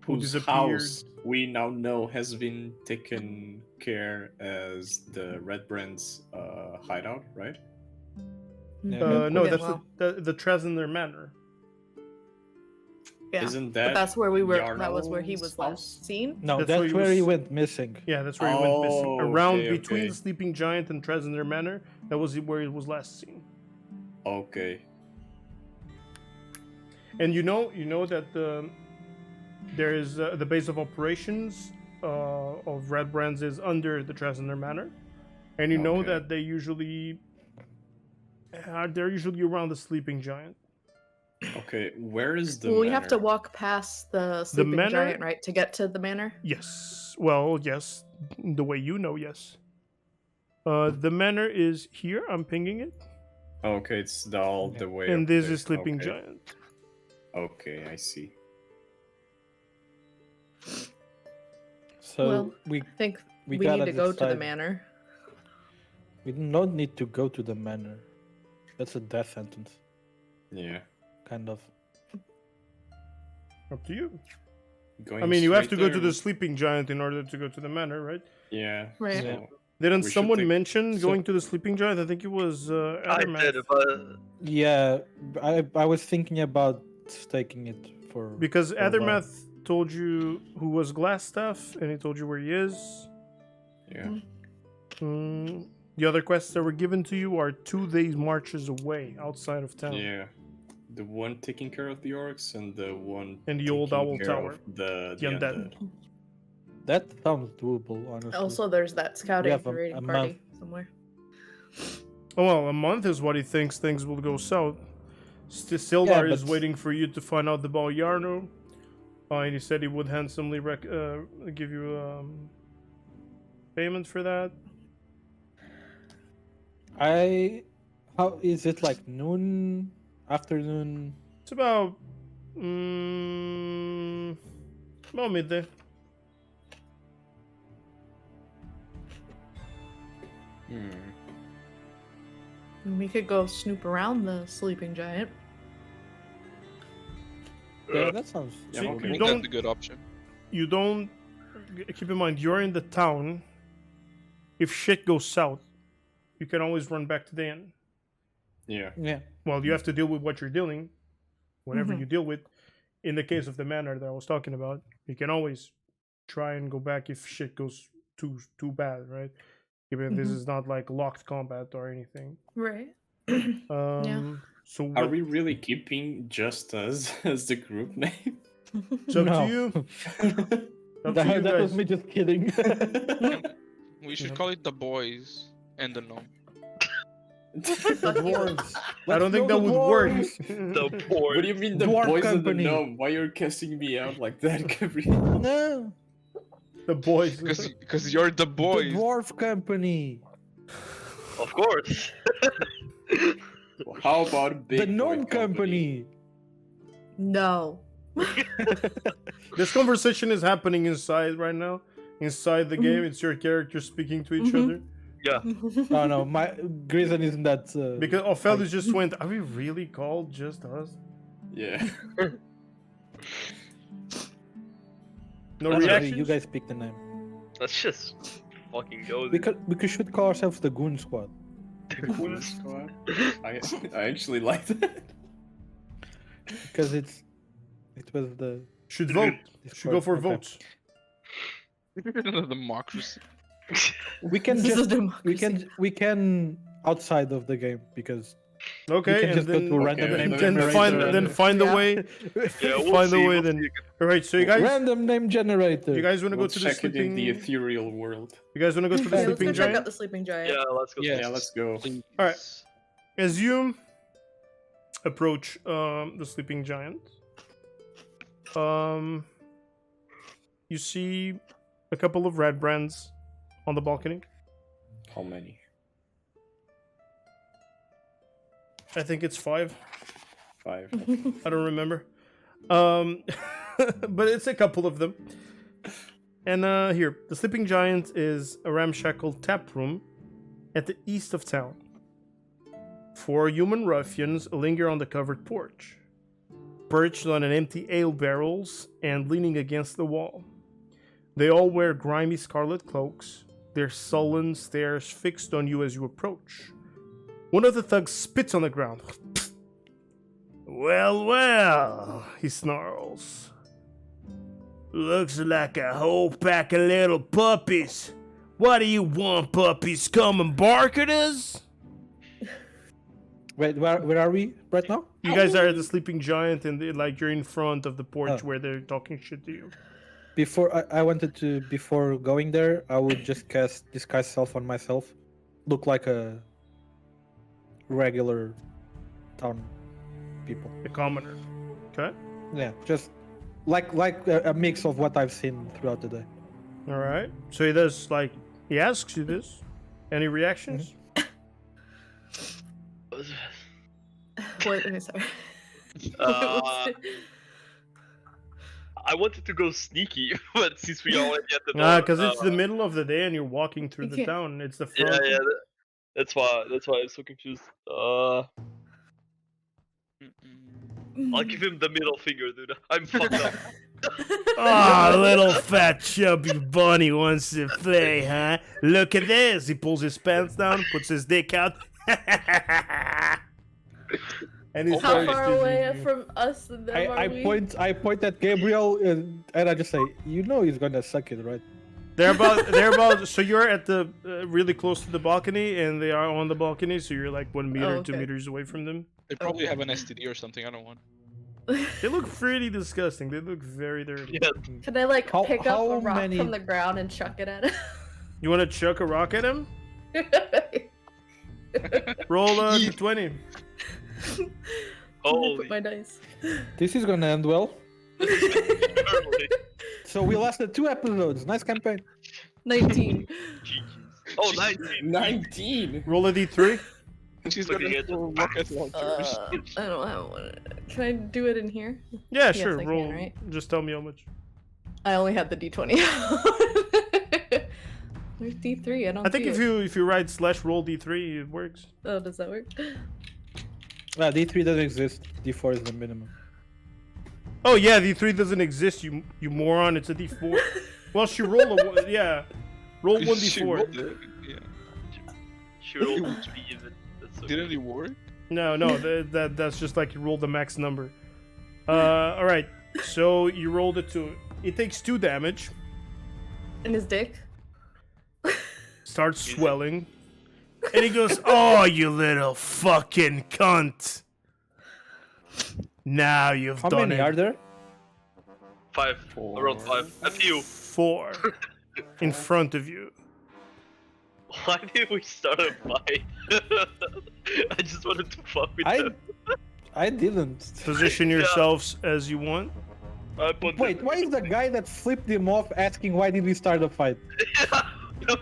whose disappeared. house we now know has been taken care as the red brands hideout, right? Yeah. No, Okay, that's well. the Trasner Manor. Yeah. Isn't But that that's where we were. That was where he Yarno's was house? last seen. No, That's that's, where he where he was- went missing. Yeah, that's where he went missing. Oh, Around okay, between okay. the Sleeping Giant and Trasner Manor, that was where it was last seen. Okay. And you know that there is the base of operations of Red Brands is under the Trasner Manor, and you know Okay. that they're usually around the Sleeping Giant. Okay, where is the Well, we have to manor? walk past the sleeping manor? giant, right, to get to the manor. Yes. Well, yes. The way you know, yes. The manor is here. I'm pinging it, Okay, it's all the way. and up this there. is Sleeping Okay. Giant. Okay, I see. So Well, we I think We we need gotta to go to the decide. manor. don't need to go to the manor. That's a death sentence, Yeah. kind of. Up to you. Going I mean, you have to straight go there to the would- Sleeping Giant in order to go to the manor, right? Yeah. Right. So, Didn't We should someone take- mention so- going to the Sleeping Giant? I think it was I Addermath. did, but Yeah, I was thinking about staking it for Because for a while. Addermath told you who was Glassstaff, and he told you where he is. yeah. The other quests that were given to you are 2 days marches away outside of town. Yeah. The one taking care of the orcs and the one And the old taking owl care tower. of the The undead. That sounds doable, honestly. Also, there's that scouting have and raiding a party somewhere. Oh, well, a month is what he thinks things will go south. Sildar is but- waiting for you to find out about Yarno. And he said he would handsomely give you payment for that. How is it, like noon, afternoon? It's about midday. We could go snoop around the sleeping giant. Yeah, that sounds. Yeah, See, okay. I you think don't that's a good option. you don't keep in mind you're in the town. If shit goes south, you can always run back to the inn. Yeah. Yeah. Well, you have to deal with what you're dealing, whatever Mhm. you deal with. In the case of the manor that I was talking about, you can always try and go back if shit goes too bad, right? Even this Mhm. is not like locked combat or anything. Right. So Are what, we really keeping just us as the group name? it's up No. to you. Up to you that was guys. me just kidding. We should Yeah. call it the boys and the gnome. The dwarves. I don't think that would work. the What poor. do you mean the Dwarf boys company. and the gnome? Why you're casting me out like that, Gabriel? No, The boys. Because you're the boys. the dwarf company. Of course. How about big The boy gnome company. No. This conversation is happening inside right now. Inside the game, it's your characters speaking to each Mhm. other. Yeah. Oh no, my Grizan isn't that. Because Ophelia just went, are we really called just us? Yeah. No Actually, reaction? you guys pick the name. Let's just fucking go. We should call ourselves the Goon Squad. Goon Squad. I actually like that. Because it was the Should vote. Should go for Okay. votes. the democracy. We can This is just democracy. we can outside of the game because Okay, you can and just then go to random okay, name then generator. find a Yeah. way. Yeah, we'll find see, a way we'll then. see. All right, so you guys, Random name generator. you guys want to go We'll to the check it in the sleeping? ethereal world. You guys want to go to the Okay, let's go sleeping check out giant? the sleeping giant. Yeah, let's go. Yes. Yeah, let's go. Please. Alright. As you approach the sleeping giant, you see a couple of red brands on the balcony. How many? I think it's 5. 5. I don't remember. But it's a couple of them. And here, the sleeping giant is a ramshackle tap room at the east of town. 4 human ruffians linger on the covered porch, perched on an empty ale barrels and leaning against the wall. They all wear grimy scarlet cloaks, their sullen stares fixed on you as you approach. One of the thugs spits on the ground. Well, well, he snarls. Looks like a whole pack of little puppies. What do you want, puppies? Come and bark at us? Wait, where are we right now? You guys are at the sleeping giant, and like you're in front of the porch Oh. where they're talking shit to you. Before I wanted to, before going there, I would just cast disguise self on myself, look like a regular town people. The commoner. Okay. Yeah, just like a mix of what I've seen throughout the day. All right. So he does he asks you this. Any reactions? Wait, okay, sorry. I wanted to go sneaky, but since we already at the door, Because it's the middle of the day and you're walking through You the can't- town. It's the yeah, front. yeah. That's why I'm so confused. I'll give him the middle finger, dude. I'm fucked up. Ah, little fat chubby bunny wants to play, huh? Look at this. He pulls his pants down, puts his dick out. And he How starts far to- away from us and them are I we? point at Gabriel and I just say, you know he's gonna suck it, right? They're about. So you're at the really close to the balcony, and they are on the balcony. So you're like 1 meter, Oh, 2 okay. meters away from them. They probably have an STD or something. I don't want. They look pretty disgusting. They look very dirty. Yeah. Can I How- pick up how a rock many- from the ground and chuck it at You want to chuck a rock at him? him? Roll a d20. Holy. Put my dice. This is gonna end well. Early. So we lasted 2 episodes. Nice campaign. 19. GG's. Oh, 19. 19! Roll a d3. She's Looking gonna at throw rocket launchers. I don't have one. Can I do it in here? Yeah, Yes, sure. I can, Roll. right? Just tell me how much. I only had the d20. Where's d3? I don't I think see if it. you write /roll d3, it works. Oh, does that work? D3 doesn't exist. D4 is the minimum. Oh yeah, d3 doesn't exist. You moron. It's a d4. Well, she roll a one. Yeah, roll one She d4. rolled it, yeah. She rolled to be even. That's so Didn't good. it work? No, that's just like you rolled the max number. All right. So you rolled it to. It takes 2 damage. In his dick? Starts swelling, and he goes, "Oh, you little fucking cunt! Now you've How done many it." are there? 5. Four. Around 5. A few. 4 in front of you. Why did we start a fight? I just wanted to fuck with them. I didn't. Position yourselves as you want. I put Wait, why is the guy that flipped him off asking why did we start a fight? I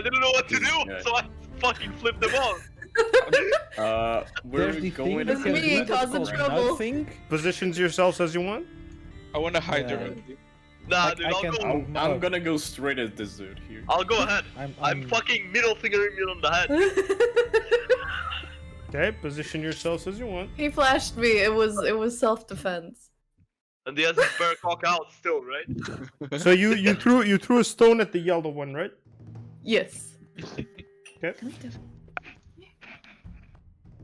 didn't know what to This do, guy. so I fucking flipped them off. Where are There's we the going? thing That's that me, can do causing for trouble. nothing. Positions yourselves as you want. I want to hide Yeah. her. Nah, dude, I I'll can- go. I'm gonna go straight at this dude here. I'll go ahead. I'm I'm fucking middle fingering you on the head. Okay, position yourselves as you want. He flashed me. It was self-defense. And he has his bear cock out still, right? So you threw a stone at the yellow one, right? Yes. Okay.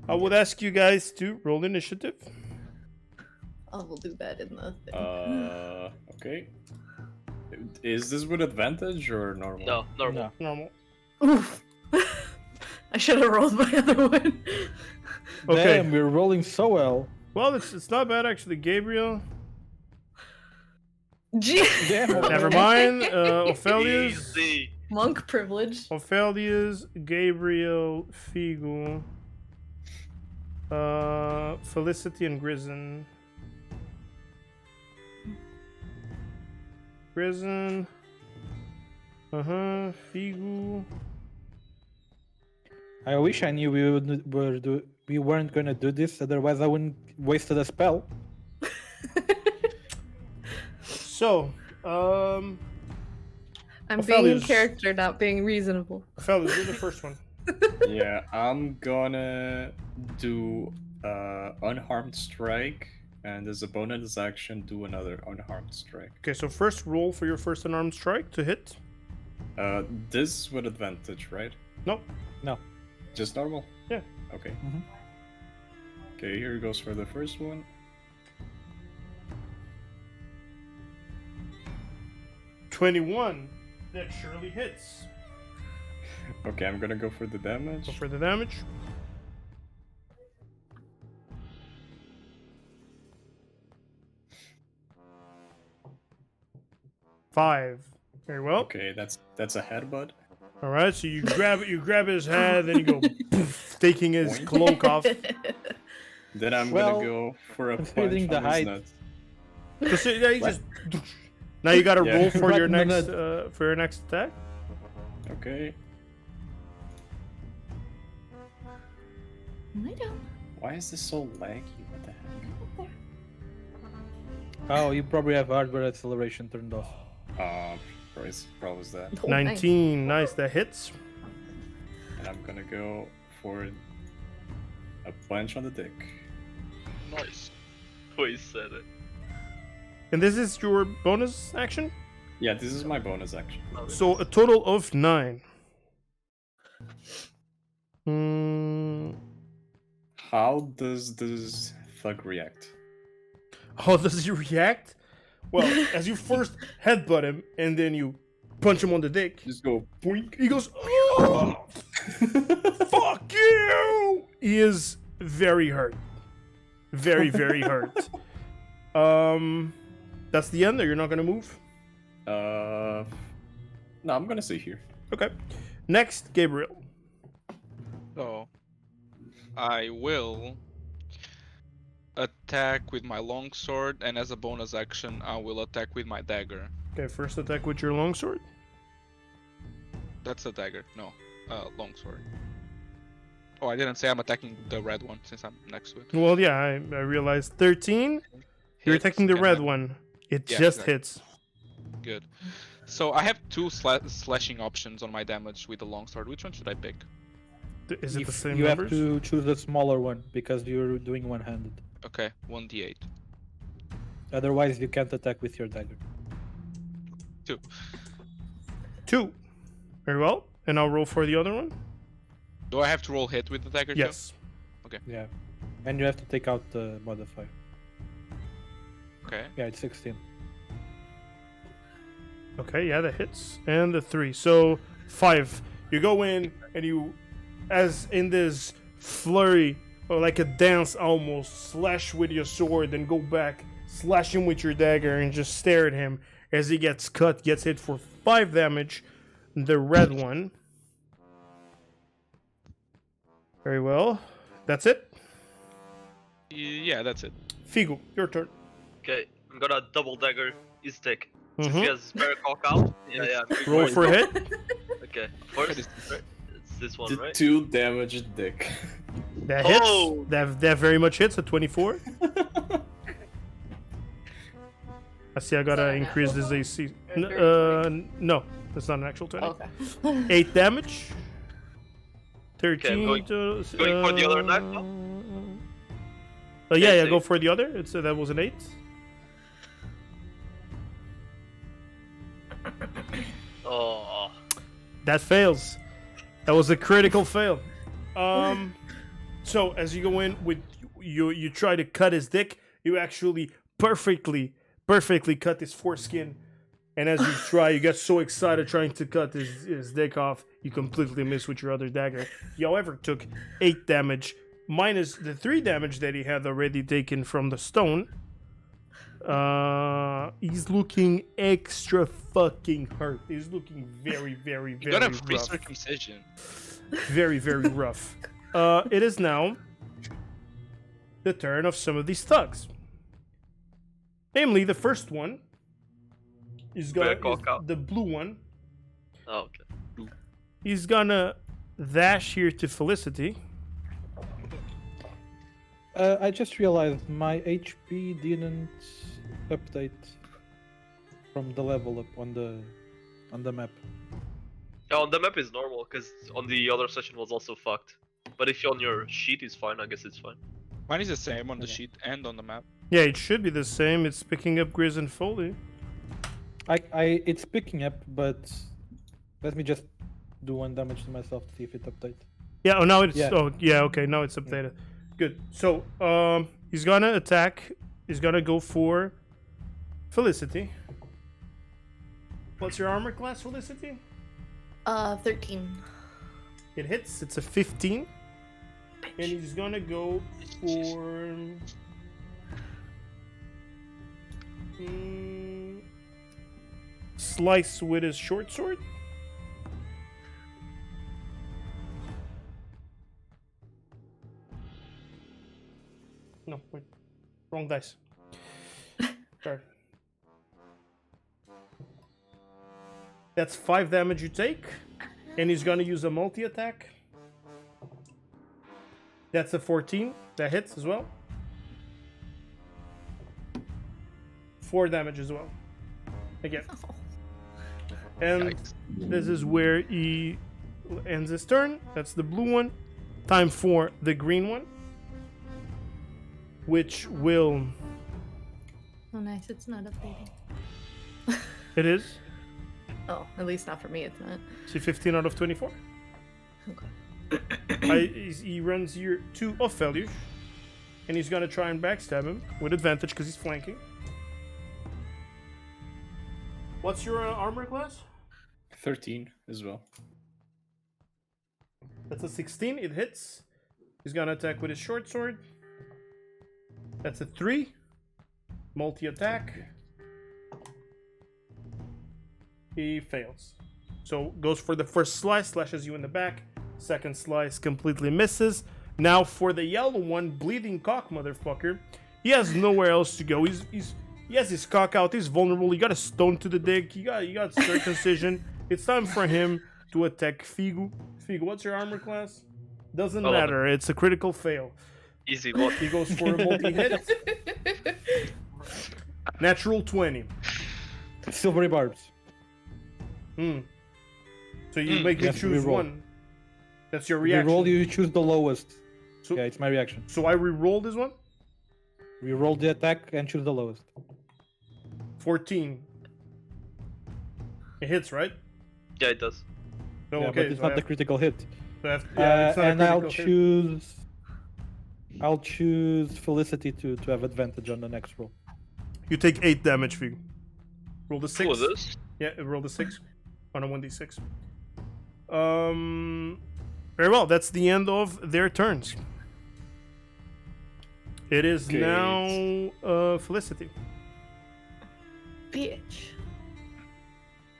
I would ask you guys to roll initiative. I will do that in the thing. Okay. Is this with advantage or normal? No, normal. No. Normal. Oof. I should have rolled my other one. Okay. Damn, we're rolling so well. Well, it's not bad actually, Gabriel. Damn. Never mind. Ophelia's, Easy. Monk privilege. Ophelia's, Gabriel, Figu, Felicity, and Grizan. Grizan. Figu. I wish I knew we weren't gonna do this, otherwise I wouldn't wasted a spell. So, I'm being in Ophelia's- character, not being reasonable. Fellas, you're the first one. Yeah, I'm gonna do unharmed strike, and as a bonus action, do another unharmed strike. Okay, so first roll for your first unarmed strike to hit. This with advantage, right? Nope. No. Just normal? Yeah. Okay. Mhm. Okay, here goes for the first one. 21. That surely hits. Okay, I'm gonna go for the damage. Go for the damage. Five. Very well. Okay, that's a headbutt. All right. So you grab his head, then you go poof, taking his Boink. cloak off. Then I'm Well, gonna go for a punch considering the on his height- nuts. So, yeah, you What? just. Now you got to Yeah. roll for Right your in the next nut. for your next attack. Okay. I don't. Why is this so laggy? What the heck? Oh, you probably have hardware acceleration turned off. Probably was that. Oh, nice. 19. Nice. That hits. And I'm gonna go for a punch on the dick. Nice. We said it. And this is your bonus action. Yeah, this is my bonus action. So a total of 9. Hmm. How does this thug react? How does he react? Well, as you first headbutt him and then you punch him on the dick, Just go boink. he goes, "Oh, fuck you!" He is very hurt. Very, very hurt. That's the end. Or you're not gonna move. No, I'm gonna stay here. Okay. Next, Gabriel. So, I will attack with my longsword, and as a bonus action, I will attack with my dagger. Okay, first attack with your longsword. That's a dagger. No, longsword. Oh, I didn't say I'm attacking the red one since I'm next to it. Well, yeah, I realized 13. You're Hits, attacking the and red then- one. It Yeah, just exactly. hits. Good. So I have two slashing options on my damage with the longsword. Which one should I pick? Is it the If same you numbers? have to choose a smaller one because you're doing one-handed. Okay, 1d8. Otherwise, you can't attack with your dagger. 2. Very well. And I'll roll for the other one. Do I have to roll hit with the dagger? too? Yes. Yeah. And you have to take out the modifier. Okay. Yeah, it's 16. Okay, yeah, that hits. And the 3. So 5. You go in and you, as in this flurry, or like a dance almost, slash with your sword, then go back, slash him with your dagger, and just stare at him as he gets cut, gets hit for 5 damage. The red one. Very well. That's it. Yeah, that's it. Figu, your turn. Okay, I'm gonna double dagger his dick. Since Mhm. he has spare cock out. Yeah. I'm Roll going for a hit. Okay, first, It's- it's this one, The right? 2 damage dick. That hits. Oh! That very much hits at 24. I see I gotta that an increase this actual AC. Or- No, that's not an actual 20. Okay. 8 damage. 13 I'm going- to, going for the other knife now? yeah, Okay, go so- for the other. That was an 8. Oh, That fails. That was a critical fail. So as you go in with you try to cut his dick, you actually perfectly cut his foreskin. And as you try, you get so excited trying to cut his dick off, You completely miss with your other dagger. He, however, took 8 damage, minus the 3 damage that he had already taken from the stone. He's looking extra fucking hurt. He's looking very, very, You very got a rough. free circumcision. Very, very rough. It is now the turn of some of these thugs. Namely, the first one is the blue one. Oh, okay. He's gonna dash here to Felicity. I just realized my HP didn't update from the level up on the map. Yeah, on the map is normal, because on the other session was also fucked. But if you're on your sheet, it's fine. I guess it's fine. Mine is the same on the sheet and on the map. Yeah, it should be the same. It's picking up Grizan Foli. It's picking up, but let me just do 1 damage to myself to see if it updates. Yeah, oh now it's Yeah. oh yeah, okay, now it's updated. Good. So he's gonna attack. He's gonna go for Felicity. What's your armor class, Felicity? 13. It hits. It's a 15. And he's gonna go for slice with his short sword. No, wait. Wrong dice. Sorry. That's 5 damage you take. And he's gonna use a multi-attack. That's a 14. That hits as well. 4 damage as well. Again. And Yikes. this is where he ends his turn. That's the blue one. Time for the green one. Which will... Oh, nice. It's not updating. It is. Oh, at least not for me, it's not. See, 15 out of 24. Okay. He runs here to Ophelia. And he's gonna try and backstab him with advantage because he's flanking. What's your armor class? 13 as well. That's a 16. It hits. He's gonna attack with his short sword. That's a 3. Multi-attack. He fails. So goes for the first slice, slashes you in the back. Second slice completely misses. Now for the yellow one, bleeding cock motherfucker. He has nowhere else to go. He has his cock out. He's vulnerable. He got a stone to the dick. He got circumcision. It's time for him to attack Figu. Figu, what's your armor class? Doesn't 11. matter. It's a critical fail. Easy one. He goes for a multi-hit. Natural 20. Silvery barbs. So you make me Yes, choose reroll. one. That's your reaction. Reroll, you choose the lowest. So, Yeah, it's my reaction. so I re-roll this one. Reroll the attack and choose the lowest. 14. It hits, right? Yeah, it does. No, Yeah, okay. but it's so I not the have- critical hit. so I have- yeah, it's not a And I'll critical hit. choose. I'll choose Felicity to have advantage on the next roll. You take 8 damage, Figu. Roll the 6. Who is this? Yeah, roll the 6 on a 1d6. Very well. That's the end of their turns. It is Okay. now Felicity. Bitch.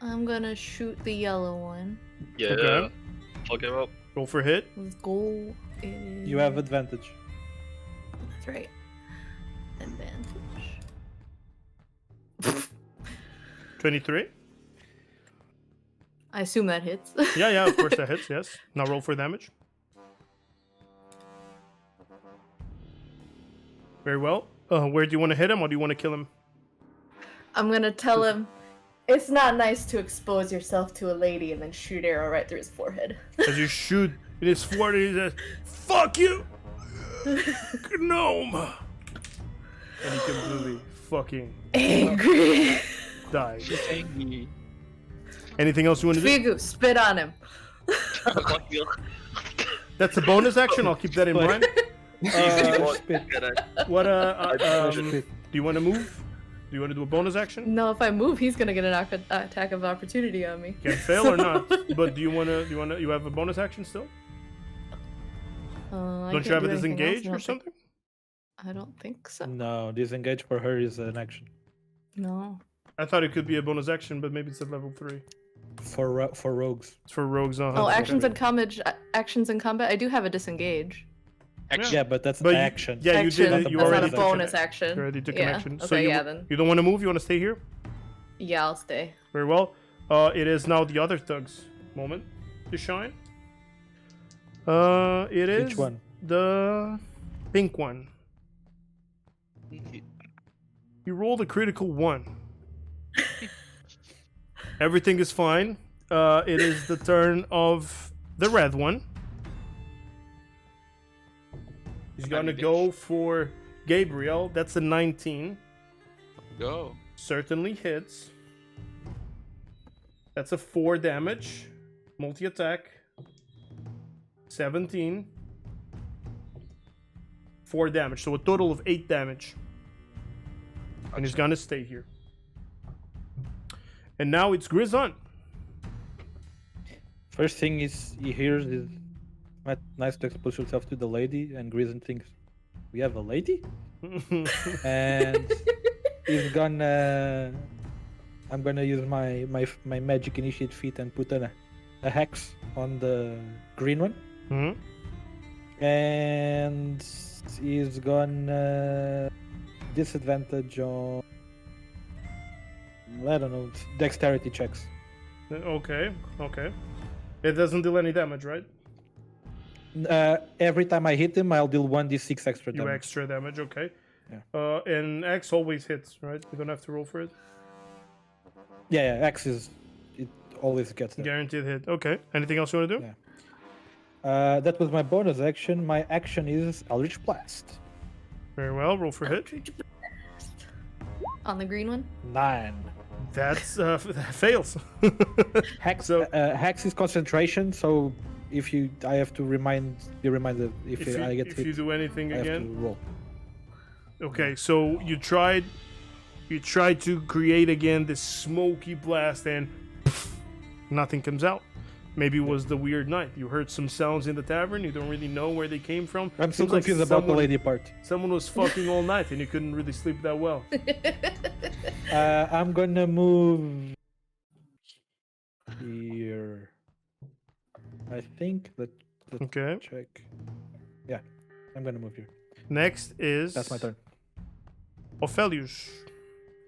I'm gonna shoot the yellow one. Yeah. Okay. Fuck him up. Roll for hit. Let's go. It You have is- advantage. That's right. Advantage. 23. I assume that hits. Yeah, of course that hits. Yes. Now roll for damage. Very well. Where do you want to hit him, or do you want to kill him? I'm gonna tell him it's not nice to expose yourself to a lady and then shoot arrow right through his forehead. As you shoot in his forehead, he says, "Fuck you, gnome!" And he completely fucking Angry. dies. She's angry. Anything else you want to do? Figu, spit on him. Fuck you. That's a bonus action. I'll keep that in mind. Easy one. Spit. Get it. What? I Do you want to move? Do you want to do a bonus action? No, if I move, he's gonna get an attack of opportunity on me. Can fail or not? But do you wanna? You have a bonus action still? Don't you have a disengage or something? I don't think so. No, disengage for her is an action. No. I thought it could be a bonus action, but maybe it's at level 3. For rogues. It's for rogues. Oh, actions in combat. Actions in combat. I do have a disengage. Action. Yeah, but that's But action. Yeah, you Action. did it. You That's already not a bonus action. You already took yeah. an action. Okay, So you, then. you don't want to move? You want to stay here? Yeah, I'll stay. Very well. It is now the other thug's moment to shine. It is Which one? the pink one. You rolled a critical 1. Everything is fine. It is the turn of the red one. He's gonna go for Gabriel. That's a 19. Go. Certainly hits. That's a 4 damage. Multi-attack. 17. 4 damage. So a total of 8 damage. And he's gonna stay here. And now it's Grizan. First thing he hears is nice to expose yourself to the lady, and Grizan thinks, we have a lady? And he's gonna... I'm gonna use my magic initiate feat and put a hex on the green one. Mm-hmm. And he's gonna disadvantage on, I don't know, dexterity checks. Okay. It doesn't deal any damage, right? Every time I hit him, I'll deal 1d6 extra You damage. extra damage, okay. Yeah. And X always hits, right? You don't have to roll for it. Yeah, X is, it always gets there. Guaranteed hit. Okay. Anything else you want to do? Yeah. That was my bonus action. My action is Eldritch Blast. Very well. Roll for hit. On the green one? 9. That's fails. Hex. So- Hex is concentration, so if I have to be reminded if I get if hit, you do anything I have to again. roll. Okay, so you tried to create again this smoky blast and nothing comes out. Maybe it was the weird night. You heard some sounds in the tavern. You don't really know where they came from. I'm so Seems like confused about the lady part. Someone was fucking all night and you couldn't really sleep that well. I'm gonna move here. I think let's Okay. check. Yeah, I'm gonna move here. Next is That's my turn. Ophelius.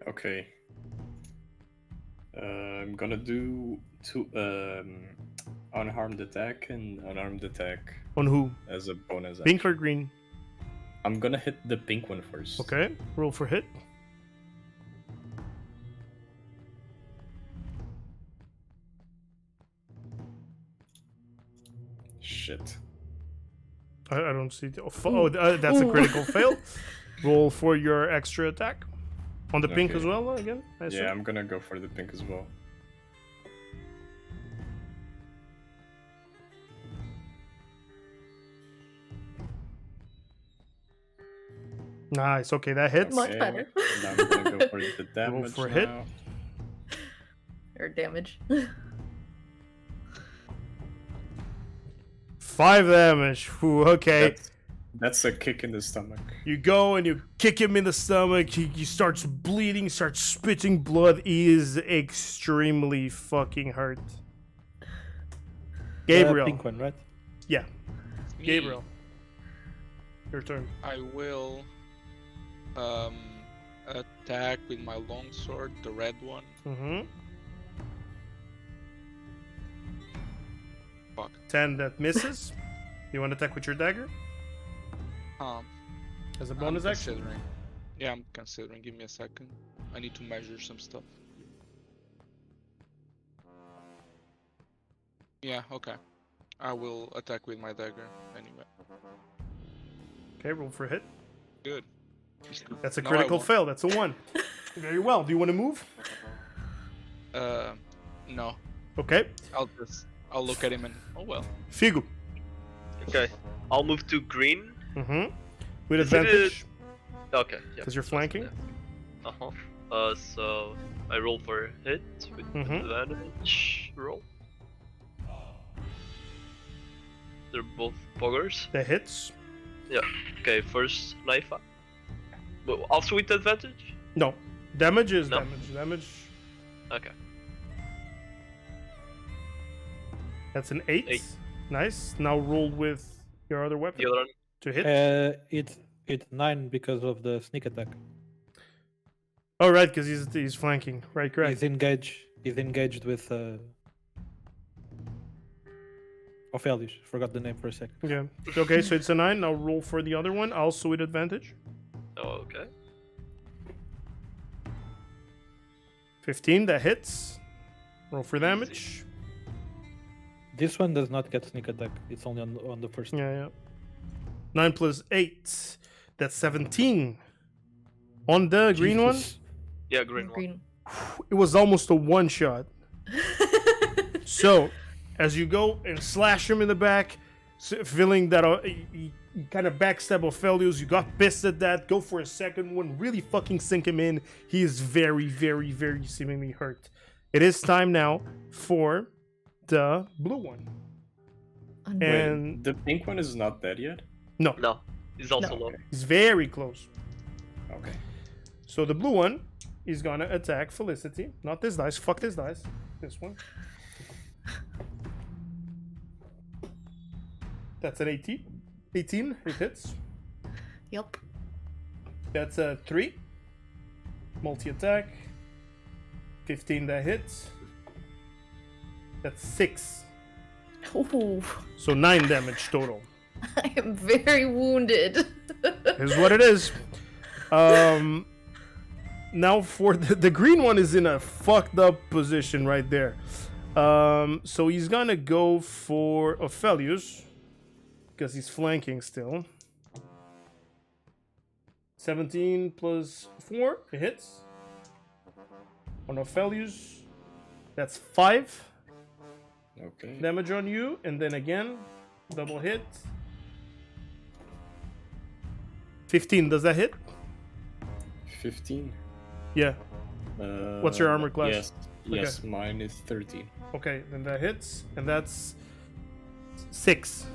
Okay. I'm gonna do 2 unharmed attack and unarmed attack On who? as a bonus action. Pink or green? I'm gonna hit the pink one first. Okay. Roll for hit. Shit. I don't see. That's a critical fail. Roll for your extra attack. On the pink Okay. as well, again? I assume? Yeah, I'm gonna go for the pink as well. Nice. Okay, that hits. Much better. Now I'm gonna go for the damage for now. hit. Or damage. 5 damage. Whew, okay. That's a kick in the stomach. You go and you kick him in the stomach. He starts bleeding, starts spitting blood. He is extremely fucking hurt. Gabriel. Pink one, right? Yeah, Me, Gabriel. Your turn. I will attack with my longsword, the red one. Mm-hmm. Fuck. 10 that misses. You want to attack with your dagger? As a bonus I'm action? considering. Yeah, I'm considering. Give me a second. I need to measure some stuff. Yeah, okay. I will attack with my dagger anyway. Okay, roll for hit. Good. That's a Now I critical won't. fail. That's a 1. Very well. Do you want to move? No. Okay. I'll look at him and oh well. Figu. Okay, I'll move to green. Mm-hmm. With Is it a- advantage, Okay, yeah. because you're flanking. Uh huh. So I roll for hit with Mhm. advantage. Roll. They're both poggers. That hits. Okay, first knife up. But also with advantage? No. Damage is No. damage. Damage. Okay. That's an 8. Eight. Nice. Now roll with your other weapon The other one? to hit. It's 9 because of the sneak attack. Oh, right, because he's flanking. Right, correct. He's engaged with Ophelius. Forgot the name for a second. Yeah. Okay, so it's a 9. Now roll for the other one, also with advantage. Oh, okay. 15, that hits. Roll for damage. This one does not get sneak attack. It's only on the first. Yeah, yeah. 9 plus 8. That's 17. On the green one, Jesus. Yeah, green one. Green. it was almost a one shot. So, as you go and slash him in the back, feeling that you kind of backstab Ophelius, you got pissed at that, go for a second one, really fucking sink him in. He is very, very, very seemingly hurt. It is time now for the blue one. Un- Wait, And the pink one is not dead yet? no, No, he's also No. low. Okay. he's very close. Okay. So the blue one is gonna attack Felicity. Not this dice. Fuck this dice. This one. That's an 18. 18. It hits. Yep. That's a 3. Multi-attack. 15 that hits. That's 6. Ooh, So 9 damage total. I am very wounded. Is what it is. Now for the green one is in a fucked up position right there. So he's gonna go for Ophelius because he's flanking still. 17 plus 4, it hits. On Ophelius, that's 5 Okay. damage on you, and then again, double hit. 15, does that hit? 15. Yeah. What's your armor class? Yes. Yes, mine is 13. Okay, then that hits, and that's 6.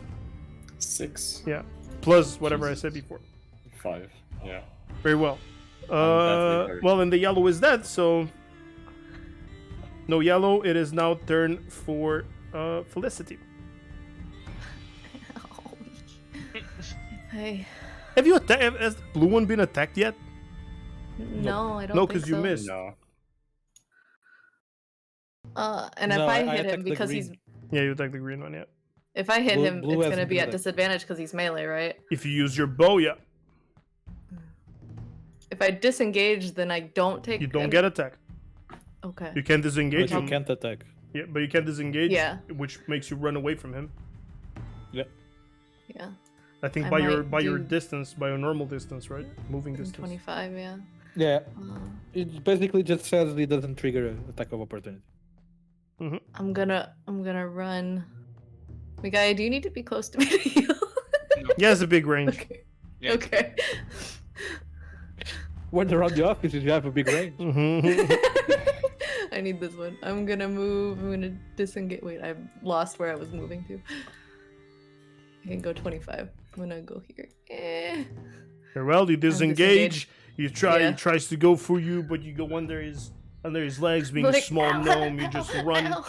6. Yeah. Plus whatever I said Jesus. before. 5. Yeah. Very well. definitely hurt. Well, and the yellow is dead, so no yellow. It is now turn for Felicity. Hey. Have you attacked? Has the blue one been attacked yet? No, I don't No, think because you so. missed. No. And No, if I I hit him attacked the because he's green. Yeah, you attacked the green one. Yeah. if I hit Blue- him, blue it's hasn't gonna be been at attacked. disadvantage because he's melee, right? If you use your bow, yeah, If I disengage, then I don't take. you don't any- get attacked. Okay. You can disengage But you him. can't attack. Yeah, but you can disengage. Yeah. Which makes you run away from him. Yeah. I think I by your might your do- distance, by your normal distance, right? Moving distance. 25. Yeah. Yeah, Uh, it basically just says it doesn't trigger an attack of opportunity. I'm gonna run. Miguel, do you need to be close to me to heal? Yeah, it's a big range. Okay. Yeah. Okay. When around the office, you have a big range. Mhm. I need this one. I'm gonna move. I'm gonna disengage. Wait, I lost where I was moving to. I can go 25. I'm gonna go here. Very well, you disengage. disengaged. You try. Yeah. He tries to go for you, but you go under his legs, being a Like, small ow, gnome. You just run, ow.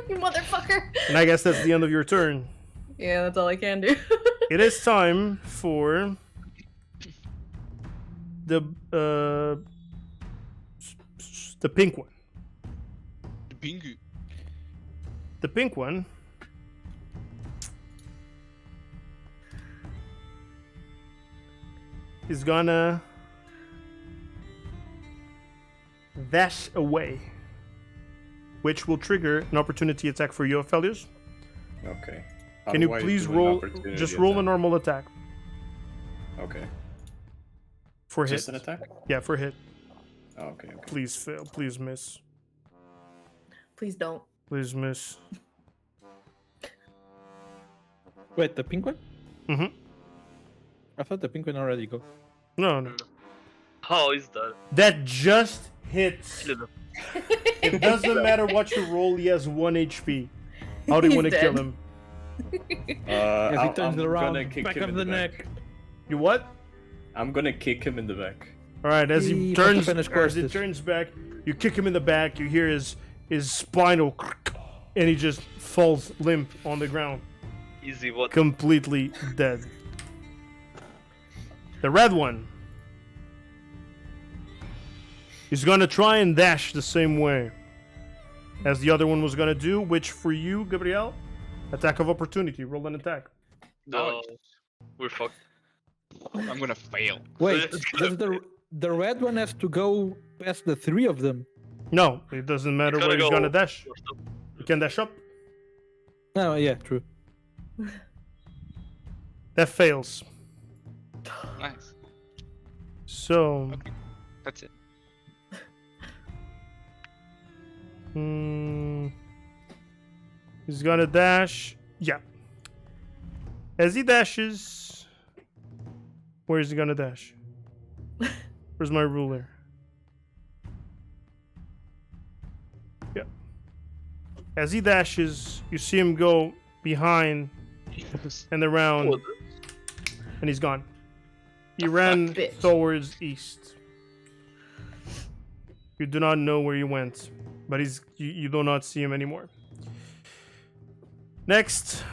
You motherfucker. and I guess that's the end of your turn. Yeah, that's all I can do. It is time for the pink one. Bingo. The pink one is gonna dash away, which will trigger an opportunity attack for you, Ophelius. Okay. How Can you do I please do an roll? opportunity Just roll a attack? normal attack Okay. for Just hit. an attack? Yeah, for hit. Oh, okay, okay. Please fail. Please miss. Please don't. Please miss. Wait, the pink one? Mhm. I thought the pink one already go. No, no. How is that? That just hits. It doesn't matter what you roll, he has 1 HP. How do you He's want to kill dead. him? As he turns I'm around, gonna kick back him of in the the neck. back. You what? I'm gonna kick him in the back. Alright, as he He turns must have finished as he courses. turns back, you kick him in the back, you hear his spinal and he just falls limp on the ground. Easy, what? Completely dead. The red one. He's gonna try and dash the same way as the other one was gonna do, which for you, Gabriel, attack of opportunity. Roll an attack. No, we're fucked. I'm gonna fail. Wait, does the red one has to go past the 3 of them? No, it doesn't matter Gotta where he's go- gonna dash. You can dash up. No, yeah, true. That fails. Nice. So, Okay. That's it. he's gonna dash. Yeah. As he dashes, where is he gonna dash? Where's my ruler? Yeah. As he dashes, you see him go behind and around, What? and he's gone. He ran bitch. towards east. You do not know where he went, but you do not see him anymore. Next,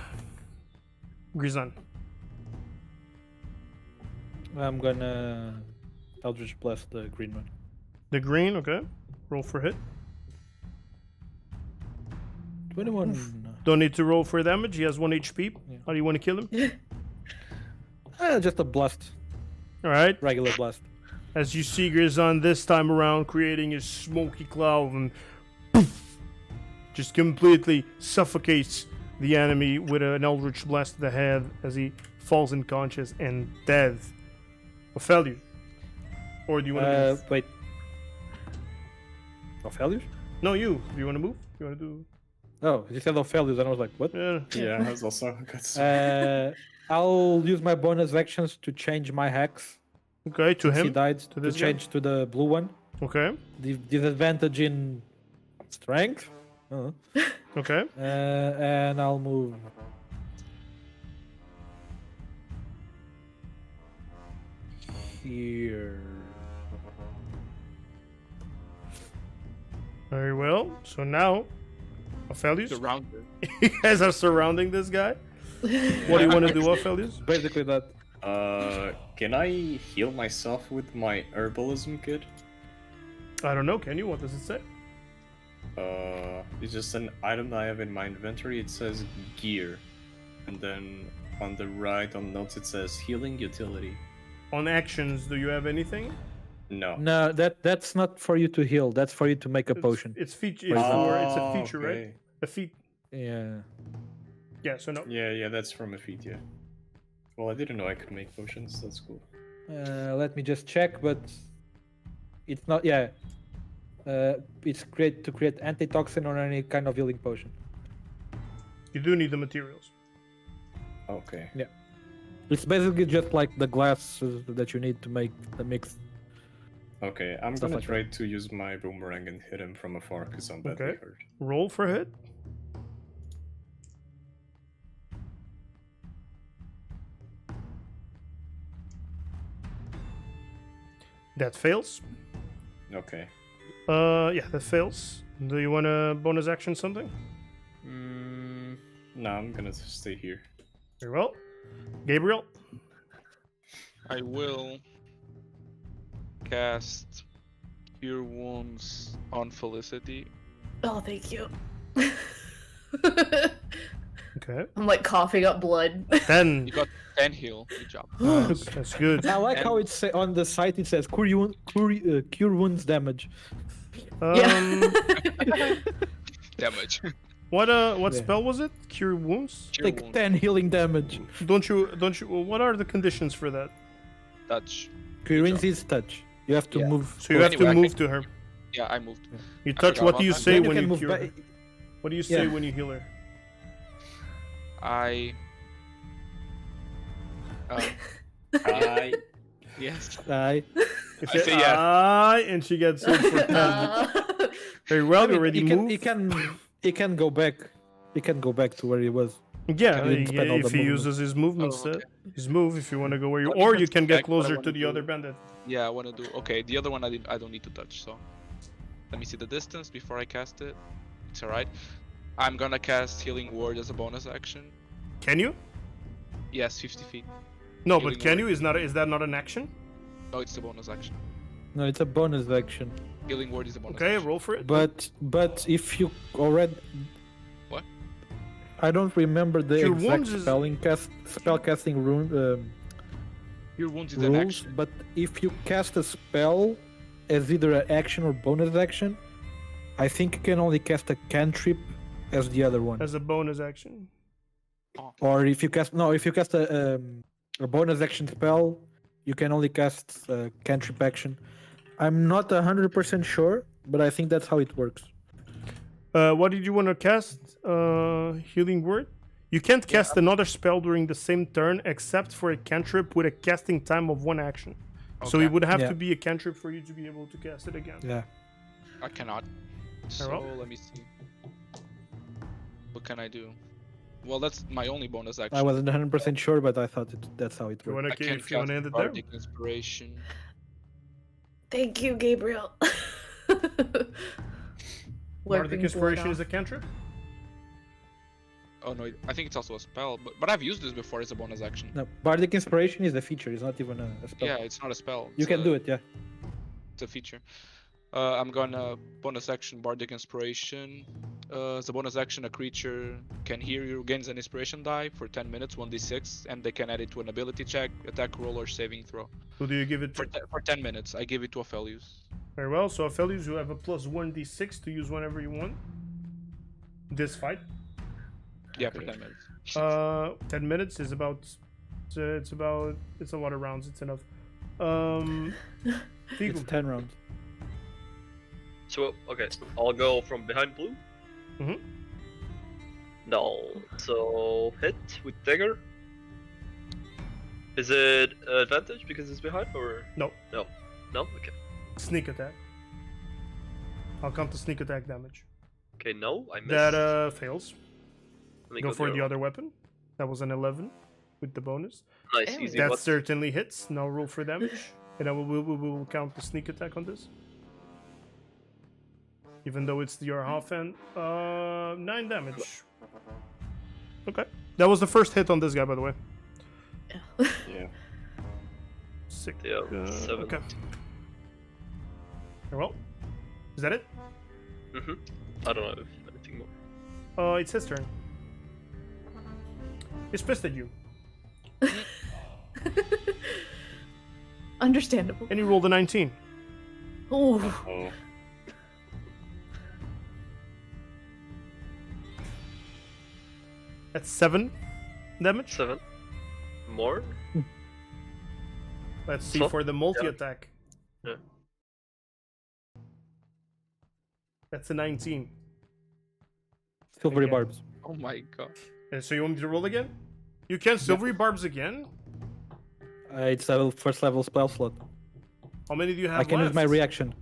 Grizan. I'm gonna Eldritch Blast the green one. The green, okay. Roll for hit. 21. Don't need to roll for damage. He has 1 HP. Yeah. How do you want to kill him? Just a blast, All right. regular blast. As you see Grizan this time around creating a smoky cloud and poof, just completely suffocates the enemy with an Eldritch Blast to the head as he falls unconscious and dead. Ophelia. Or do you want to move? Wait. Ophelius? No, you. Do you want to move? You want to do... Oh, you said Ophelius, and I was like, what? Yeah. Yeah, I was also got I'll use my bonus actions to change my hex. Okay, to Since he him. died, to this guy? change to the blue one. Okay. The disadvantage in strength. Okay. And I'll move. Here. Very well. So now, Ophelius, Around it. you guys are surrounding this guy. What do you want to do, Ophelius? Basically that. Can I heal myself with my herbalism kit? I don't know. Can you? What does it say? It's just an item I have in my inventory. It says gear, and then on the right on notes it says healing utility. On actions, do you have anything? No. No, that's not for you to heal. That's for you to make a potion. It's feature. For example. It's a feature, right? okay. A feat. Yeah. Yeah. So no. Yeah, that's from a feat, yeah. Well, I didn't know I could make potions. That's cool. Let me just check, but it's not. Yeah. It's to create antitoxin or any kind of healing potion. You do need the materials. Okay. It's basically just like the glass that you need to make the mix. Okay, I'm Stuff gonna like try to use my boomerang and hit him from afar because I'm badly Okay. hurt. Roll for hit. That fails. Okay. Yeah, that fails. Do you want to bonus action something? No, I'm gonna stay here. Very well. Gabriel. I will cast Cure Wounds on Felicity. Oh, thank you. Okay. Oh, I'm like coughing up blood. 10. You got 10 heal. Good job. That's good. I like how And- it's on the site. It says cure wounds damage. Yeah. Damage. What Yeah. spell was it? Cure wounds? Cure Take Wounds. 10 healing damage. Don't you what are the conditions for that? Touch. Curins is touch. You have to Yeah. move. So you have Anyway, to I move can- to her. Yeah, I moved. You I touch. forgot What do about you that. say Then you when can you move cure back. her? What do you say Yeah. when you heal her? I. I Yes. Aye. You I say yeah. And she gets hit for 10. Very well, you already moved. He can go back. He can go back to where he was. Yeah, He didn't spend all if the he movement. uses his movement Oh, okay. set, his move, if you want to go where you, Don't or even you can get check what I closer to wanna the do. other bandit. Yeah, I want to do. Okay, the other one I don't need to touch. So let me see the distance before I cast it. It's alright. I'm gonna cast Healing Word as a bonus action. Can you? Yes, 50 feet. No, Healing but can word. you? Is that not an action? No, it's a bonus action. No, it's a bonus action. Healing Word is a bonus Okay, action. roll for it. But if you already, What? I don't remember the Your exact wounds is- spell casting rune Your wounds is an rules. action. But if you cast a spell as either an action or bonus action, I think you can only cast a cantrip as the other one. As a bonus action. Or if you cast a bonus action spell, you can only cast a cantrip action. I'm not 100% sure, but I think that's how it works. What did you want to cast? Healing Word? You can't cast another spell during the same turn except for a cantrip with a casting time of 1 action. So Okay. it would have Yeah. to be a cantrip for you to be able to cast it again. Yeah. I cannot. So well. let me see. What can I do? Well, that's my only bonus action. I wasn't 100% sure, but I thought that's how it You worked. wanna, I can if you want to cast end it there? Bardic Inspiration. Thank you, Gabriel. Bardic Inspiration is a cantrip? Oh no, I think it's also a spell, but I've used this before as a bonus action. No, Bardic Inspiration is a feature. It's not even a spell. Yeah, it's not a spell. You can do it, yeah. It's a feature. I'm gonna bonus action Bardic Inspiration. As a bonus action, a creature can hear you, gains an inspiration die for 10 minutes, 1d6, and they can add it to an ability check, attack roll, or saving throw. Who do you give it to? For 10 minutes, I give it to Aphelios. Very well. So Aphelios, you have a plus 1d6 to use whenever you want. This fight. Yeah, for 10 minutes. 10 minutes is about. It's a lot of rounds. It's enough. It's Figu. 10 rounds. So, okay, I'll go from behind blue. Mhm. No, so hit with dagger. Is it advantage because it's behind or No. no? No, okay. Sneak attack. I'll count the sneak attack damage. Okay, no, I missed. That fails. Let me Go for the one. other weapon. That was an 11 with the bonus. Nice, Damn. easy. That What? certainly hits. Now roll for damage. And I will count the sneak attack on this. Even though it's your half end. 9 damage. Okay. That was the first hit on this guy, by the way. Yeah. 6. Yeah, 7. Okay. Very well. Is that it? I don't know if anything more. It's his turn. He's pissed at you. Understandable. And he rolled a 19. Ooh. Oh. That's 7 damage. 7. More? Let's see So- for the multi attack. Yeah. That's a 19. Silvery Again. barbs. Oh my god. And so you want me to roll again? You can silvery barbs again? It's a first level spell slot. How many do you have I can left? use my reaction.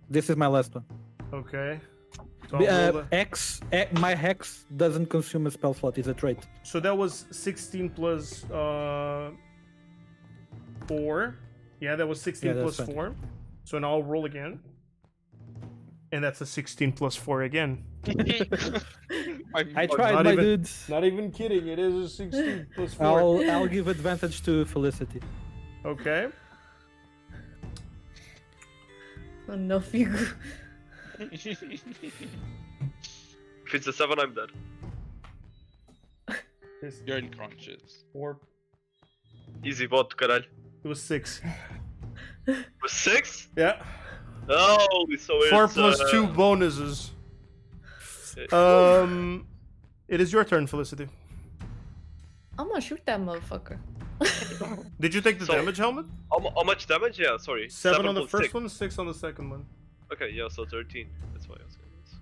This is my last one. Okay. So, I'll roll My hex doesn't consume a spell slot. It's a trait. so that was 16 plus 4. Yeah, that was 16 Yeah, that's plus fine. 4. So now I'll roll again. And that's a 16 plus 4 again. I tried, not my even- dudes. Not even kidding, it is a 16 plus 4. I'll give advantage to Felicity. Okay. Oh, no, Figu. If it's a 7, I'm dead. This You're in crunches. 4. Easy vote, caralho. It was 6. Was 6? Yeah. Oh, so it's 4 plus 2 bonuses. It is your turn, Felicity. I'm gonna shoot that motherfucker. Did you take the So- damage helmet? How much damage? Yeah, sorry. 7 on the plus first 6. one, 6 on the second one. Okay, yeah, so 13. That's why I was saying this.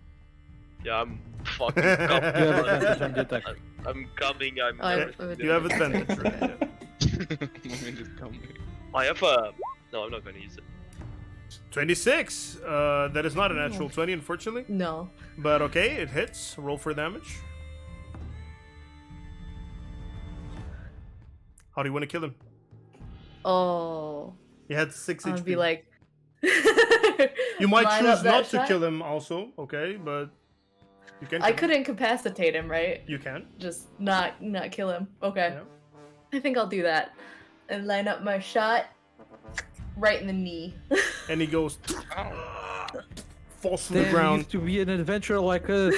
Yeah, I'm fucking You have advantage on the coming. attack. I'm coming, I'm I everything. You have advantage, right? Moment is coming. I have a No, I'm not gonna use it. 26. That is not a natural 20, unfortunately. No. But okay, it hits. Roll for damage. How do you want to kill him? Oh. He had 6 I'd HP. be like. You might line up choose that not to shot. kill him also, okay? But you can. I kill him. could incapacitate him, right? You can. Just not kill him. Okay. Yeah. I think I'll do that. And line up my shot right in the knee. And he goes. Falls to the Damn, you ground. used to be an adventurer like us.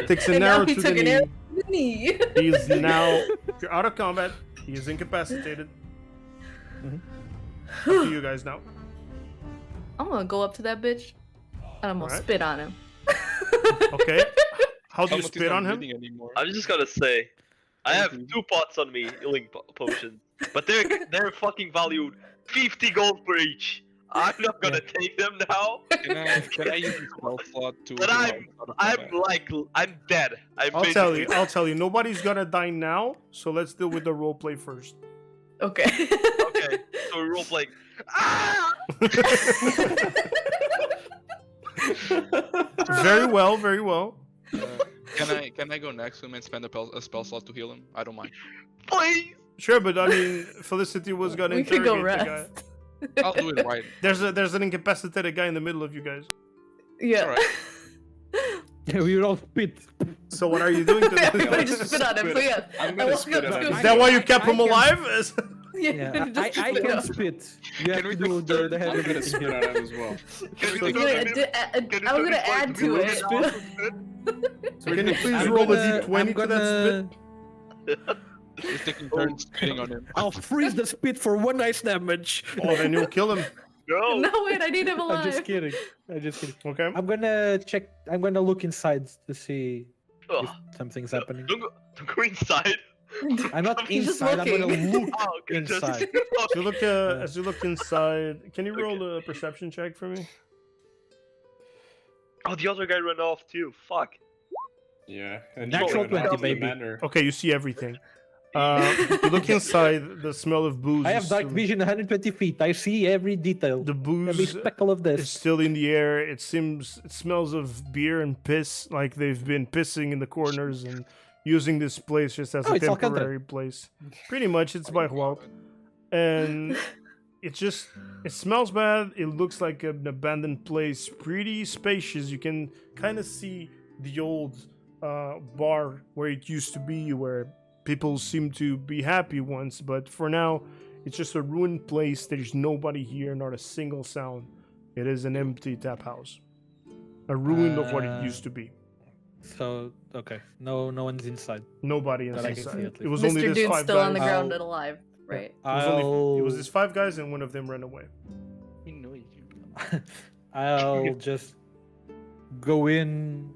Takes an And arrow now he to took the an knee. arrow to the knee. He is now. You're out of combat. He is incapacitated. Up to you guys now. I'm gonna go up to that bitch and I'm gonna Alright. spit on him. Okay. How do you Helmut is spit not on him? bleeding anymore. I'm just gonna say, I have Mhm. 2 pots on me, healing potions, but they're fucking valued 50 gold per each. I'm not gonna take them now. Can I use the spell slot to? But I'm dead. I'll tell you. Nobody's gonna die now. So let's deal with the roleplay first. Okay. Okay, so we're role playing. Ah! Very well. Very well. Can I go next to him and spend a spell slot to heal him? I don't mind. Please. Sure, but I mean, Felicity was gonna We could interrogate go the guy. rest. I'll do it right. There's an incapacitated guy in the middle of you guys. Yeah. Alright. Yeah, we were all spit. So what are you doing to Yeah, this? I just spit on him. So yeah. I'm I gonna walk spit up at to him. him. Is that why you kept I him can- alive? Yeah, just I spit can on. spit. You have we to do do the I'm heavy gonna lifting spit here. at him as well. Can we So take I'm out gonna, the I'm gonna add to it. So can you please I'm roll gonna- a d20 I'm to that spit? gonna- We're taking turns spitting on him. I'll freeze the spit for 1 ice damage. Oh, then you'll kill him. No. No, wait, I need him alive. I'm just kidding. I'm just kidding. Okay. I'm gonna check. I'm gonna look inside to see if Ugh. something's happening. Don't go inside. I'm not He's just inside. I'm gonna looking. look Oh, okay, just- inside. As you look, as you look inside, can you roll a perception check for me? Oh, the other guy ran off too. Fuck. Yeah. And Natural you ran 20, out of the baby. manor. Okay, you see everything. You look inside. The smell of booze. I have is dark still- vision 120 feet. I see every detail. The Every booze speckle of is this. still in the air. It smells of beer and piss, like they've been pissing in the corners and using this place just as Oh, a it's Alcantara. temporary place. Pretty much, it's by Hual. And it smells bad. It looks like an abandoned place, pretty spacious. You can kind of see the old bar where it used to be, where people seem to be happy once, but for now, it's just a ruined place. There's nobody here, not a single sound. It is an empty tap house, a ruin of what it used to be. So okay, no one's inside. Nobody That I can see inside. at It least. was only Mr. this Dude's 5 still guys. on the ground I'll- and alive, right? It was this 5 guys, and one of them ran away. We know you. I'll just go in,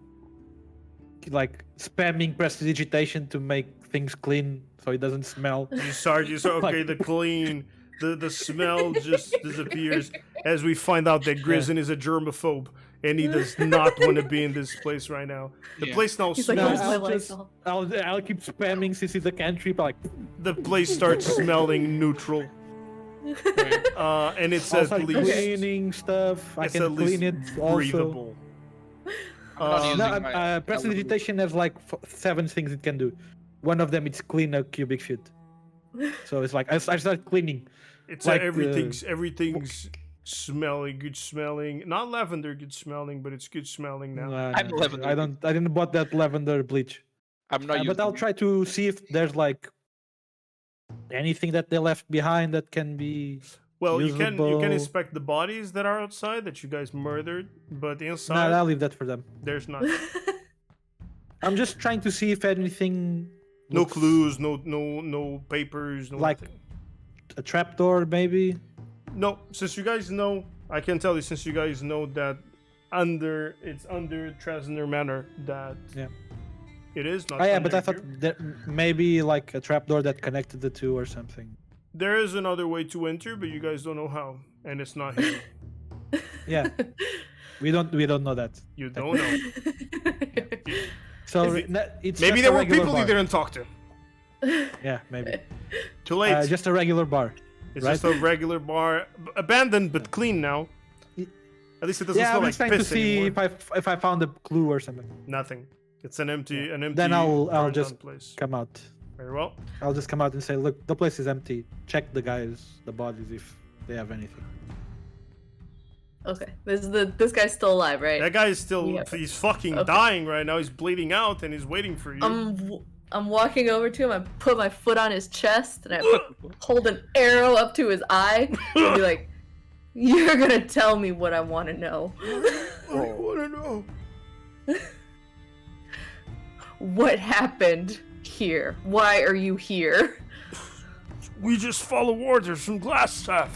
like spamming prestidigitation to make things clean so it doesn't smell. You saw, okay, the clean, the smell just disappears as we find out that Grizan is a germaphobe and he does not want to be in this place right now. The Yeah. place now He's like, smells. "Where's my I'll just- Lysol?" I'll keep spamming since it's a cantrip. Like The place starts smelling neutral, and it's I'll at start least cleaning stuff. I it's can at least clean it also. breathable. I'm not using No, my- prestidigitation has like 7 things it can do. One of them is clean a cubic feet. So it's like I start cleaning. It's like, everything's smelling, good smelling. Not lavender, good smelling, but it's good smelling now. I'm lavender. I didn't bought that lavender bleach. I'm not using But I'll try to see if there's like anything that they left behind that can be. Well, you can Usable. inspect the bodies that are outside that you guys murdered, but Nah, inside I'll leave that for them. there's not. I'm just trying to see if anything. No looks clues, no papers, no Like- nothing. A trapdoor, maybe. No, since you guys know, I can tell you since you guys know that it's under Trasner Manor that Yeah. it is not. Oh yeah, under but I thought here. that maybe like a trapdoor that connected the two or something. There is another way to enter, but you guys don't know how, and it's not here. Yeah, we don't know that. You don't know. So Maybe- it's Maybe just there a were regular people bar. you didn't talk to. Yeah, maybe. Too late. Just a regular bar. It's right? just a regular bar, abandoned but clean now. At least it doesn't Yeah, smell I'm like just trying to piss see anymore. if I found a clue or something. Nothing. It's an empty, Then I'll burned just down place. come out. Very well. I'll just come out and say, look, the place is empty. Check the bodies if they have anything. Okay, this guy's still alive, right? That guy is still, Yeah. he's fucking Okay. dying right now. He's bleeding out and he's waiting for you. I'm walking over to him. I put my foot on his chest and I hold an arrow up to his eye and be like, "You're gonna tell me what I want to know. I want to know. What happened here? Why are you here?" We just follow orders from Glassstaff.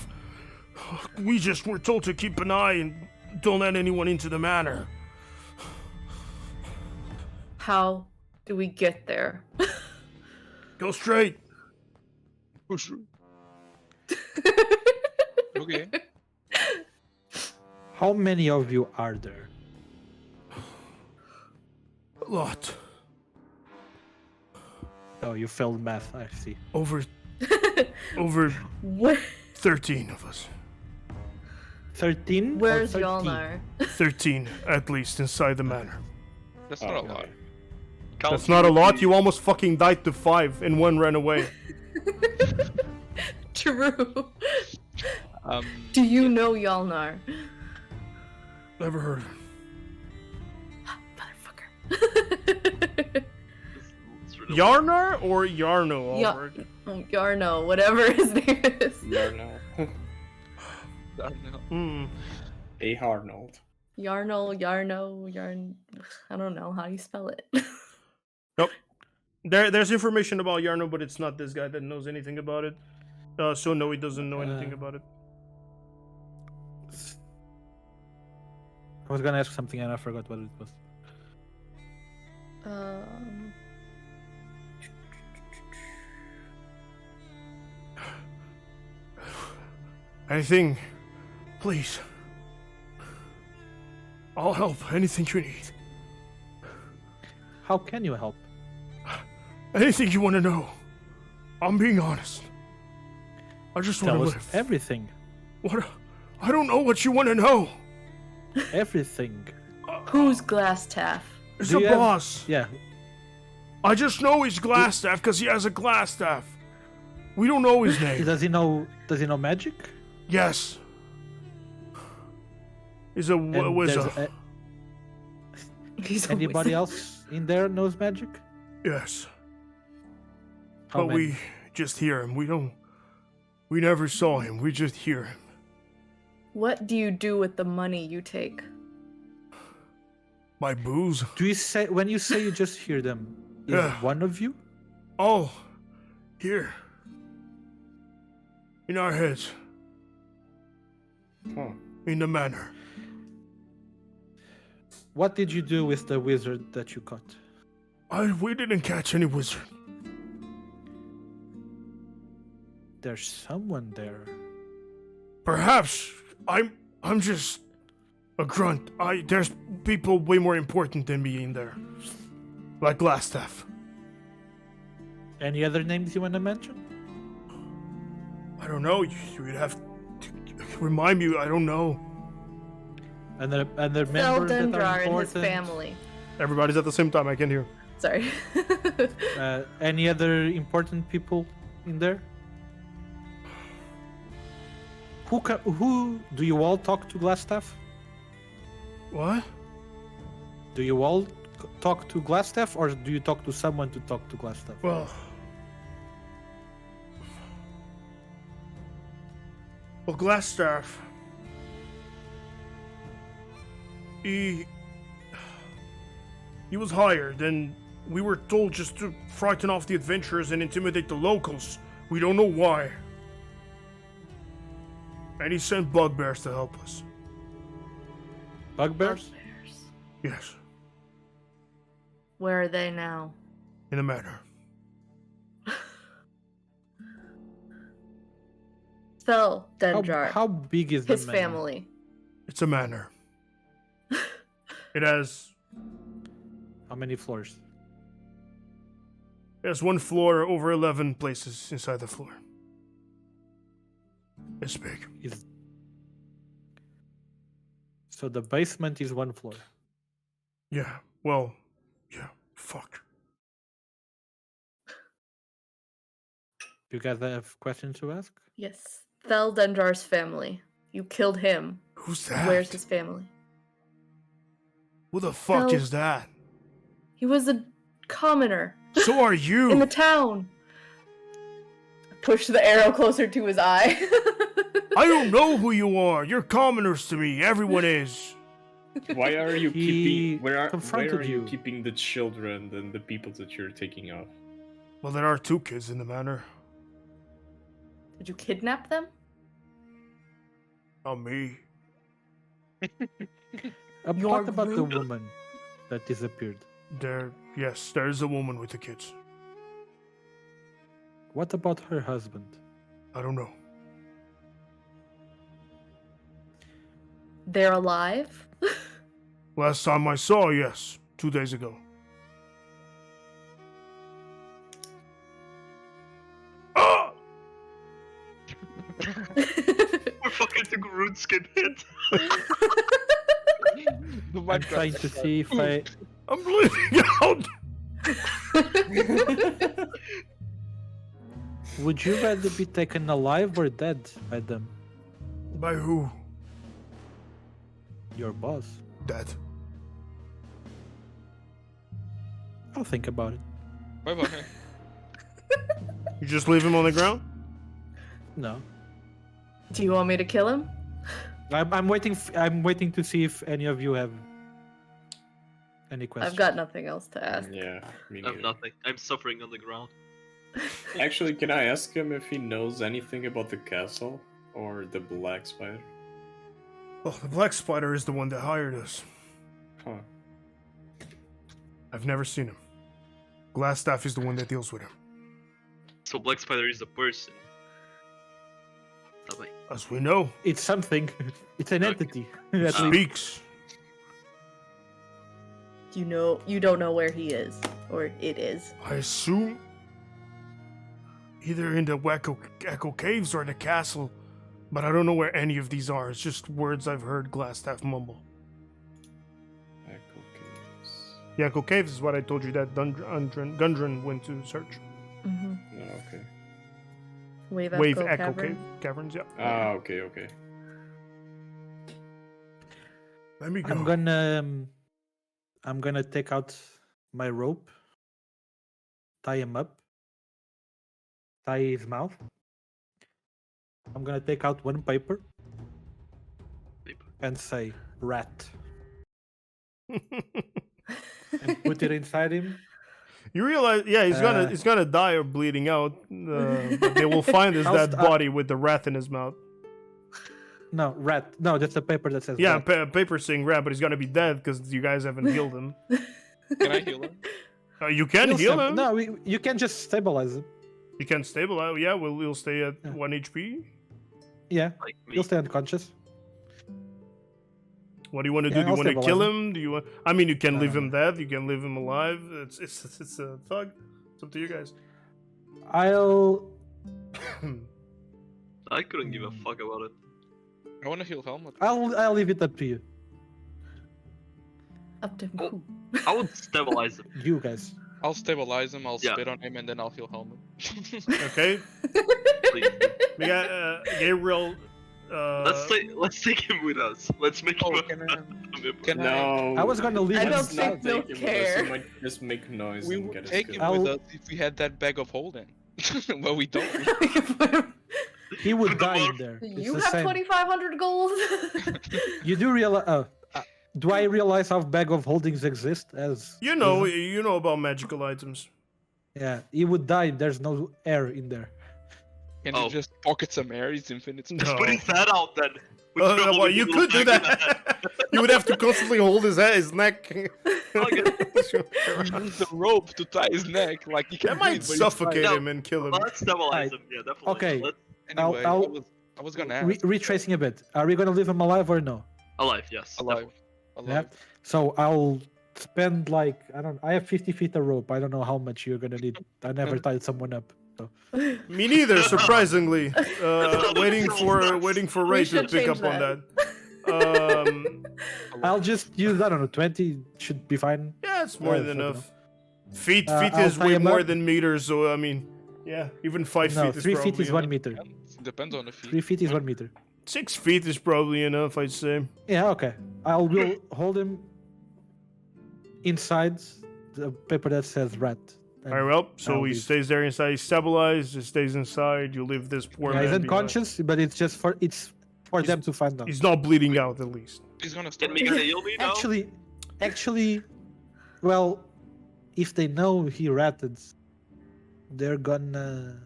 We just were told to keep an eye and don't let anyone into the manor. How do we get there? Go straight. Okay. How many of you are there? A lot. Oh, you failed math, I see. Over What? 13 of us. 13? Where's or 13? Yolnar? 13 at least inside the manor. That's not a lot. That's not a lot. You almost fucking died to 5 and 1 ran away. True. Um, Do you know Yolnar? Never heard of him. Motherfucker. It's really Yarnar or Yarno? Ya- Albert? Yarno, whatever his name is. Yarno. I don't know. Hmm. A Harnold. Yarno. I don't know how you spell it. Nope. There's information about Yarno, but it's not this guy that knows anything about it. So no, he doesn't know anything about it. I was gonna ask something and I forgot what it was. Anything, please. I'll help. Anything you need. How can you help? Anything you want to know. I'm being honest. I just want Tell to us live. everything. What? I don't know what you want to know. Everything. Who's Glasstaff? It's Do a you have- boss. Yeah. I just know he's Glassstaff because he has a glass staff. We don't know his name. Does he know magic? Yes. He's a And there's wizard. He's a Anybody wizard. else in there knows magic? Yes. How But many? we just hear him. We never saw him. We just hear him. What do you do with the money you take? My booze. Do you say when you say you just hear them? Is Yeah. one of you? Oh, here. In our heads. Huh. In the manor. What did you do with the wizard that you caught? We didn't catch any wizard. There's someone there. Perhaps I'm just a grunt. There's people way more important than me in there. Like Glassstaff. Any other names you want to mention? I don't know. You would have to remind me. I don't know. And the members that are Feldendrar and his important? family. Everybody's at the same time. I can hear. Sorry. Any other important people in there? Who do you all talk to Glassstaff? What? Do you all talk to Glassstaff, or do you talk to someone to talk to Glassstaff? Well, Glassstaff. He was hired, and we were told just to frighten off the adventurers and intimidate the locals. We don't know why. And he sent bugbears to help us. Bugbears? Yes, Where are they now? in a manner. Feldendrar. How big is the His manor? family. It's a manor. It has How many floors? one floor over 11 places inside the floor. It's big. Is so the basement is 1 floor. Yeah. Well, yeah. Fuck. You guys have questions to ask? Yes. Theldendrar's family. You killed him. Who's that? Where's his family? Who the fuck Fel- is that? He was a commoner So are you. in the town. Push the arrow closer to his eye. I don't know who you are. You're commoners to me. Everyone is. Why are you He keeping? Where are confronted you you. keeping the children and the people that you're taking off? Well, there are 2 kids in the manor. Did you kidnap them? Not me. You're What about the rude. woman that disappeared? Yes, there's a woman with the kids. What about her husband? I don't know. They're alive? Last time I saw, yes, 2 days ago. Ah! We're fucking took RuneScape hit. I'm trying to see if I. I'm bleeding out. Would you rather be taken alive or dead by them? By who? Your boss. Dead. I'll think about it. Bye bye. You just leave him on the ground? No. Do you want me to kill him? I'm waiting. I'm waiting to see if any of you have any questions. I've got nothing else to ask. Yeah, me I have neither. nothing. I'm suffering on the ground. Actually, can I ask him if he knows anything about the castle or the black spider? Oh, the Black Spider is the one that hired us. Huh. I've never seen him. Glassstaff is the one that deals with him. So Black Spider is a person. That way. As we know, It's something. It's an Okay. entity. he At least. speaks. You don't know where he is, or it is. I assume either in the Echo Caves or the castle, but I don't know where any of these are. It's just words I've heard Glassstaff mumble. Echo Caves. The Echo Caves is what I told you that Gundren went to search. Mm-hmm. No, okay. Wave Echo Cavern. Caverns, yeah. Ah, okay, okay. Let me go. I'm gonna take out my rope, tie him up, tie his mouth. I'm gonna take out one paper Paper. and say rat and put it inside him. You realize, yeah, he's gonna die of bleeding out. But they will find his dead body with the rat in his mouth. No, rat. No, that's a paper that says Yeah, rat. paper saying rat, but he's gonna be dead because you guys haven't healed him. Can I heal him? You can heal him. No, you can just stabilize him. You can stabilize. Yeah, we'll stay at Yeah. 1 HP. Yeah, Like me. he'll stay unconscious. What do you want to do? Yeah, Do you I'll want to stabilize kill him. him? Do you want? I mean, you can leave No. him dead. You can leave him alive. It's a thug. It's up to you guys. I'll. I couldn't give a fuck about it. I want to heal Helmut. I'll leave it up to you. Up to Oh. who? I would stabilize him. You guys. I'll stabilize him. I'll Yeah. spit on him, and then I'll heal Helmut. Okay. Please. We got Gabriel. Let's take him with us. Let's make Oh, him can a I? member. Can No. I was gonna leave I him. don't let's think not they'll take him with us. care. He might just make noise We and would get us take him killed. with us if we had that bag of holding. Well, we don't. He would Put the die in mark- there. It's You the have same. 2,500 gold. You do realize? Do I realize how bag of holdings exist? As You know about magical items. yeah, he would die. There's no air in there. Can Oh. you just pocket some air? It's infinite. No. Just put his head out then. With your Well, holding you little could do bag in the head. that. You would have to constantly hold his neck. Okay. Use the rope to tie his neck, like he can That might breathe, but he's suffocate No. him and kill him. Let's stabilize Alright. him. Yeah, definitely. Okay. Let's... fine. Anyway, I'll- I was gonna ask. Retracing a bit. Are we gonna leave him alive or no? Alive, yes. Alive. Yeah. Alive. So I'll spend like I have 50 feet of rope. I don't know how much you're gonna need. I never tied someone up. though. Me neither, surprisingly. Waiting for Ray to should pick change up on that. that. I'll just use, I don't know, 20 should be fine. Yeah, it's more Yeah, than fuck enough. Feet I'll is tie way him more up. than meters, so I mean, yeah, even 5 No, feet is 3 probably feet is enough. 1 meter. Depends on the feet. 3 feet is 1 meter. 6 feet is probably enough, I'd say. Yeah, okay. I will hold him inside the paper that says rat. And Alright, well, so I'll he leave. stays there inside. He's stabilized. He stays inside. You leave this poor yeah, man he's behind. unconscious, but it's just for them to find out. He's not bleeding out, at least. He's gonna Can start. we heal me now? Actually, well, if they know he ratted, they're gonna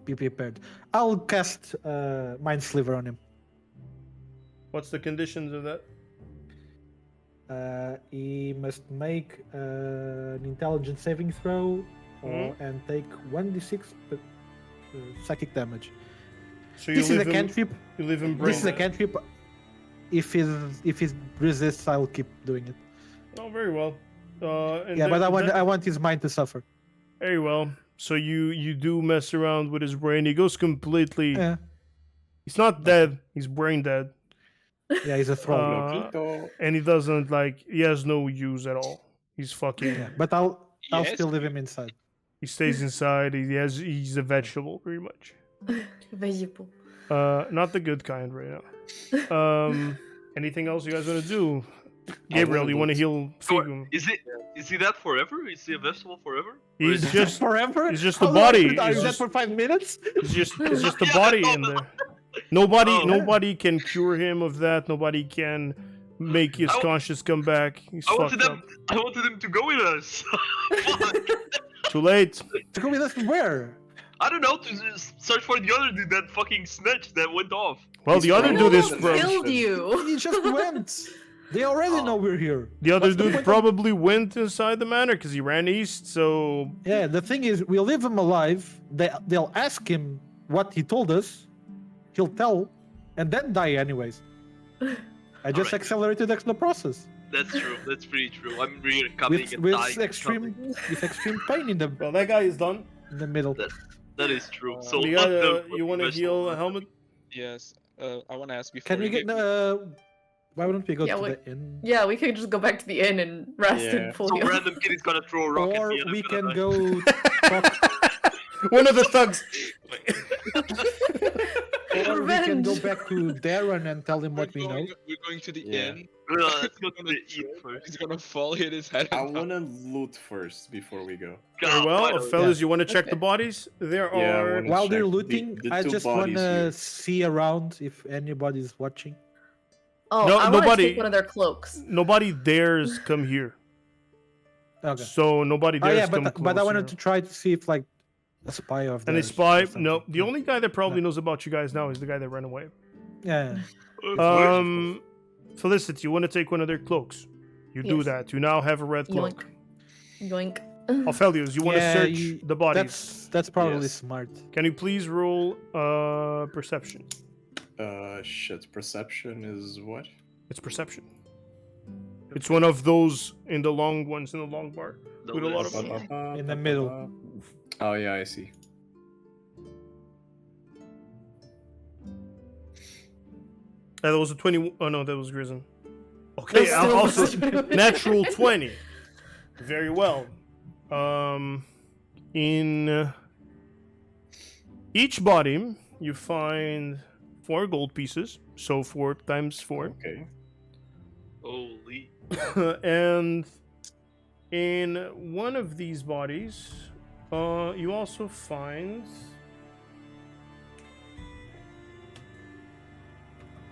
be prepared. I'll cast Mind Sliver on him. What's the conditions of that? He must make an intelligence saving throw and take 1d6 psychic damage. So you This is a leave him, cantrip. you leave him brain This is a dead. cantrip. If he resists, I'll keep doing it. Oh, very well. And Yeah, then- but then- I want his mind to suffer. Very well. So you do mess around with his brain. He goes completely. Yeah, He's not dead. He's brain dead. yeah, he's a thrall. Loquito. And he doesn't he has no use at all. He's fucking. Yeah, but I'll Yes. still leave him inside. He stays inside. He's a vegetable pretty much. Vegetable. Not the good kind right now. Anything else you guys want to do? Gabriel, you want to heal Figum? Is he that forever? Is he a vegetable forever? Or He's is just Forever? It's just How the long body. could I It's do that just- for 5 minutes? it's just the Yeah, body no, in no. there. Nobody Oh. nobody can cure him of that. Nobody can make his I- conscience come back. He's I wanted fucked up. I wanted him to go with us. Fuck. Too late. To go with us where? I don't know, to just search for the other dude that fucking snitch that went off. Well, He's the other probably dude is the pro- Killed you. He just went. They already know we're here. the other What's the dude point of- probably went inside the manor because he ran east. So Yeah, the thing is, we'll leave him alive. They'll ask him what he told us. He'll tell, and then die anyways. I just Alright. accelerated the process That's true, that's pretty true. I'm really coming with and dying. and extreme coming. with extreme pain in well, that guy is done. the middle. That is true. So you not you want to heal a helmet? Yes. I want to ask before. Can we you get? give- Why wouldn't we go Yeah, to wait. the inn? Yeah, we could just go back to the inn and rest Yeah. and pull Some you. random kid is gonna throw a rock Or at me and we I'm can gonna go talk, One of the thugs. or we can go Revenge. back to Darren and tell him what we know. We're going to the Yeah. inn. Let's go to the eat first. He's gonna fall, hit his head. I and die. wanna loot first before we go. Very well, fellas, you want to check the bodies? There Yeah, I are. wanna- While they're check looting, the I two just bodies wanna here. see around if anybody's watching. Oh, No, I want to nobody- take one of their cloaks. Nobody dares come here. Okay. So nobody Oh dares yeah, come but closer. I wanted to try to see if like a spy of And a theirs spy? or something. No. The only guy that probably No. knows about you guys now is the guy that ran away. Yeah. Felicity, you want to take one of their cloaks? You do Yes. that. You now have a red Yoink. cloak. Yoink. Ophelius, you want to Yeah, search you- the bodies? That's probably Yes. smart. Can you please roll perception? Shit. Perception is what? It's perception. It's one of those in the long ones in the long bar. With a lot of Yeah. In the middle. Oh yeah, I see. That was a 20. Oh no, that was Grizan. Okay, That's I'm still also was- natural 20. Very well. In each body, you find 4 gold pieces. So 4 times 4. Okay. Holy. And in one of these bodies, you also find.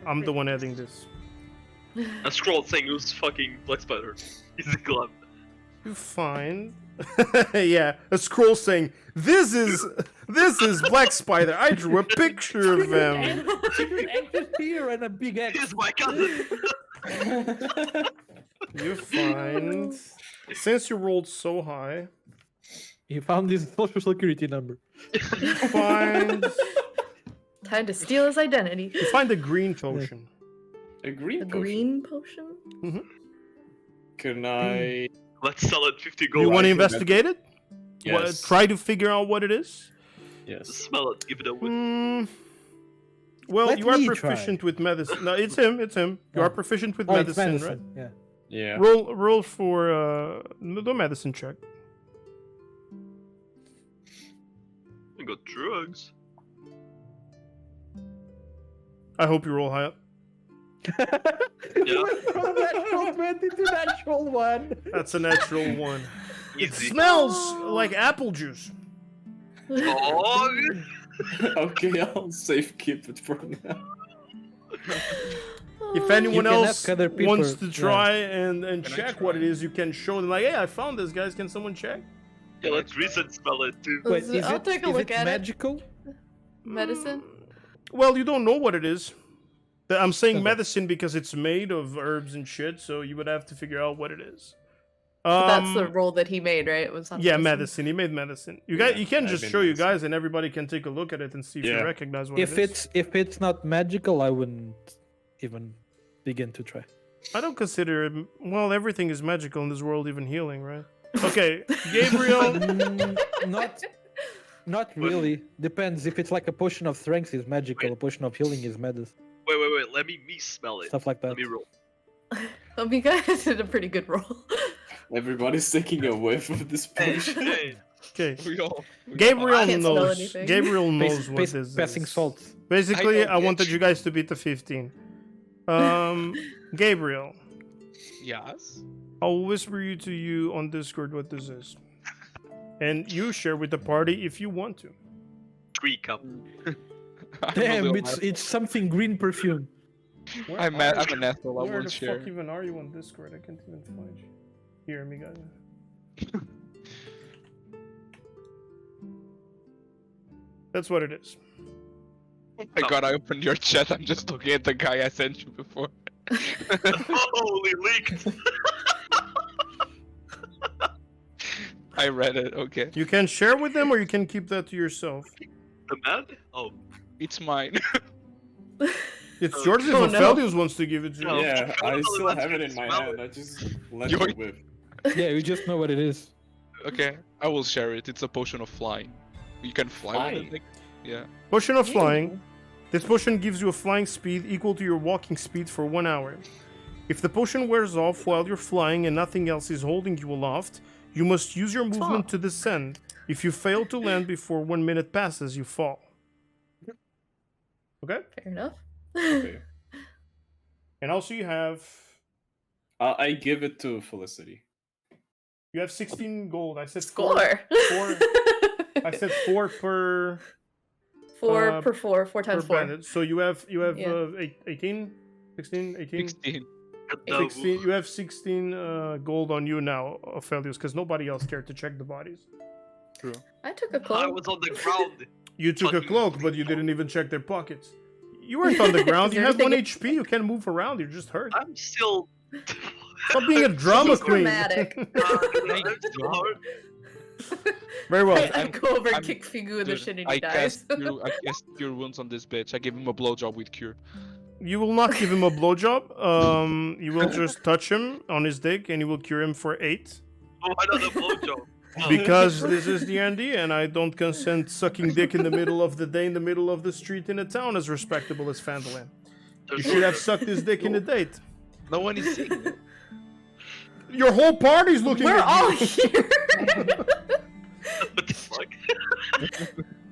I'm the one adding this. A scroll saying who's fucking Black Spider. He's a glove. You find, yeah, a scroll saying, "This is Black Spider. I drew a picture of him." Here and a big X. He's my cousin. You find, since you rolled so high, He found his social security number. you find Time to steal his identity. a green potion. A green A potion. green potion? Can I? Let's sell it 50 gold. You want to I can bet- investigate it? Yes. Try to figure out what it is. Yes. Smell it. Give it a whiff. Well, Let you are me proficient try. with medicine. No, it's him. It's him. You Oh. are proficient with Oh, it's medicine, medicine. Yeah. Yeah. right? Roll for the medicine check. I got drugs. I hope you roll high up. Yeah. From natural 20 to natural 1. That's a natural one. It Easy. smells like apple juice. Oh, Okay, I'll safe keep it for now. If anyone can else ask other people, wants to yeah. try and Can I check what try? it is, you can show them like, hey, I found this, guys. Can someone check? yeah, let Grizan smell it too. Wait, is I'll it, take a is look it at magical? it. Medicine? Well, you don't know what it is. I'm saying Okay. medicine because it's made of herbs and shit, so you would have to figure out what it is. But that's the roll that he made, right? It was on Yeah, medicine. He made medicine. You guys, Yeah, you can I've just been show you medicine. guys, and everybody can take a look at it and see if Yeah. you recognize what If it is. it's not magical, I wouldn't even begin to try. I don't consider it. Well, everything is magical in this world, even healing, right? Okay, Gabriel. Not really. Depends. If it's like a potion of strength is magical, a potion of healing is medicine. Wait. Let me smell it. Stuff like that. Let me roll. You guys did a pretty good roll. Everybody's taking a whiff of this potion. Hey, Okay, We all. Gabriel I can't smell knows. anything. Gabriel knows what this Passing is. salt. Basically, I know, I wanted bitch. you guys to beat the 15. Gabriel, Yes. I'll whisper to you on Discord what this is, and you share with the party if you want to. 3 cup. Damn, it's something green perfume. I'm an asshole. I Where won't the share. fuck even are you on Discord? I can't even find you. Here, amigo. That's what it is. Oh my god, I opened your chat. I'm just looking at the guy I sent you before. Holy leaked. I read it. Okay, You can share with them, or you can keep that to yourself. The man? Oh. it's mine. It's Oh, yours if oh, no. Ophelius wants to give it to you. No. Yeah, I Totally still lets have it you in my smell hand. it. I just let Yoink. it whip. Yeah, you just know what it is. Okay, I will share it. It's a potion of flying. You can fly with it. Like, yeah. Potion of flying. This potion gives you a flying speed equal to your walking speed for 1 hour. If the potion wears off while you're flying and nothing else is holding you aloft, you must use your movement to descend. If you fail to land before 1 minute passes, you fall. Okay? Fair enough. Okay. And also you have I give it to Felicity. 16 gold. I said Score. Four. I said 4 per Four per four. 4 per times 4. bandit. So you have Yeah. 18, 16, 18. 16. 16, you have 16 gold on you now, Ophelius, because nobody else cared to check the bodies. True. I took a I cloak. was on the ground. You took a Fucking cloak, but you didn't even check their pockets. You weren't on the ground. Is You there have 1 anything- HP. You can move around. You're just hurt. I'm still. Stop being a drama He's queen. dramatic. I'm still hurt. Very well. I go over and I'm- kick Figu in the Dude, shin and I he dies. cast cure wounds on this bitch. I give him a blowjob with cure. You will not give him a blowjob. You will just touch him on his dick, and you will cure him for 8. Oh, I don't know blowjob. No. Because this is D&D, and I don't consent sucking dick in the middle of the day, in the middle of the street in a town as respectable as Phandalin. You should have sucked his dick in a date. No one is seeing it. Your whole party's looking We're at all you. here. What the fuck?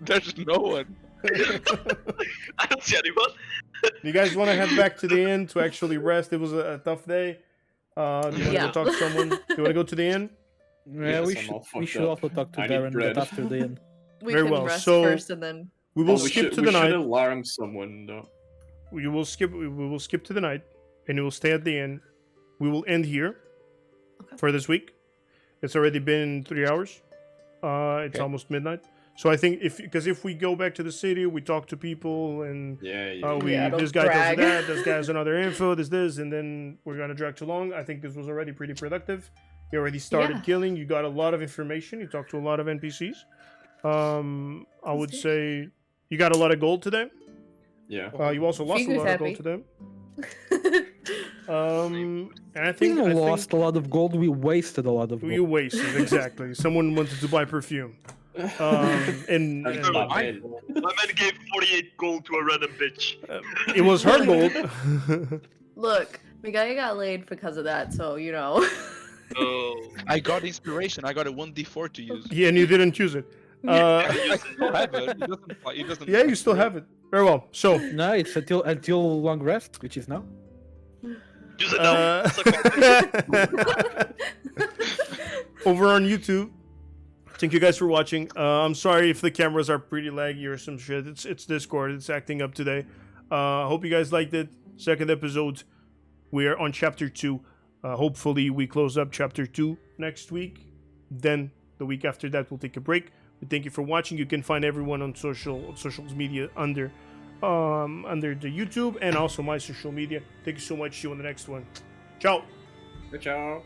There's no one. I don't see anyone. You guys want to head back to the inn to actually rest? It was a tough day. Do you want to Yeah. go talk to someone? Do you want to go to the inn? Yeah, Yes, we I'm all should we fucked should up. also talk to I need Darren, bread. but after the end. We Very can well, rest so- first and then. We will Oh, skip to the we should night. alarm someone though. We will skip to the night, and you will stay at the inn. We will end here for this week. It's already been 3 hours. It's Okay. almost midnight. So I think if we go back to the city, we talk to people, and Yeah. Yeah, don't this guy brag. does that, this guy has another info, this, and then we're gonna drag too long. I think this was already pretty productive. You already started Yeah. killing. You got a lot of information. You talked to a lot of NPCs. I would good. say you got a lot of gold today. Yeah. You also lost a Figu's lot of gold happy. today. And I We think lost a lot of gold. We wasted a lot of gold. you wasted exactly. Someone wanted to buy perfume. And That's not bad. My man gave 48 gold to a random bitch. it was her gold. Look, Migaya got laid because of that, so you know. Oh. I got inspiration. I got a 1d4 to use. Yeah, and you didn't choose it. I still have it. It doesn't. Yeah, you still have it. Very well. So, No, it's until long rest, which is now. Use it now. Suck my dick. over on YouTube, thank you guys for watching. I'm sorry if the cameras are pretty laggy or some shit. It's Discord. It's acting up today. Hope you guys liked it. Second episode. We're on chapter 2. Hopefully we close up chapter 2 next week. Then the week after that we'll take a break. But thank you for watching. You can find everyone on social media under the YouTube and also my social media. Thank you so much. See you on the next one. Ciao. Ciao.